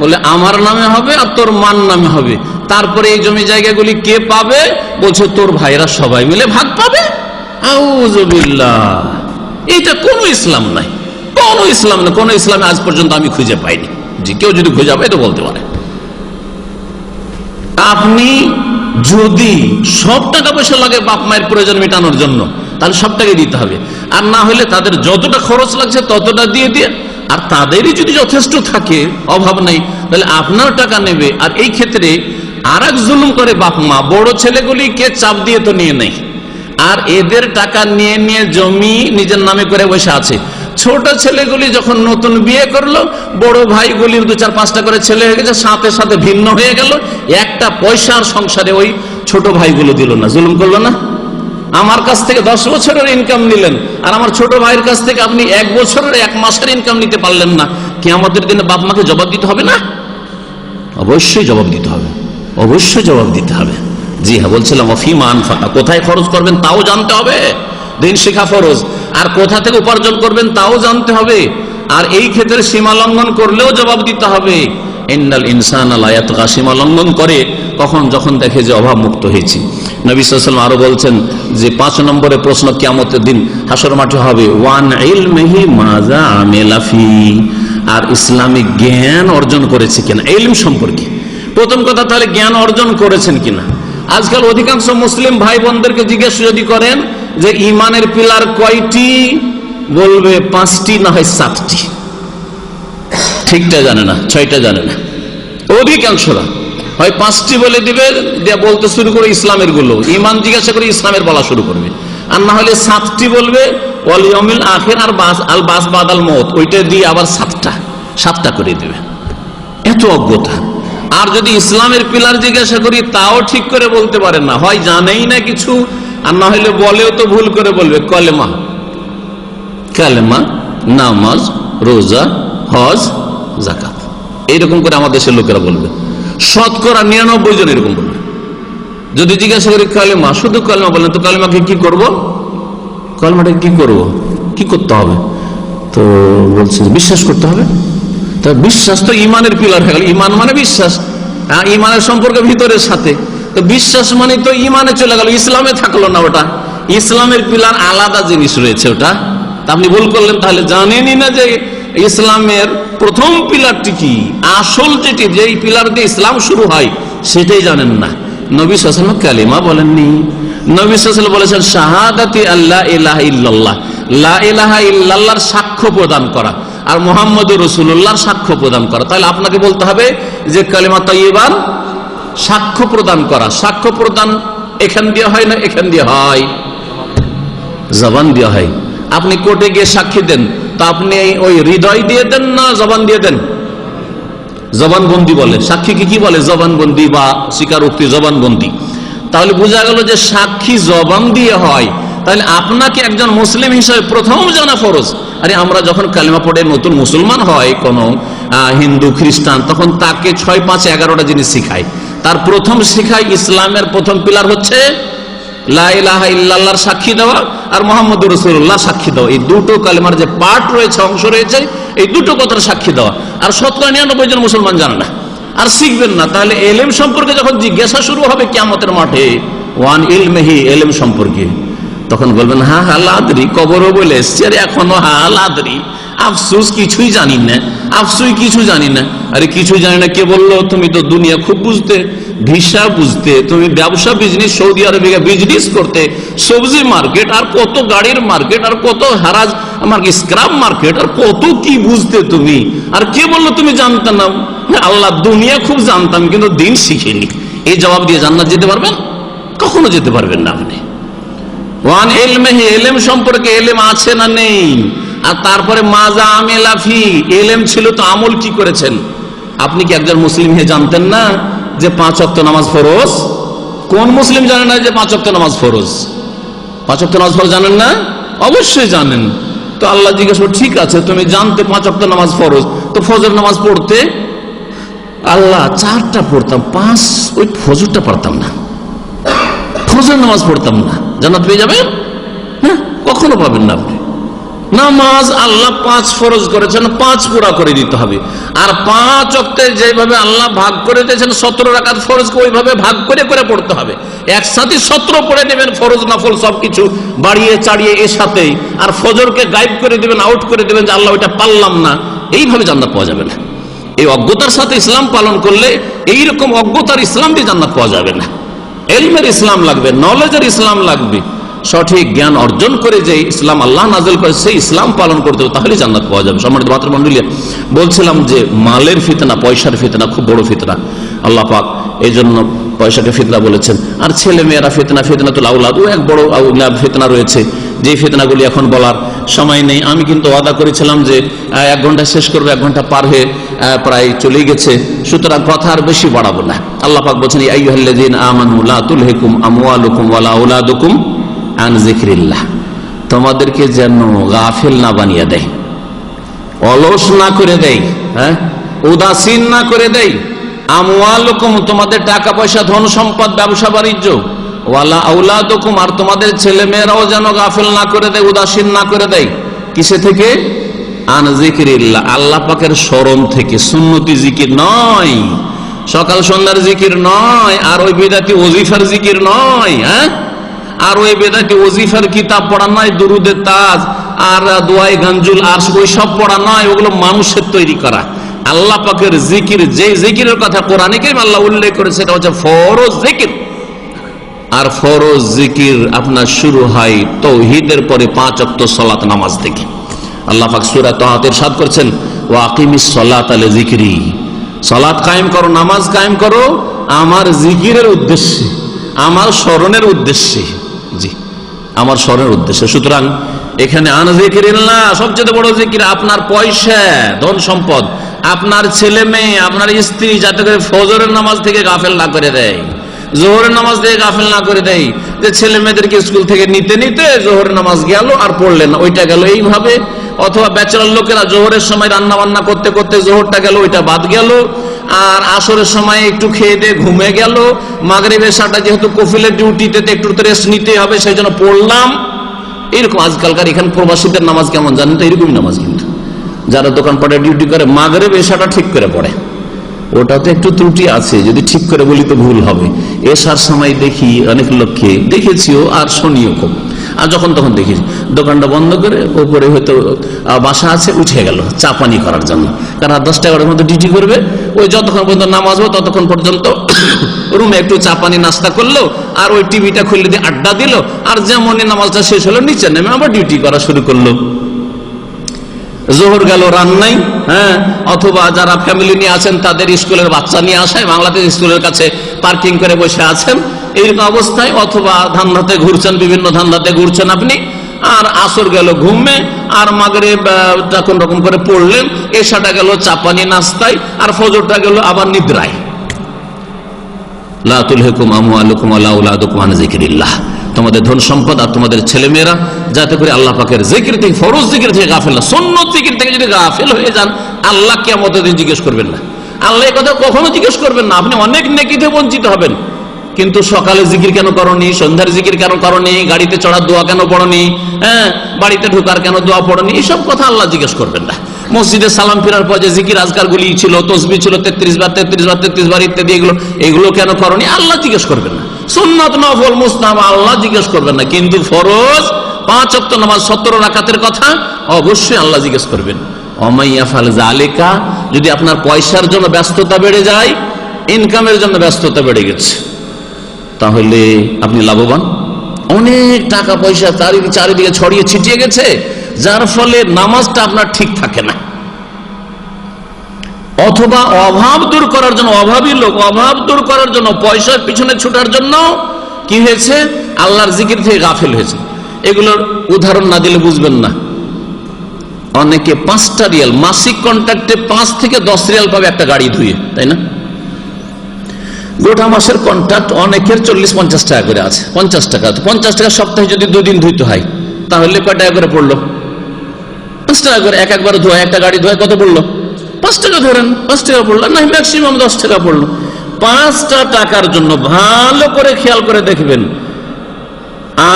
বলে আমার নামে হবে আর তোর মার নামে হবে। তারপরে এই জমি জায়গাগুলি কে পাবে? বলছে তোর ভাইরা সবাই মিলে ভাগ পাবে। আউযুবিল্লাহ। এটা কোন ইসলাম নাই, কোন ইসলাম না, কোন ইসলামে আজ পর্যন্ত আমি খুঁজে পাইনি। যে কেউ যদি খুঁজে পায় তো বলতে পারে। আপনি যদি সব টাকা পয়সা লাগে বাপ মায়ের প্রয়োজন মেটানোর জন্য, তাহলে সব টাকা দিতে হবে। আর না হলে তাদের যতটা খরচ লাগছে ততটা দিয়ে দিয়ে, আর তাদেরই যদি যথেষ্ট থাকে, অভাব নেই, তাহলে আপনার টাকা নেবে। আর এই ক্ষেত্রে আর এক জুলুম করে বাপ মা, বড় ছেলেগুলিকে চাপ দিয়ে তো নিয়ে নেই, আর এদের টাকা নিয়ে নিয়ে জমি নিজের নামে করে বসে আছে। ছোট ছেলেগুলি যখন নতুন বিয়ে করলো, বড় ভাইগুলির 2-4-5টা করে ছেলে হয়ে গেছে, সাথে সাথে ভিন্ন হয়ে গেল, একটা পয়সার সংসারে ওই ছোট ভাইগুলো দিল না, জুলুম করলো না? আমার কাছ থেকে 10 বছরের ইনকাম নিলেন, আর আমার ছোট ভাইয়ের কাছ থেকে আপনি 1 বছরের 1 মাসের ইনকাম নিতে পারলেন না। কিয়ামতের দিনে বাপ মাকে জবাব দিতে হবে না? অবশ্যই জবাব দিতে হবে, অবশ্যই জবাব দিতে হবে। জি হ্যাঁ, বলছিলাম অফিমা আনফাকা, কোথায় খরচ করবেন তাও জানতে হবে, দিন শিখা ফরজ। আর কোথা থেকে উপার্জন করবেন তাও জানতে হবে। আর এই ক্ষেত্রে সীমা লঙ্ঘন করলেও জবাব দিতে হবে। ইন্নাল ইনসানা লা ইয়াতগা, সীমা লঙ্ঘন করে কখন? যখন দেখে যে অভাব মুক্ত হয়েছি। নবী সাল্লাল্লাহু আলাইহি ওয়াসাল্লাম আরো বলছেন যে 5 নম্বরে প্রশ্ন কিয়ামতের দিন হাসর মাঠে হবে, ওয়ান ইলমিহি মাজা আমিলা ফি, আর ইসলামিক জ্ঞান অর্জন করেছে কিনা, ইলম সম্পর্কে। প্রথম কথা, তাহলে জ্ঞান অর্জন করেছেন কিনা। আজকাল অধিকাংশ মুসলিম ভাই বোনদেরকে জিজ্ঞেস যদি করেন যে ইমানের পিলার কয়টি, বলবে 5টি না হয় 7টি, ঠিকটা জানে না, 6টা জানে না। অধিকাংশরা হয় 5টি বলে দিবে, দিয়ে বলতে শুরু করে ইসলামের গুলো, ইমান জিজ্ঞাসা করে ইসলামের বলা শুরু করবে। আর না হলে 7টি বলবে, ওয়াল ইয়াউমিল আখির আর আল বাস বাদাল মউত, ওইটা দিয়ে আবার 7টা করে দেবে। এত অজ্ঞতা। আর যদি ইসলামের পিলার জিজ্ঞাসা করি তাও ঠিক করে বলতে পারেন না, হয় জানেই না কিছু, আর না হলে বলেও তো ভুল করে বলবে কলেমা, কালেমা, নামাজ, রোজা, হজ, যাকাত, এইরকম করে আমাদের দেশের লোকেরা বলবে। শতকরা 99 জন এরকম বলবে। যদি জিজ্ঞাসা করি কালেমা, শুধু কালেমা বলেন, তো কালেমাকে কি করব? কালেমাটাকে কি করব, কি করতে হবে? তো বলছে বিশ্বাস করতে হবে। তা বিশ্বাস তো ইমানের পিলার হয়ে গেল। ইমান মানে বিশ্বাস, হ্যাঁ, ইমানের সম্পর্ক ভিতরের সাথে। তো বিশ্বাস মানে তো ইমানে চলে গেল, ইসলামে থাকলো না। ওটা ইসলামের পিলার আলাদা জিনিস রয়েছে, ওটা আপনি ভুল করলেন। তাহলে জানেনই না যে ইসলামের প্রথম পিলারটি কি, আসল যেটি, যেই পিলার দিয়ে ইসলাম শুরু হয়, সেটাই জানেন না। নবী সাল্লাল্লাহু আলাইহি ওয়াসাল্লাম কালিমা বলেননি। নবী সাল্লাল্লাহু আলাইহি ওয়াসাল্লাম বলেছেন শাহাদাতি আল্লা ইলাহা ইল্লাল্লাহ, লা ইলাহা ইল্লাল্লাহর সাক্ষ্য প্রদান করা আর মুহাম্মদুর রাসূলুল্লাহর সাক্ষ্য প্রদান করা। তাহলে আপনাকে বলতে হবে যে কালিমা তাইয়্যিবার সাক্ষ্য প্রদান করা। সাক্ষ্য প্রদান এখান দিয়ে হয় না এখান দিয়ে হয়? জবান দিয়ে হয়। আপনি কোর্টে গিয়ে সাক্ষী দেন, তা আপনি ওই হৃদয় দিয়ে দেন না জবান দিয়ে দেন? জবানবন্দি বলে। সাক্ষীকে কি বলে? জবানবন্দি বা স্বীকারোক্তি জবানবন্দি। তাহলে বোঝা গেল যে সাক্ষী জবান দিয়ে হয়। তাহলে আপনাকে একজন মুসলিম হিসেবে প্রথম জানা ফরজ। আরে আমরা যখন কালিমা পড়ে নতুন মুসলমান হয় কোন হিন্দু খ্রিস্টান, তখন তাকে 6, 5, 11টা জিনিস শিখায়। তার প্রথম শিখায় ইসলামের প্রথম পিলার হচ্ছে লা ইলাহা ইল্লাল্লাহর সাক্ষী দেওয়া আর মুহাম্মদুর রাসূলুল্লাহ সাক্ষী দেওয়া। এই দুটো কালিমার যে পার্ট রয়েছে, অংশ রয়েছে, এই দুটো কথার সাক্ষী দেওয়া। আর 99 জন মুসলমান জানে না আর শিখবেন না। তাহলে এলেম সম্পর্কে যখন জিজ্ঞাসা শুরু হবে কিয়ামতের মাঠে, ওয়ান ইলমিহি, এলেম সম্পর্কে, তখন বলবেন হ্যাঁ লাদরি, কবরও বলে এসছি আর এখনো লাদরি, আফসুস কিছুই জানি না, আফসুই কিছু জানি না। আরে কিছু জানি না কে বললো? তুমি তো দুনিয়া খুব বুঝতে, ভিসা বুঝতে, তুমি ব্যবসা বিজনেস, সৌদি আরবে বিজনেস করতে, সবজি মার্কেট আর কত গাড়ির মার্কেট আর কত হারাজ মার্কেট, স্ক্র্যাপ মার্কেট আর কত কি বুঝতে তুমি। আর কে বললো তুমি জানতে না? আল্লাহ, দুনিয়া খুব জানতাম কিন্তু দিন শিখিনি। এই জবাব দিয়ে জান্নাত যেতে পারবেন? কখনো যেতে পারবেন না আপনি। ওয়ান ইলমিহি, এলেম সম্পর্কে এলেম আছে না নেই। আর তারপরে মাজা আমিলা ফি, এলেম ছিল তো আমল কি করেছেন? আপনি কি একজন মুসলিম হয়ে জানতেন না যে 5 ওয়াক্ত নামাজ ফরজ? কোন মুসলিম জানে না যে 5 ওয়াক্ত নামাজ ফরজ? 5 ওয়াক্ত নামাজ ফরজ জানেন না? অবশ্যই জানেন। তো আল্লাহ জিজ্ঞেস করে ঠিক আছে তুমি জানতে 5 ওয়াক্ত নামাজ ফরজ, তো ফজর নামাজ পড়তে? আল্লাহ 4টা পড়তাম, 5 ওই ফজরটা পড়তাম না, ফজর নামাজ পড়তাম না, জান্নাত পেয়ে যাবেন? হ্যাঁ, কখনো পাবেন না আপনি। নামাজ আল্লাহ 5 ফরজ করেছেন, 5 পুরা করে দিতে হবে। আর 5 ওয়াক্তে যেভাবে আল্লাহ ভাগ করে দিয়েছেন 17 রাকাত ফরজকে ওইভাবে ভাগ করে করে পড়তে হবে। একসাথে 17 পড়ে নেবেন, ফরজ নফল সবকিছু বাড়িয়ে চাড়িয়ে এর সাথেই, আর ফজরকে গায়েব করে দিবেন, আউট করে দিবেন যে আল্লাহ ওইটা পারলাম না, এইভাবে জান্নাত পাওয়া যাবে না। এই অজ্ঞতার সাথে ইসলাম পালন করলে এইরকম অজ্ঞতার ইসলাম দিয়ে জান্নাত পাওয়া যাবে না। এলমের ইসলাম লাগবে, নলেজের ইসলাম লাগবে। সঠিক জ্ঞান অর্জন করে যে ইসলাম আল্লাহ নাযিল করে সেই ইসলাম পালন করতে হবে, তাহলে জান্নাত পাওয়া যাবে। সম্মানিত ভাতৃমণ্ডলী, বলছিলাম যে মালের ফিতনা, পয়সার ফিতনা খুব বড় ফিতনা। আল্লাহ পাক এই জন্য পয়সাকে ফিতনা বলেছেন। আর ছেলে মেয়েরা ফিতনা, ফিতনাতুল আওলাদ, ও এক বড় ফিতনা রয়েছে, যে ফিতনাগুলি এখন বলার সময় নেই। আমি কিন্তু ওয়াদা করেছিলাম যে 1 ঘন্টা শেষ করবো, 1 ঘন্টা পার হয়ে প্রায় চলে গেছে, সুতরাং কথা আর বেশি বাড়াবো না। আল্লাহ পাক বলছেন ইয়া আইয়ুহাল্লাযীনা আমানু লা তুলহিকুম আমওয়ালুকুম ওয়ালা আওলাদুকুম আন যিকরিল্লাহ, তোমাদেরকে যেন গাফিল না বানিয়ে দেয়, অলস না করে দেয়, হ্যাঁ, উদাসীন না করে দেয়। আমওয়ালুকুম, তোমাদের টাকা পয়সা, ধন সম্পদ, ব্যবসা বাণিজ্য, ওয়ালা আওলাদুকুম, আর তোমাদের ছেলে মেয়েরাও যেন গাফিল না করে দেয়, উদাসীন না করে দেয়। কিসে থেকে? আন যিকরিল্লাহ, আল্লাহ পাকের স্মরণ থেকে। সুন্নতি জিকির নয়, সকাল সন্ধ্যার জিকির নয়, আর ওই বিদাতি ওজিফার জিকির নয়, হ্যাঁ, আর ওই বেদাতি ওজিফার কিতাব পড়া নয়, দুরুদের তাজ আর দোয়াই গঞ্জুল আর ওই সব পড়া নয়, ওগুলো মানুষের তৈরি করা। আল্লাহ পাকের জিকির, যে জিকিরের কথা কোরআনে কারীম আল্লাহ উল্লেখ করেছে, সেটা হচ্ছে ফরজ জিকির। আর ফরজ জিকির আপনার শুরু হয় তাওহীদের পরে 5 ওয়াক্ত সালাত নামাজ থেকে। আল্লাহ পাক সূরা তাহাতে ইরশাদ করেছেন ওয়া আকিমিস সালাতা লিযিকরি, সালাত কায়েম করো, নামাজ কায়েম করো আমার জিকিরের উদ্দেশ্যে, আমার স্মরণের উদ্দেশ্যে। জি, আমার স্মরণের উদ্দেশ্যে। সুতরাং এখানে আন যিকরিল্লাহ, সবচেয়ে বড় জিকির আপনার পয়সা, ধন সম্পদ, আপনার ছেলে মেয়ে, আপনার স্ত্রী, যাতে করে ফজরের নামাজ থেকে গাফেল না করে দেয়, জোহরের নামাজ থেকে গাফেল না করে দেয়। যে ছেলে মেয়েদেরকে স্কুল থেকে নিতে নিতে জোহরের নামাজ গেল আর পড়লেন না, ওইটা গেল এইভাবে। অথবা ব্যাচেলর লোকেরা জোহরের সময় রান্না বান্না করতে করতে জোহরটা গেল, ওইটা বাদ গেল। আর আসরের সময় একটু খেয়ে দিয়ে ঘুমে গেল, মাগরিব এশাটা যেহেতু কফিলের ডিউটিতে একটু তো রেস্ট নিতে হবে, সেই জন্য পড়লাম। এরকম আজকালকার এখানে প্রবাসীদের নামাজ কেমন জানেন তো? এরকমই নামাজ, কিন্তু যারা দোকানপাটে ডিউটি করে মাগরিব এশাটা ঠিক করে পড়ে, ওটাতে একটু ত্রুটি আছে, যদি ঠিক করে বলি তো ভুল হবে। এশার সময় দেখি অনেক লোককে দেখেছিও আর শুনিও খুব, আর যখন তখন দেখি দোকানটা বন্ধ করে ওপরে হয়তো বাসা আছে উঠে গেল চা পানি করার জন্য, কারণ 10-11 মধ্যে ডিউটি করবে। ওই যতক্ষণ পর্যন্ত নামাজ হবে ততক্ষণ পর্যন্ত রুমে একটু চা পানি নাস্তা করলো, আর ওই টিভিটা খুলে দিয়ে আড্ডা দিল, আর যেমনই নামাজটা শেষ হলো নিচে নেমে আবার ডিউটি করা শুরু করলো। জোহর গেল রান্নাই, হ্যাঁ, অথবা যারা ফ্যামিলি নিয়ে আছেন তাদের স্কুলের বাচ্চা নিয়ে আসায় বাংলাদেশ স্কুলের কাছে পার্কিং করে বসে আছেন এইরকম অবস্থায়, অথবা ধান্দাতে ঘুরছেন, বিভিন্ন ধান্দাতে ঘুরছেন আপনি। আর আসর গেল ঘুমে, আর মাগরিব কোন রকম করে পড়লেন, এশাটা গেল চাপানি নাস্তায়, আর ফজরটা গেল আবার নিদ্রায়। লা তুলহিকুম আমওয়ালুকুম ওয়ালা আওলাদুকুম আন যিকরিল্লাহ, তোমাদের ধন সম্পদ আর তোমাদের ছেলেমেয়েরা যাতে করে আল্লাহ পাকের জিকির থেকে, ফরজ জিকির থেকে গাফেল না, সুন্নত জিকির থেকে যদি গাফেল হয়ে যান, আল্লাহ কিয়ামতের দিন জিজ্ঞেস করবেন না। আল্লাহ এই কথা কখনো জিজ্ঞেস করবেন না। আপনি অনেক নেকিতে বঞ্চিত হবেন, কিন্তু সকালে জিকির কেন করনি, সন্ধ্যার জিকির কেন করনি, গাড়িতে চড়ার দোয়া কেন পড়নি, হ্যাঁ, বাড়িতে ঢোকার কেন দোয়া পড়নি, এইসব কথা আল্লাহ জিজ্ঞেস করবেন না। মসজিদে সালাম ফেরার পর যে জিকির আজকার গুলি ছিল, তসবিহ ছিল 33 বার 33 বার ইত্যাদি, এগুলো কেন করনি, আল্লাহ জিজ্ঞেস করবেন না। সুন্নাত নফল মুস্তাহাব আল্লাহ জিজ্ঞেস করবেন না, কিন্তু ফরজ 5 ওয়াক্ত নামাজ 17 রাকাতের কথা অবশ্যই আল্লাহ জিজ্ঞেস করবেন। ওমাইয়াফাল যালিকা, যদি আপনার পয়সার জন্য ব্যস্ততা বেড়ে যায়, ইনকামের জন্য ব্যস্ততা বেড়ে গেছে, তাহলে আপনি লাভবান। অনেক টাকা পয়সা চারিদিকে ছড়িয়ে ছিটিয়ে গেছে, যার ফলে নামাজটা আপনার ঠিক থাকে না। অথবা অভাব দূর করার জন্য, অভাবী লোক অভাব দূর করার জন্য, পয়সার পিছনে ছুটার জন্য কি হয়েছে, আল্লাহর জিকির থেকে গাফিল হয়েছে। এগুলোর উদাহরণ না দিলে বুঝবেন না। অনেকে 5টা রিয়াল মাসিক কন্ট্রাক্টে 5 থেকে 10 রিয়াল পাবে একটা গাড়ি ধুয়ে, তাই না? গোটা মাসের কন্ট্রাক্ট অনেকের 40-50 টাকা করে আছে, 50 টাকা। 50 টাকা সপ্তাহে যদি 2 দিন ধুইতে হয়, তাহলে কয় টাকা করে পড়লো? 5 টাকা করে। একবার ধোয়া, একটা গাড়ি ধোয়া কত পড়লো? 5 টাকা ধরেন, 5 টাকা পড়লো না, ম্যাক্সিমাম 10 টাকা পড়লো। 5টা টাকার জন্য ভালো করে খেয়াল করে দেখবেন,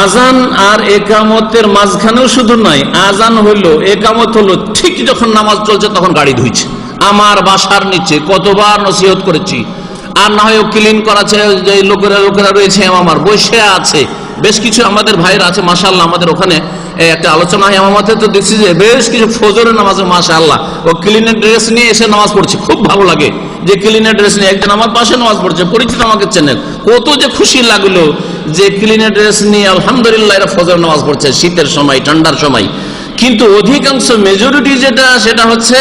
আজান আর একামতের মাঝখানেও শুধু নয়, আজান হইলো, একামত হলো, ঠিক যখন নামাজ চলছে তখন গাড়ি ধুইছে। আমার বাসার নিচে কতবার নসিহত করেছি, আর না হয় ক্লিন করাছে, যে লোকেরা রয়েছে আমার বসে আছে, বেশ কিছু আমাদের ভাইরা আছে মাশাআল্লাহ। আমাদের ওখানে একটা আলোচনা হয় আমাতে, তো দেখছি যে বেশ কিছু ফজরের নামাজে মাশাআল্লাহ ও ক্লিনের ড্রেস নিয়ে এসে নামাজ পড়ছে। খুব ভালো লাগে যে ক্লিনের ড্রেস নিয়ে একজন আমার পাশে নামাজ পড়ছে, পরিচিত, আমাকে চেনেন। কত যে খুশি লাগলো যে ক্লিনের ড্রেস নিয়ে আলহামদুলিল্লাহ এরা ফজর নামাজ পড়ছে, শীতের সময়, ঠান্ডার সময়। কিন্তু অধিকাংশ মেজরিটি যেটা, সেটা হচ্ছে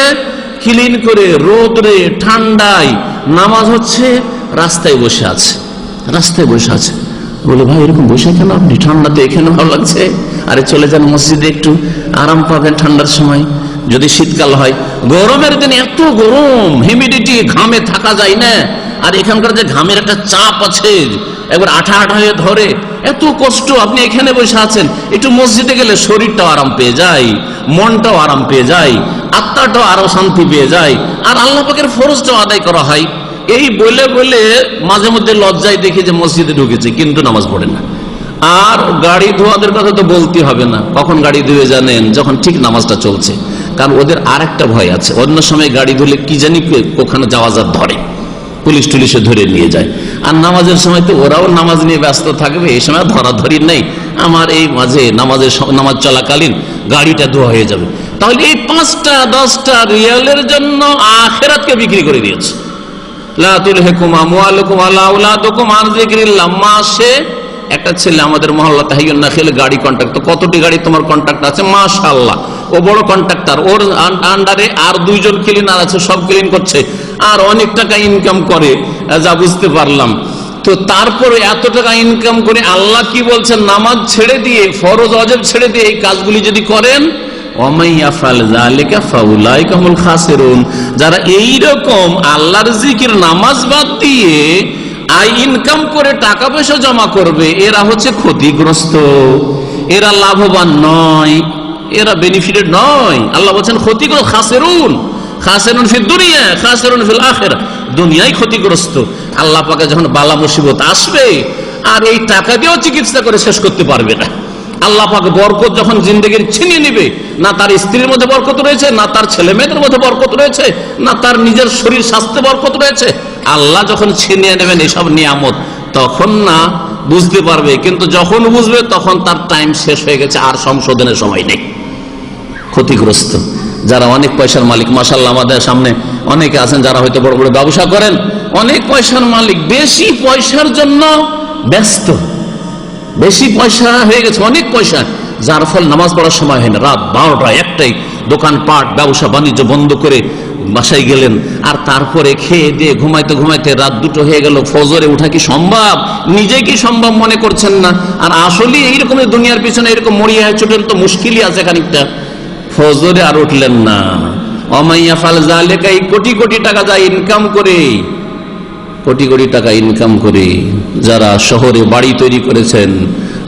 ক্লিন করে রোদরে ঠান্ডায় নামাজ হচ্ছে, রাস্তায় বসে আছে, রাস্তায় বসে আছে। বলে ভাই এরকম বসে কেন আপনি, ঠান্ডাতে এখানে ভালো লাগছে, আরে চলে যান মসজিদে, একটু আরাম পাবেন ঠান্ডার সময়। যদি শীতকাল হয়, গরমের দিনে এত গরম, হিউমিডিটি, ঘামে থাকা যায় না। আর এখানকার যে ঘামের একটা চাপ আছে, একবার আঠা হয়ে ধরে, এত কষ্ট। আপনি এখানে বসে আছেন, একটু মসজিদে গেলে শরীরটাও আরাম পেয়ে যায়, মনটাও আরাম পেয়ে যায়, আত্মাটাও আরো শান্তি পেয়ে যায়, আর আল্লাহ পাকের ফরজটাও আদায় করা হয়। এই বলে বলে মাঝে মধ্যে লজ্জায় দেখি যে মসজিদে ঢুকেছে কিন্তু নামাজ পড়ে না। আর গাড়ি ধোয়াদের কথা তো বলতে হবে না, কখন গাড়ি ধুয়ে জানেন, যখন ঠিক নামাজটা চলছে। কারণ ওদের আর একটা ভয় আছে, অন্য সময় গাড়ি ধুলে কি জানি ওখানে যাওয়াজাত ধরে, পুলিশ টুলিশে ধরে নিয়ে যায়। আর নামাজের সময় তো ওরাও নামাজ নিয়ে ব্যস্ত থাকবে, এই সময় ধরাধরি নেই, আমার এই মাঝে নামাজ চলাকালীন গাড়িটা ধোয়া হয়ে যাবে। তাহলে এই 5টা 10টা রিয়ালের জন্য আখিরাতকে বিক্রি করে দিয়েছে। লা তুলহিকুম আমওয়ালুকুম ওয়ালা আওলাদুকুম আন যিকরিল্লাহ। মাসে একটা ছেলে আমাদের মহল্লা তাহিয়ুন নাখিল গাড়ি কন্ট্রাক্ট, কতটি গাড়ি তোমার কন্ট্রাক্ট আছে? মাশাআল্লাহ, ও বড় কন্ট্রাক্টর, ওর আন্ডারে আর 2 জন ক্লিনার আছে, সব ক্লিন করছে, আর অনেক টাকা ইনকাম করে, যা বুঝতে পারলাম। তো তারপরে এত টাকা ইনকাম করে আল্লাহ কি বলছেন, নামাজ ছেড়ে দিয়ে, ফরজ ওয়াজিব ছেড়ে দিয়ে এই কাজগুলি যদি করেন, ওমাইয়াফাল যালিকা ফাউলাইকা হুমুল খাসিরুন, যারা এইরকম আল্লাহর জিকির নামাজ বাদ দিয়ে ইনকাম করে টাকা পয়সা জমা করবে, এরা হচ্ছে ক্ষতিগ্রস্ত, এরা লাভবান নয়, এরা বেনিফিটেড নয়। আল্লাহ বলছেন ক্ষতিগ্রস্ত, খাসিরুন, খাসিরুন ফিদ দুনিয়া খাসিরুন ফিল আখিরাহ, দুনিয়ায় ক্ষতিগ্রস্ত। আল্লাহ পাকে যখন বালা মুসিবত আসবে, আর এই টাকা দিয়েও চিকিৎসা করে শেষ করতে পারবে না। আল্লাহ পাক বরকত যখন জিন্দেগির ছিনিয়ে নিবে, না তার স্ত্রীর মধ্যে বরকত রয়েছে, না তার ছেলে মেয়েদের মধ্যে বরকত রয়েছে, না তার নিজের শরীর স্বাস্থ্যে বরকত রয়েছে। আল্লাহ যখন ছিনিয়ে নেবেন এসব নিয়ামত, তখন না বুঝতে পারবে, কিন্তু যখন বুঝবে তখন তার টাইম শেষ হয়ে গেছে, আর সংশোধনের সময় নেই। ক্ষতিগ্রস্ত যারা অনেক পয়সার মালিক, মাশাআল্লাহ আমাদের সামনে অনেকে আছেন যারা হয়তো বড় বড় ব্যবসা করেন, অনেক পয়সার মালিক, বেশি পয়সার জন্য ব্যস্ত, বেশি পয়সা হয়ে গেছে, অনেক পয়সা, যার ফল নামাজ পড়ার সময় হয় না। রাত 12টা 1টায় দোকানপাট ব্যবসা বাণিজ্য বন্ধ করে বাসায় গেলেন, আর তারপরে খেয়ে দিয়ে ঘুমাইতে ঘুমাইতে রাত 2টো হয়ে গেল। ফজরে উঠা কি সম্ভব? নিজে কি সম্ভব মনে করছেন না? আর আসলে এইরকম দুনিয়ার পিছনে এরকম মরিয়া ছোটেন তো মুশকিলই আছে খানিকটা। ফজরে আর উঠলেন না। অমাইয়া ফাল জালেকা, এই কোটি কোটি টাকা যা ইনকাম করে, কোটি কোটি টাকা ইনকাম করে যারা শহরে বাড়ি তৈরি করেছেন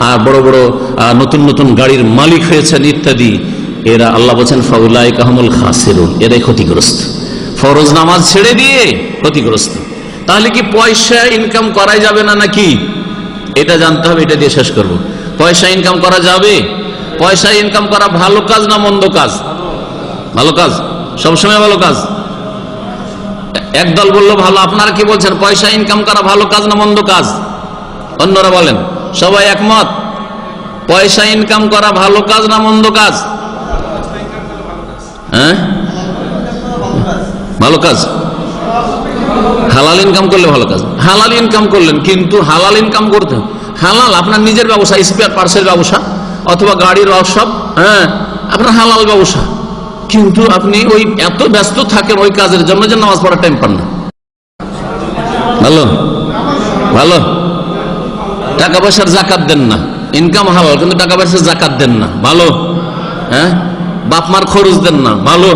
আর বড় বড় নতুন নতুন গাড়ির মালিক হয়েছেন ইত্যাদি, এরা আল্লাহ বলছেন ফাউলাইকা হুমুল খাসিরুন, এরাই ক্ষতিগ্রস্ত। ফরজ নামাজ ছেড়ে দিয়ে ক্ষতিগ্রস্ত। তাহলে কি পয়সা ইনকাম করাই যাবে না নাকি? এটা জানতে হবে, এটা দিয়ে শেষ করব। পয়সা ইনকাম করা যাবে? পয়সা ইনকাম করা ভালো কাজ না মন্দ কাজ? ভালো কাজ, সবসময় ভালো কাজ। একদল বললো ভালো, আপনারা কি বলছেন? পয়সা ইনকাম করা ভালো কাজ না মন্দ কাজ? অন্যরা বলেন। সবাই একমত? পয়সা ইনকাম করা ভালো কাজ না মন্দ কাজ? হ্যাঁ, ভালো কাজ। হালাল ইনকাম করলে ভালো কাজ। হালাল ইনকাম করলেন, কিন্তু হালাল ইনকাম করতে হালাল আপনার নিজের ব্যবসা, স্পেয়ার পার্টসের ব্যবসা অথবা গাড়ির ওয়ার্কশপ, হ্যাঁ আপনার হালাল ব্যবসা, কিন্তু আপনি ওই এত ব্যস্ত থাকেন ওই কাজের জন্য যে নামাজ পড়ার টাইম পান না। ভালো ভালো। টাকা পয়সার জাকাত দেন না, ইনকাম হালাল কিন্তু টাকা পয়সার জাকাত দেন না, ভালো। হ্যাঁ, বাপ মার খরচ দেন না, ভালো।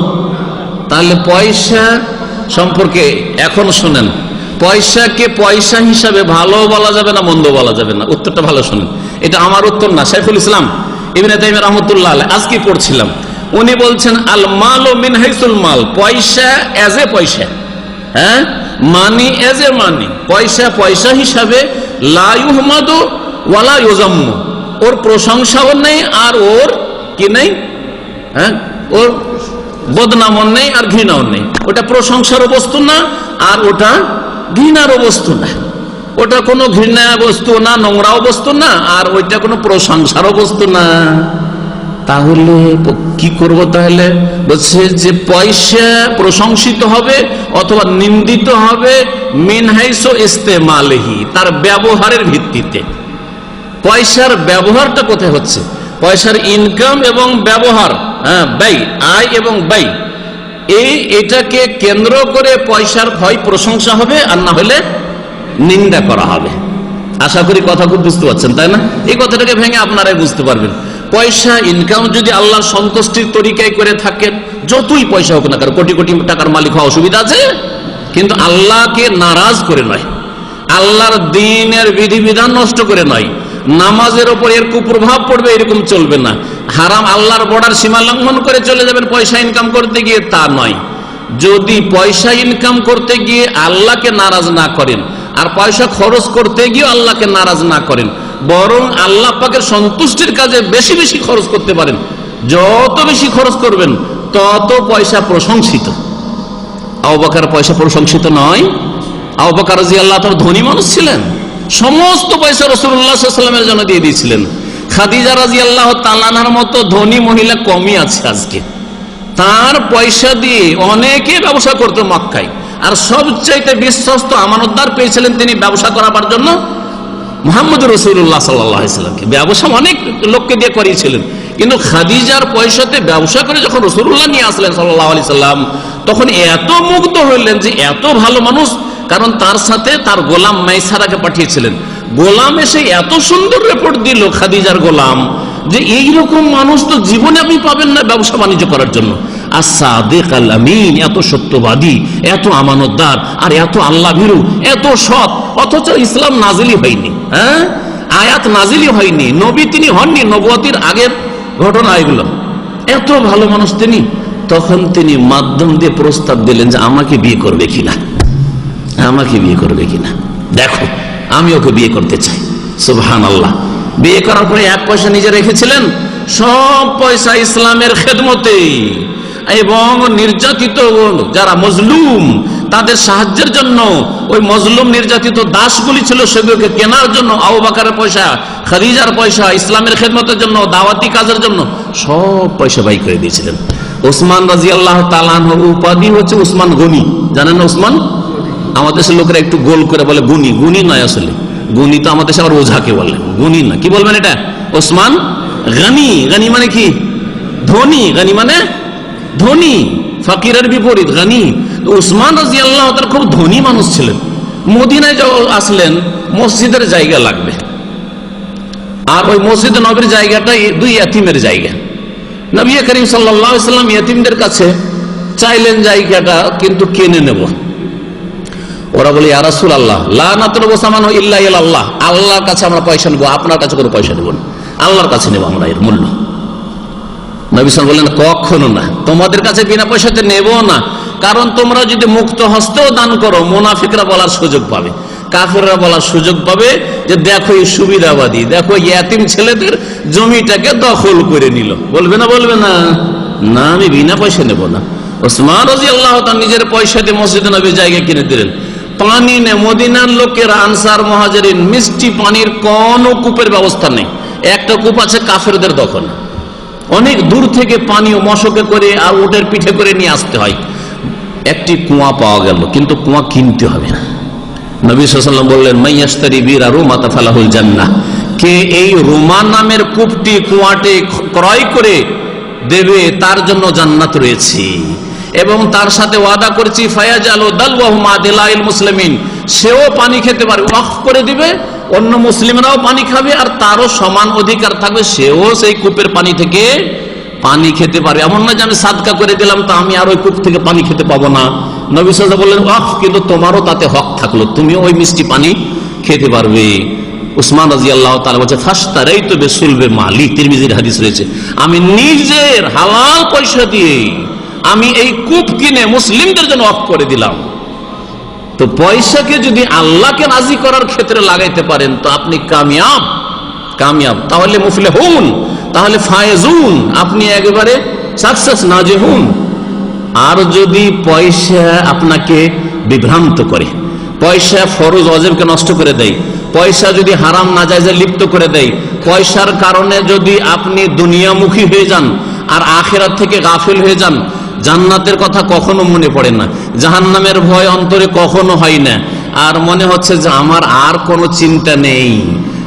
তাহলে পয়সা সম্পর্কে এখন শুনেন, পয়সাকে পয়সা হিসাবে ভালো বলা যাবে না মন্দ বলা যাবে না। উত্তরটা ভালো শুনেন, এটা আমার উত্তর না, শাইখুল ইসলাম ইবনে তাইমিয়া রাহমাতুল্লাহ আলাইহি আজকে পড়ছিলাম, উনি বলছেন আল মাল মিন হাইসুল মাল, পয়সা এজ এ পয়সা, হ্যাঁ মানি এজ এ মানি, পয়সা পয়সা হিসাবে লা ইউহমাদু ওয়ালা ইউজাম্মু, ওর প্রশংসাও নেই আর ওর কি নেই, হ্যাঁ ওর বদনামও নেই আর ঘৃণাও নেই। ওটা প্রশংসারও বস্তু না আর ওটা ঘৃণারও বস্তু না। ওটা কোনো ঘৃণা বস্তু না, নোংরাও বস্তু না, আর ওইটা কোনো প্রশংসারও বস্তু না। তাহলে কি করব? তাহলে বলছে যে পয়সা প্রশংসিত হবে অথবা নিন্দিত হবে মিন হাইসু ইস্তেমালিহি, তার ব্যবহারের ভিত্তিতে। পয়সার ব্যবহারটা কোথায় হচ্ছে? পয়সার ইনকাম এবং ব্যবহার, হ্যাঁ ব্যয়, আয় এবং ব্যয়, এটাকে কেন্দ্র করে পয়সার হয় প্রশংসা হবে আর না হলে নিন্দা করা হবে। আশা করি কথা খুব বুঝতে পারছেন, তাই না? এই কথাটাকে ভেঙে আপনারাই বুঝতে পারবেন। পয়সা ইনকাম যদি আল্লাহর সন্তুষ্টির তরিকায় করে থাকেন, যতই পয়সা হোক না কারণ, কোটি কোটি টাকার মালিক হওয়া অসুবিধা আছে, কিন্তু আল্লাহকে নারাজ করে নয়, আল্লাহর দ্বীনের বিধিবিধান নষ্ট করে নয়, নামাজের ওপর এর কুপ্রভাব পড়বে এরকম চলবে না, হারাম আল্লাহর বর্ডার সীমা লঙ্ঘন করে চলে যাবেন পয়সা ইনকাম করতে গিয়ে, তা নয়। যদি পয়সা ইনকাম করতে গিয়ে আল্লাহকে নারাজ না করেন আর পয়সা খরচ করতে গিয়ে আল্লাহকে নারাজ না করেন, বরং আল্লাহ পাকের সন্তুষ্টির কাজে বেশি বেশি খরচ করতে পারেন, যত বেশি খরচ করবেন তত পয়সা প্রশংসিত। আবু বকর পয়সা প্রশংসিত নয়? আবু বকর রাদিয়াল্লাহু তাআলা ধনী মানুষ ছিলেন, সমস্ত পয়সা রাসূলুল্লাহ সাল্লাল্লাহু আলাইহি ওয়াসাল্লামের জন্য দিয়ে দিয়েছিলেন। খাদিজা রাদিয়াল্লাহু তাআলা আনহার মতো ধনী মহিলা কমই আছে আজকে। তার পয়সা দিয়ে অনেকে ব্যবসা করতো মক্কায়, আর সবচাইতে বিশ্বস্ত আমানতদার পেয়েছিলেন তিনি ব্যবসা করাবার জন্য মুহাম্মদ রাসূলুল্লাহ সাল্লাল্লাহু আলাইহি ওয়াসাল্লামকে। ব্যবসা অনেক লোককে দিয়ে করিয়েছিলেন, কিন্তু খাদিজার পয়সাতে ব্যবসা করে যখন রাসূলুল্লাহ নিয়ে আসলেন সাল্লাল্লাহু আলাইহি সাল্লাম, তখন এত মুগ্ধ হইলেন যে এত ভালো মানুষ, কারণ তার সাথে তার গোলাম মাইসারাকে পাঠিয়েছিলেন। গোলাম এসে এত সুন্দর রিপোর্ট দিল খাদিজার গোলাম, যে এইরকম মানুষ তো জীবনে আপনি পাবেন না ব্যবসা বাণিজ্য করার জন্য। as-sadiq al-amin, এত সত্যবাদী, এত আমানতদার, আর এত আল্লাহ ভীরু, এত সৎ, অথচ ইসলাম নাজিলই হয়নি, হ্যাঁ আয়াত নাজিলই হয়নি, নবী তিনি হননি, নবুয়তির আগের ঘটনা এগুলো। এত ভালো মানুষ তিনি, তখন তিনি মাধ্যম দিয়ে প্রস্তাব দিলেন যে আমাকে বিয়ে করবে কিনা, আমাকে বিয়ে করবে কিনা, দেখো আমি ওকে বিয়ে করতে চাই। সুবহানাল্লাহ। বিয়ে করার পরে এক পয়সা নিজে রেখেছিলেন, সব পয়সা ইসলামের খেদমতে এবং নির্যাতিত যারা মজলুম তাদের সাহায্যের জন্য, ওই মজলুম নির্যাতিত দাসগুলি ছিল সেগুলোকে কেনার জন্য আবু বকরের পয়সা, খাদিজার পয়সা, ইসলামের খেদমতের জন্য, দাওয়াতি কাজের জন্য সব পয়সা ব্যয় করে দিয়েছিলেন। ওসমান রাদিয়াল্লাহু তাআলা আনহুর উপাধি হচ্ছে ওসমান গনি। জানেন না ওসমান? আমাদের দেশের লোকেরা একটু গোল করে বলে গুনি। গুনি নয়, আসলে গুনি তো আমাদের দেশে আবার ওঝাকে বলে, গুনি না। কি বলবেন এটা? ওসমান গনি। গনি মানে কি? ধনী। গনি মানে ধনী, ফকিরের বিপরীত গনি। উসমান রাদিয়াল্লাহু তাআলা খুব ধনী মানুষ ছিলেন। মদিনায় আসলেন, মসজিদের জায়গা লাগবে, আর ওই মসজিদ নবীর জায়গাটা দুই ইয়াতিমের জায়গা। নবী করিম সাল্লাল্লাহু আলাইহি ওয়াসাল্লাম ইয়াতিমদের কাছে চাইলেন জায়গাটা কিন্তু কিনে নেব। ওরা বলে ইয়া রাসূলুল্লাহ লা নাতলুবু সামানু ইল্লা ইলাল্লাহ, আল্লাহর কাছে আমরা পয়সা নেব, আপনার কাছে কোনো পয়সা নেব না, আল্লাহর কাছে নেব আমরা এর মূল্য। নবী সাল্লাল্লাহু আলাইহি ওয়াসাল্লাম বললেন কখনো না, তোমাদের কাছে বিনা পয়সাতে নেব না, কারণ তোমরা যদি মুক্ত হস্তেও দান করো মুনাফিকরা বলার সুযোগ পাবে, কাফেররা বলার সুযোগ পাবে যে দেখো এই সুবিধাবাদী, দেখো ইয়াতিম ছেলেদের জমিটাকে দখল করে নিল। বলবে না? বলবে না? না, আমি বিনা পয়সা নেব না। ওসমান রাদিয়াল্লাহু তাআলা নিজের পয়সা দিয়ে মসজিদ নবীর জায়গা কিনে দিলেন। পানি নেই, মদিনার লোকের আনসার মুহাজিরিন মিষ্টি পানির কোন কূপের ব্যবস্থা নেই, একটা কূপ আছে কাফেরদের দখল। অনেক দূর থেকে পানি মশকে করে আর উটের পিঠে করে নিয়ে আসতে হয়। একটি কুয়া পাওয়া গেল, কিন্তু কুয়া কিনতে হবে না। নবী সাল্লাল্লাহু আলাইহি ওয়াসাল্লাম বললেন মাইয়াশতারি বিরা রুমাতা ফালাহুল জান্নাহ, কে এই রুমা নামের কূপটি, কুয়াটি ক্রয় করে দেবে তার জন্য জান্নাত রয়েছে, এবং তার সাথে ওয়াদা করেছি ফায়াজালু দালওয়াহু মা দিলাইল মুসলিমিন, সেও পানি খেতে পারে, ওয়াকফ করে দিবে, অন্য মুসলিমরাও পানি খাবে, আর তারও সমান অধিকার থাকবে, সেও সেই কূপের পানি থেকে পানি খেতে পারবে। এমন না যে আমি সাদকা করে দিলাম তা আমি আর ওই কূপ থেকে পানি খেতে পাবো না। নবী সাল্লাল্লাহু আলাইহি ওয়াসাল্লাম বললেন ওয়াকফ, কিন্তু তোমারও তাতে হক থাকলো, তুমিও ওই মিষ্টি পানি খেতে পারবে। উসমান রাদিয়াল্লাহু তাআলা বলছে ফাশতারাইতু বিসুলবি মালি, তিরমিজির হাদিস রয়েছে, আমি নিজের হালাল পয়সা দিয়ে আমি এই কূপ কিনে মুসলিমদের জন্য ওয়াকফ করে দিলাম। তো পয়সাকে যদি আল্লাহকে রাজি করার ক্ষেত্রে লাগাইতে পারেন তো আপনি কামিয়াব, কামিয়াব, তাহলে মুফলিহুন, তাহলে ফায়েজুন, আপনি একেবারে সাকসেস নাজেহুন। আর যদি পয়সা আপনাকে বিভ্রান্ত করে, পয়সা ফরজ ওয়াজিবকে নষ্ট করে দেয়, পয়সা যদি হারাম নাজায়েজে লিপ্ত করে দেয়, পয়সার কারণে যদি আপনি দুনিয়ামুখী হয়ে যান আর আখিরাত থেকে গাফিল হয়ে যান, জান্নাতের কথা কখনো মনে পড়ে না, জাহান্নামের ভয় অন্তরে কখনো হয় না, আর মনে হচ্ছে যে আমার আর কোনো চিন্তা নেই।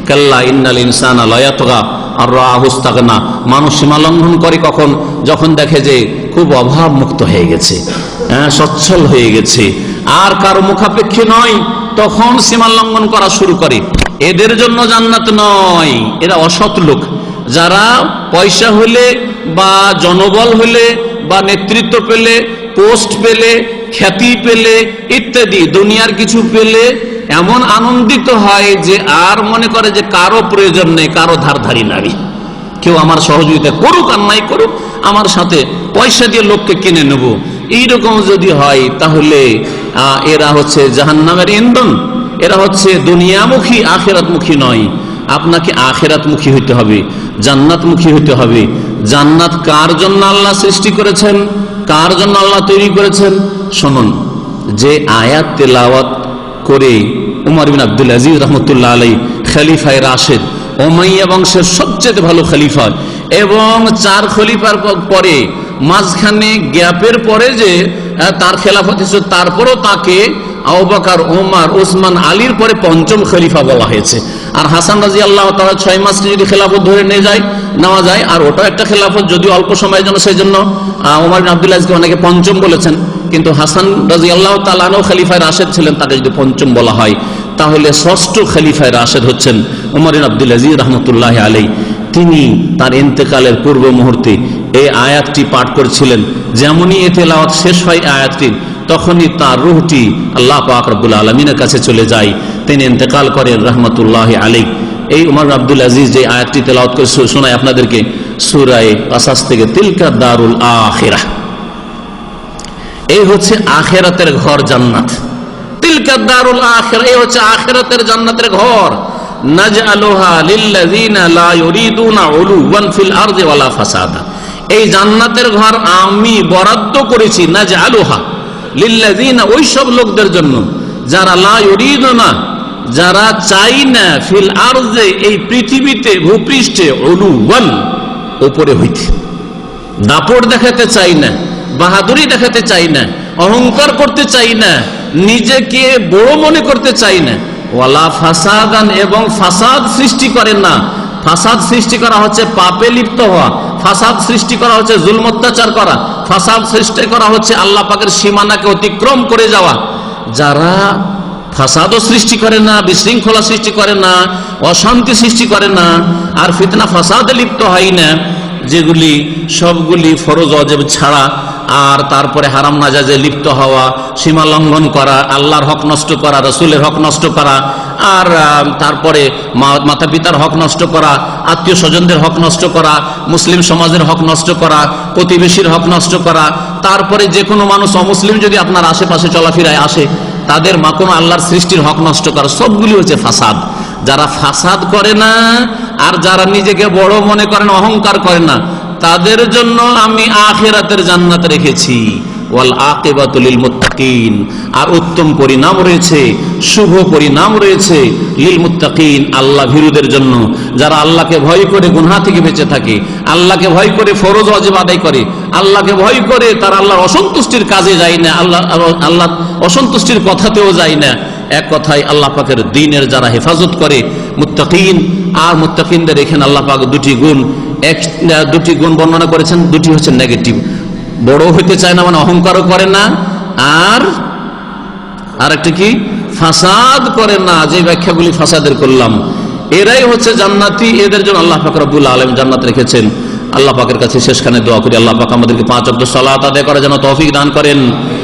কাল্লা ইন্নাল ইনসানা লায়াতগা আর রাআহু ইসতাগনা, মানুষ সীমা লঙ্ঘন করে কখন? যখন দেখে যে খুব অভাব মুক্ত হয়ে গেছে, সচ্ছল হয়ে গেছে, আর কারো মুখাপেক্ষী নয়, তখন সীমা লঙ্ঘন করা শুরু করে। এদের জন্য জান্নাত নয়, এরা অসৎ লোক, যারা পয়সা হলে বা জনবল হলে বা নেতৃত্ব পেলে, পোস্ট পেলে, খ্যাতি পেলে ইত্যাদি দুনিয়ার কিছু পেলে এমন আনন্দিত হয় যে আর মনে করে যে কারো প্রয়োজন নেই, কারো ধারধারি নারী, কেউ আমার সহযোগিতা করুক আর নাই করুক, আমার সাথে পয়সা দিয়ে লোককে কিনে নেব, এইরকম যদি হয় তাহলে এরা হচ্ছে জাহান্নামের ইন্ধন, এরা হচ্ছে দুনিয়ামুখী, আখিরাতমুখী নয়। আপনাকে আখিরাতমুখী হইতে হবে, জান্নাতমুখী হইতে হবে। জান্নাত কার জন্য আল্লাহ সৃষ্টি করেছেন, কার জন্য আল্লাহ তৈরি করেছেন? শুনুন, যে আয়াত তেলাওয়াত করে উমর বিন আব্দুল আজিজ রাহমাতুল্লাহ আলাইহি খলিফায়ে রাশিদ, উমাইয়া বংশের সবচেয়ে ভালো খলিফা, এবং 4 খলিফার পরে মাঝখানে গ্যাপের পরে যে তার খেলাফত ছিল, তারপরও তাকে আবু বকর, ওমর, ওসমান, আলীর পরে 5ম খলিফা বলা হয়েছে। আর হাসান রাদিয়াল্লাহু তাআলা 6 মাসকে যদি খেলাফত ধরে নেওয়া যায়, আর ওটা একটা খেলাফত, যদি অল্প সময়ের জন্য, সেই জন্য ওমর বিন আব্দুল আজিজকে অনেকে 5ম বলেছেন, কিন্তু হাসান রাদিয়াল্লাহু তাআলা আনহু খলিফায়ে রাশিদ ছিলেন, তাকে যদি 5ম বলা হয় তাহলে 6ষ্ঠ খলিফায়ে রাশিদ হচ্ছেন ওমর বিন আব্দুল আজিজ রাহমাতুল্লাহি আলাইহি। তিনি তার ইন্তেকালের পূর্ব মুহূর্তে এই আয়াতটি পাঠ করেছিলেন। যেমনই এ তেলাওয়াত শেষ হয় আয়াতটির, তখনই তার রূহটি আল্লাহ পাক রব্বুল আলামিনের কাছে চলে যায়, তিনি ইন্তেকাল করেন রাহমাতুল্লাহি আলাইহি। এই উমর আব্দুল আজিজ যে আয়াতটি তেলাওয়াত করে শোনায় আপনাদেরকে, সূরা কাসাস থেকে, তিলকা দারুল আখিরাহ, এই হচ্ছে আখিরাতের ঘর জান্নাত। তিলকা দারুল আখিরাহ, এই হচ্ছে আখিরাতের জান্নাতের ঘর। নাজআলুহা লিল্লাযিনা লা ইউরিদুনা উলুওয়ান ফিল আরদি ওয়ালা ফাসাদা, এই জান্নাতের ঘর আমি বরাদ্দ করেছি, নাজআলুহা, লিল্লাযিনা, ওই সব লোকদের জন্য যারা লা ইউরিদুনা, যারা চাই না, ফিল আরজে, এই পৃথিবীতে ভূপৃষ্ঠে, উলুওয়ান, উপরে হইতে, দাপট দেখাতে চাই না, বাহাদুরি দেখাতে চাই না, অহংকার করতে চাই না, নিজেকে বড় মনে করতে চাই না, ওয়ালা ফাসাদান, এবং ফাসাদ সৃষ্টি করেন না। ফাসাদ সৃষ্টি করা হচ্ছে পাপে লিপ্ত হওয়া, ফাসাদ সৃষ্টি করা হচ্ছে জুলম অত্যাচার করা, ফাসাদ সৃষ্টি করা হচ্ছে আল্লাহ পাকের সীমানাকে অতিক্রম করে যাওয়া। যারা ফাসাদও সৃষ্টি করে না, বিশৃঙ্খলা সৃষ্টি করে না, অশান্তি সৃষ্টি করে না, আর ফিতনা ফাসাদে লিপ্ত হয় না, যেগুলি সবগুলি ফরজ ওয়াজিব ছাড়া, আর তারপরে হারাম নাজাইজে লিপ্ত হওয়া, সীমা লঙ্ঘন করা, আল্লাহর হক নষ্ট করা, রসুলের হক নষ্ট করা, আর তারপরে মাতা পিতার হক নষ্ট করা, আত্মীয় স্বজনদের হক নষ্ট করা, মুসলিম সমাজের হক নষ্ট করা, প্রতিবেশীর হক নষ্ট করা, তারপরে যে কোনো মানুষ অমুসলিম যদি আপনার আশেপাশে চলাফেরায় আসে তাদের কোনো আল্লাহর সৃষ্টির হক নষ্ট করা, সবগুলি হচ্ছে ফাসাদ। যারা ফাসাদ করে না আর যারা নিজেকে বড় মনে করেন, অহংকার করে না, তাদের জন্য আমি আখিরাতের জান্নাত রেখেছি। ওয়াল আকিবাতু লিল মুত্তাকিন, আর উত্তম পরিণাম রয়েছে, শুভ পরিণাম রয়েছে লিল মুত্তাকিন, আল্লাহ ভীরুদের জন্য, যারা আল্লাহকে ভয় করে গুনাহ থেকে বেঁচে থাকে, আল্লাহকে ভয় করে ফরজ ওয়াজিব আদায় করে, আল্লাহকে ভয় করে তারা আল্লাহর অসন্তুষ্টির কাজে যায় না, আল্লাহ অসন্তুষ্টির কথাতেও যায় না। এক কথায় আল্লাহ পাকের দ্বীনের যারা হেফাজত করে, মুত্তাকিন। আর মুত্তাকিনদের এখানে আল্লাহ পাক দুটি গুণ বর্ণনা করেছেন, দুটি হচ্ছে নেগেটিভ। বড় হইতে চায় না মানে অহংকারও করে না, আর একটা কি, ফাসাদ করে না, যে ব্যাখ্যাগুলি ফাসাদের করলাম, এরাই হচ্ছে জান্নাতি। এদের জন্য আল্লাহ পাক রব্বুল আলামিন জান্নাত রেখেছেন। আল্লাহ পাকের কাছে শেষখানে দোয়া করি, আল্লাহ পাক আমাদেরকে 5 ওয়াক্ত সালাত আদায় করার জন্য তৌফিক দান করেন।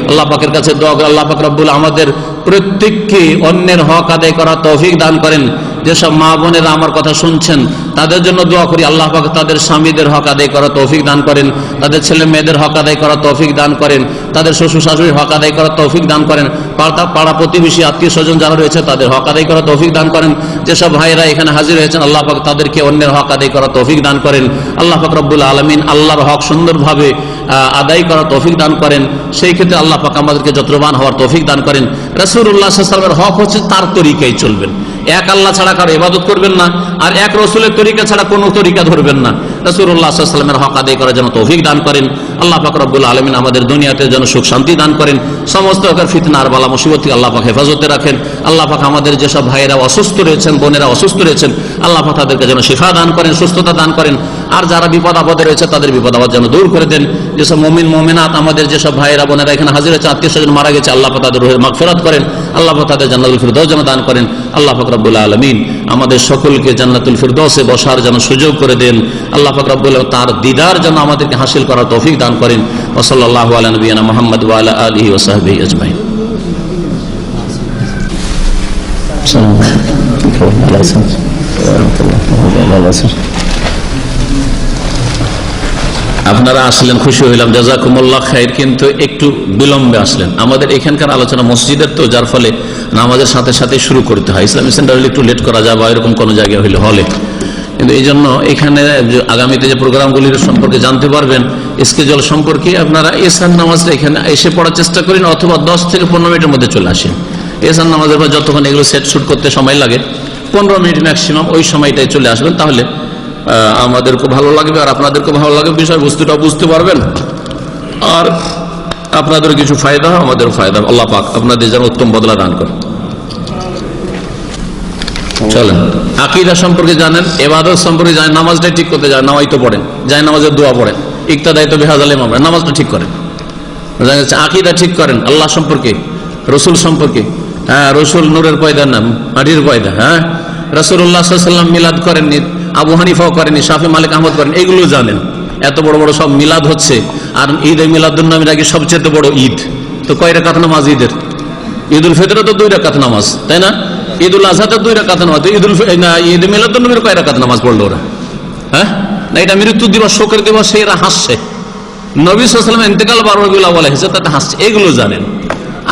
আল্লাহ পাকের কাছে দোয়া করি, আল্লাহ পাক রব্বুল আমাদের প্রত্যেককে অন্যের হক আদায় করার তৌফিক দান করেন। যেসব মা বোনেরা আমার কথা শুনছেন তাদের জন্য দোয়া করি, আল্লাহ পাক তাদের স্বামীদের হক আদায় করার তৌফিক দান করেন, তাদের ছেলে মেয়েদের হক আদায় করার তৌফিক দান করেন, তাদের শ্বশুর শাশুড়ির হক আদায় করার তৌফিক দান করেন, পাড়া প্রতিবেশী আত্মীয় স্বজন যারা রয়েছে তাদের হক আদায় করার তৌফিক দান করেন। যেসব ভাইরা এখানে হাজির হয়েছেন আল্লাহ পাক তাদেরকে অন্যের হক আদায় করার তৌফিক দান করেন। আল্লাহ পাক রব্বুল আলামিন আল্লাহর হক সুন্দরভাবে আদায় করার তৌফিক দান করেন। সেই ক্ষেত্রে আল্লাহ পাক আমাদেরকে যত্রবান হওয়ার তৌফিক দান করেন। রাসূলুল্লাহ সাল্লাল্লাহু আলাইহি ওয়াসাল্লামের হক হচ্ছে তার তরিকায় চলবেন, এক আল্লাহ ছাড়া কারো ইবাদত করবেন না, আর এক রসুলের তরিকা ছাড়া কোনো তরিকা ধরবেন না। রাসূলুল্লাহ সাল্লাল্লাহু আলাইহি ওয়াসাল্লামের হক আদায় করার জন্য তৌফিক দান করেন। আল্লাহ পাক রব্বুল আলামিন আমাদের দুনিয়াতে যেন সুখ শান্তি দান করেন, সমস্ত ফিতনা আর বালা মুসিবত থেকে আল্লাহ পাক হেফাজতে রাখেন। আল্লাহ পাক আমাদের যেসব ভাইয়েরা অসুস্থ রয়েছেন, বোনেরা অসুস্থ রয়েছেন, আল্লাহ পাক তাদেরকে যেন শিফা দান করেন, সুস্থতা দান করেন। আর যারা বিপদ আপদে রয়েছে তাদের বিপদ আপদ যেন দূর করে দেন। যেসব মুমিন মুমিনাত আমাদের যেসব ভাইয়েরা বোনেরা এখানে হাজির হয়েছে, আত্মীয় স্বজন মারা গেছে, আল্লাহ পাক তাদের রুহের মাগফিরাত করেন, আল্লাহ পাক তাদের জান্নাতুল ফিরদৌস যেন দান করেন। আল্লাহ পাক রব্বুল আলামিন আমাদের সকলকে জান্নাতুল ফিরদৌসে বসার যেন সুযোগ করে দেন। আল্লাহ পাক রব্বুল তার দিদার যেন আমাদেরকে হাসিল করার তৌফিক দান করেন। ওয়া সাল্লাল্লাহু আলা নবিয়িনা মুহাম্মদ ওয়া আলা আলিহি ওয়া সাহবিহি আজমাইন। আপনারা আসলেন, খুশি হইলাম, জাযাকুমুল্লাহ খাইর। কিন্তু একটু বিলম্বে আসলেন। আমাদের এখানকার আলোচনা মসজিদের তো, যার ফলে নামাজের সাথে সাথে শুরু করতে হয়। ইসলামিক সেন্টার হলে একটু লেট করা যায়, বা এরকম কোনো জায়গায় হইলে হলে, কিন্তু এই জন্য এখানে আগামীতে যে প্রোগ্রামগুলির সম্পর্কে জানতে পারবেন, স্কেজুয়াল সম্পর্কে, আপনারা এশার নামাজটা এখানে এসে পড়ার চেষ্টা করেন, অথবা 10 থেকে 15 মিনিটের মধ্যে চলে আসেন। এশার নামাজের পর যতক্ষণ এগুলো সেট শুট করতে সময় লাগে 15 মিনিট ম্যাক্সিমাম, ওই সময়টাই চলে আসবেন। তাহলে আমাদেরকে ভালো লাগবে আর আপনাদেরকে ভালো লাগবে, বিষয়বস্তুটা বুঝতে পারবেন, আর আপনাদের কিছু ফায়দা হয়, আমাদের ফায়দা। আল্লাহ পাক আপনাদের যেন উত্তম বদলা দান করেন। চলেন, আকীদা সম্পর্কে জানেন, ইবাদত সম্পর্কে জানেন, নামাজটা ঠিক করতে জানেন, নামাজ তো পড়েন, যায় নামাজের দোয়া পড়েন, ইক্তাদাই তো বিহাজাল ইমাম, নামাজটা ঠিক করেন, আকীদা ঠিক করেন আল্লাহ সম্পর্কে, রসুল সম্পর্কে। হ্যাঁ, রসুল নূরের পয়দার নাম, মাটির পয়দা। হ্যাঁ, রাসূলুল্লাহ সাল্লাল্লাহু আলাইহি ওয়াসাল্লাম মিলাদ করেননি, আবু হানিফাও করেনি, শাফি মালিক আহমদ করেন, এগুলো জানেন। এত বড় বড় সব মিলাদ হচ্ছে, আর ঈদ মিলাদুন্নবীর আগে সবচেয়ে বড় ঈদ। তো কয় রাকাত নামাজ ঈদের? ঈদুল ফিতরে তো 2 রাকাত নামাজ, তাই না? ঈদুল আজহাতে 2 রাকাত নামাজ। ঈদ মিলাদুন্নবীর কয় রাকাত নামাজ পড়লো ওরা? হ্যাঁ, না এটা মৃত্যু দিবস, শোকের দিবস, এরা হাসছে। নবী সাল্লাল্লাহু আলাইহি ওয়াসাল্লাম ইন্তেকাল 12 রবিউল আউয়াল হয়েছে, তাতে হাসছে। এগুলো জানেন।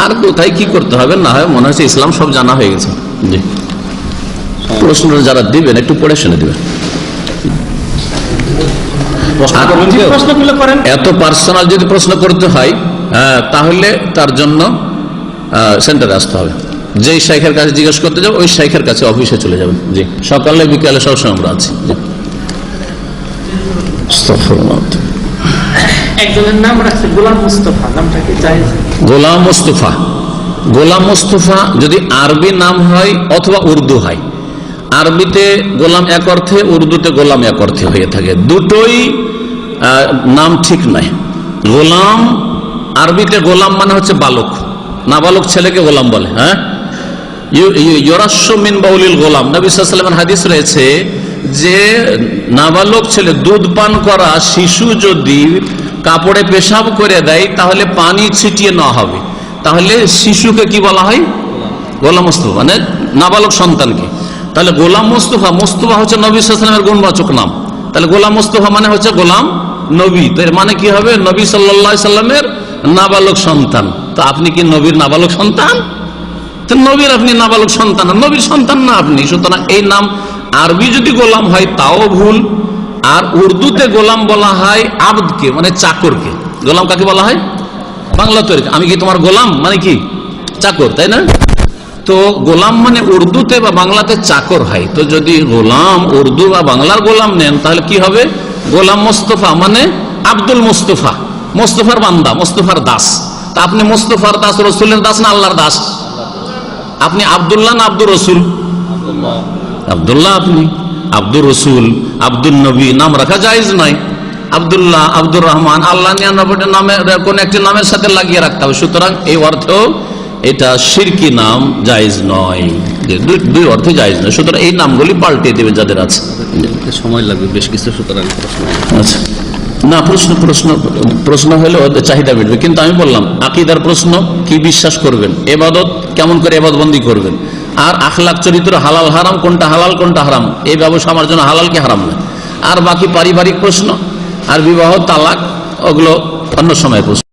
আর কোথায় কি করতে হবে না হয়, মনে হচ্ছে ইসলাম সব জানা হয়ে গেছে। জি, প্রশ্ন যারা দিবেন একটু পড়ে শুনে দিবেন। এত পার্সোনাল যদি প্রশ্ন করতে হয় তাহলে তার জন্য সেন্টারে আসতে হবে। যেই শাইখের কাছে জিজ্ঞেস করতে যাবো ওই শাইখের কাছে অফিসে চলে যাবেন। জি, সকালে বিকালে সবসময় আমরা আছি। একজনের নাম রাখছে গোলাম মুস্তফা, নামটা কি জায়েজ? গোলাম মুস্তফা, গোলাম মুস্তফা যদি আরবি নাম হয় অথবা উর্দু হয়। আরবিতে গোলাম এক অর্থে, উর্দুতে গোলাম এক অর্থে হয়ে থাকে, দুটোই নাম ঠিক নয়। গোলাম আরবিতে গোলাম মানে হচ্ছে বালক, নাবালক ছেলেকে গোলাম বলে। হ্যাঁ, ইউরাস্য মিন বাউলিল গোলাম, নবী সাল্লাল্লাহু আলাইহি ওয়াসাল্লামের হাদিস রয়েছে যে নাবালক ছেলে, দুধ পান করা শিশু যদি কাপড়ে পেশাব করে দেয় তাহলে পানি ছিটিয়ে নেওয়া হবে, তাহলে শিশুকে কি বলা হয়? গোলাম মুস্তফা, মানে নাবালক সন্তানকে। তাহলে গোলাম মুস্তফা, মুস্তফা হচ্ছে নবী সাল্লাল্লাহু আলাইহি ওয়াসাল্লামের গুণবাচক নাম, তাহলে গোলাম মুস্তফা মানে হচ্ছে গোলাম নবী। তো এর মানে কি হবে? নবী সাল্লাল্লাহু আলাইহি ওয়াসাল্লামের নাবালক সন্তান। তো আপনি কি নবীর নাবালক সন্তান? তো নবীর আপনি নাবালক সন্তান, নবীর সন্তান না আপনি। সুতরাং এই নাম আরবি যদি গোলাম হয় তাও ভুল, আর উর্দুতে গোলাম বলা হয় আবদকে, মানে চাকরকে। গোলাম কাকে বলা হয়? বাংলা তৈরি, আমি কি তোমার গোলাম মানে কি চাকর, তাই না? তো গোলাম মানে উর্দুতে বা বাংলাতে চাকর হয়। তো যদি গোলাম উর্দু বা বাংলার গোলাম নেন তাহলে কি হবে? গোলাম মোস্তফা মানে আব্দুল মুস্তফা, মোস্তফার বান্দা, মোস্তফার দাস। তা আপনি মোস্তফার দাস, রসুলের দাস না আল্লাহর দাস? আপনি আব্দুল্লাহ না আব্দুর রসুল? আব্দুল্লাহ। আপনি আব্দুর রসুল, আব্দুল নবী নাম রাখা জায়েজ নয়। আব্দুল্লাহ, আব্দুর রহমান, আল্লাহ 99 নামের কোন একটি নামের সাথে লাগিয়ে রাখতে হবে। সুতরাং এই অর্থেও এটা শিরকি নাম, জায়েজ নয়। দুই অর্থে জায়েজ নয়। সুতরাং এই নামগুলি পাল্টে দেবে যাদের আছে। সময় লাগবে বেশ কিছু, সুতরাং আচ্ছা, না প্রশ্ন হলে ওদের চাহিদা মিটবে। কিন্তু আমি বললাম আকীদার প্রশ্ন, কি বিশ্বাস করবেন, এবাদত কেমন করে এবাদতবন্দি করবেন, আর আখলাক চরিত্র, হালাল হারাম কোনটা হালাল কোনটা হারাম, এই ব্যবসা আমার জন্য হালাল কি হারাম না। আর বাকি পারিবারিক প্রশ্ন আর বিবাহ তালাক, ওগুলো অন্য সময় প্রশ্ন।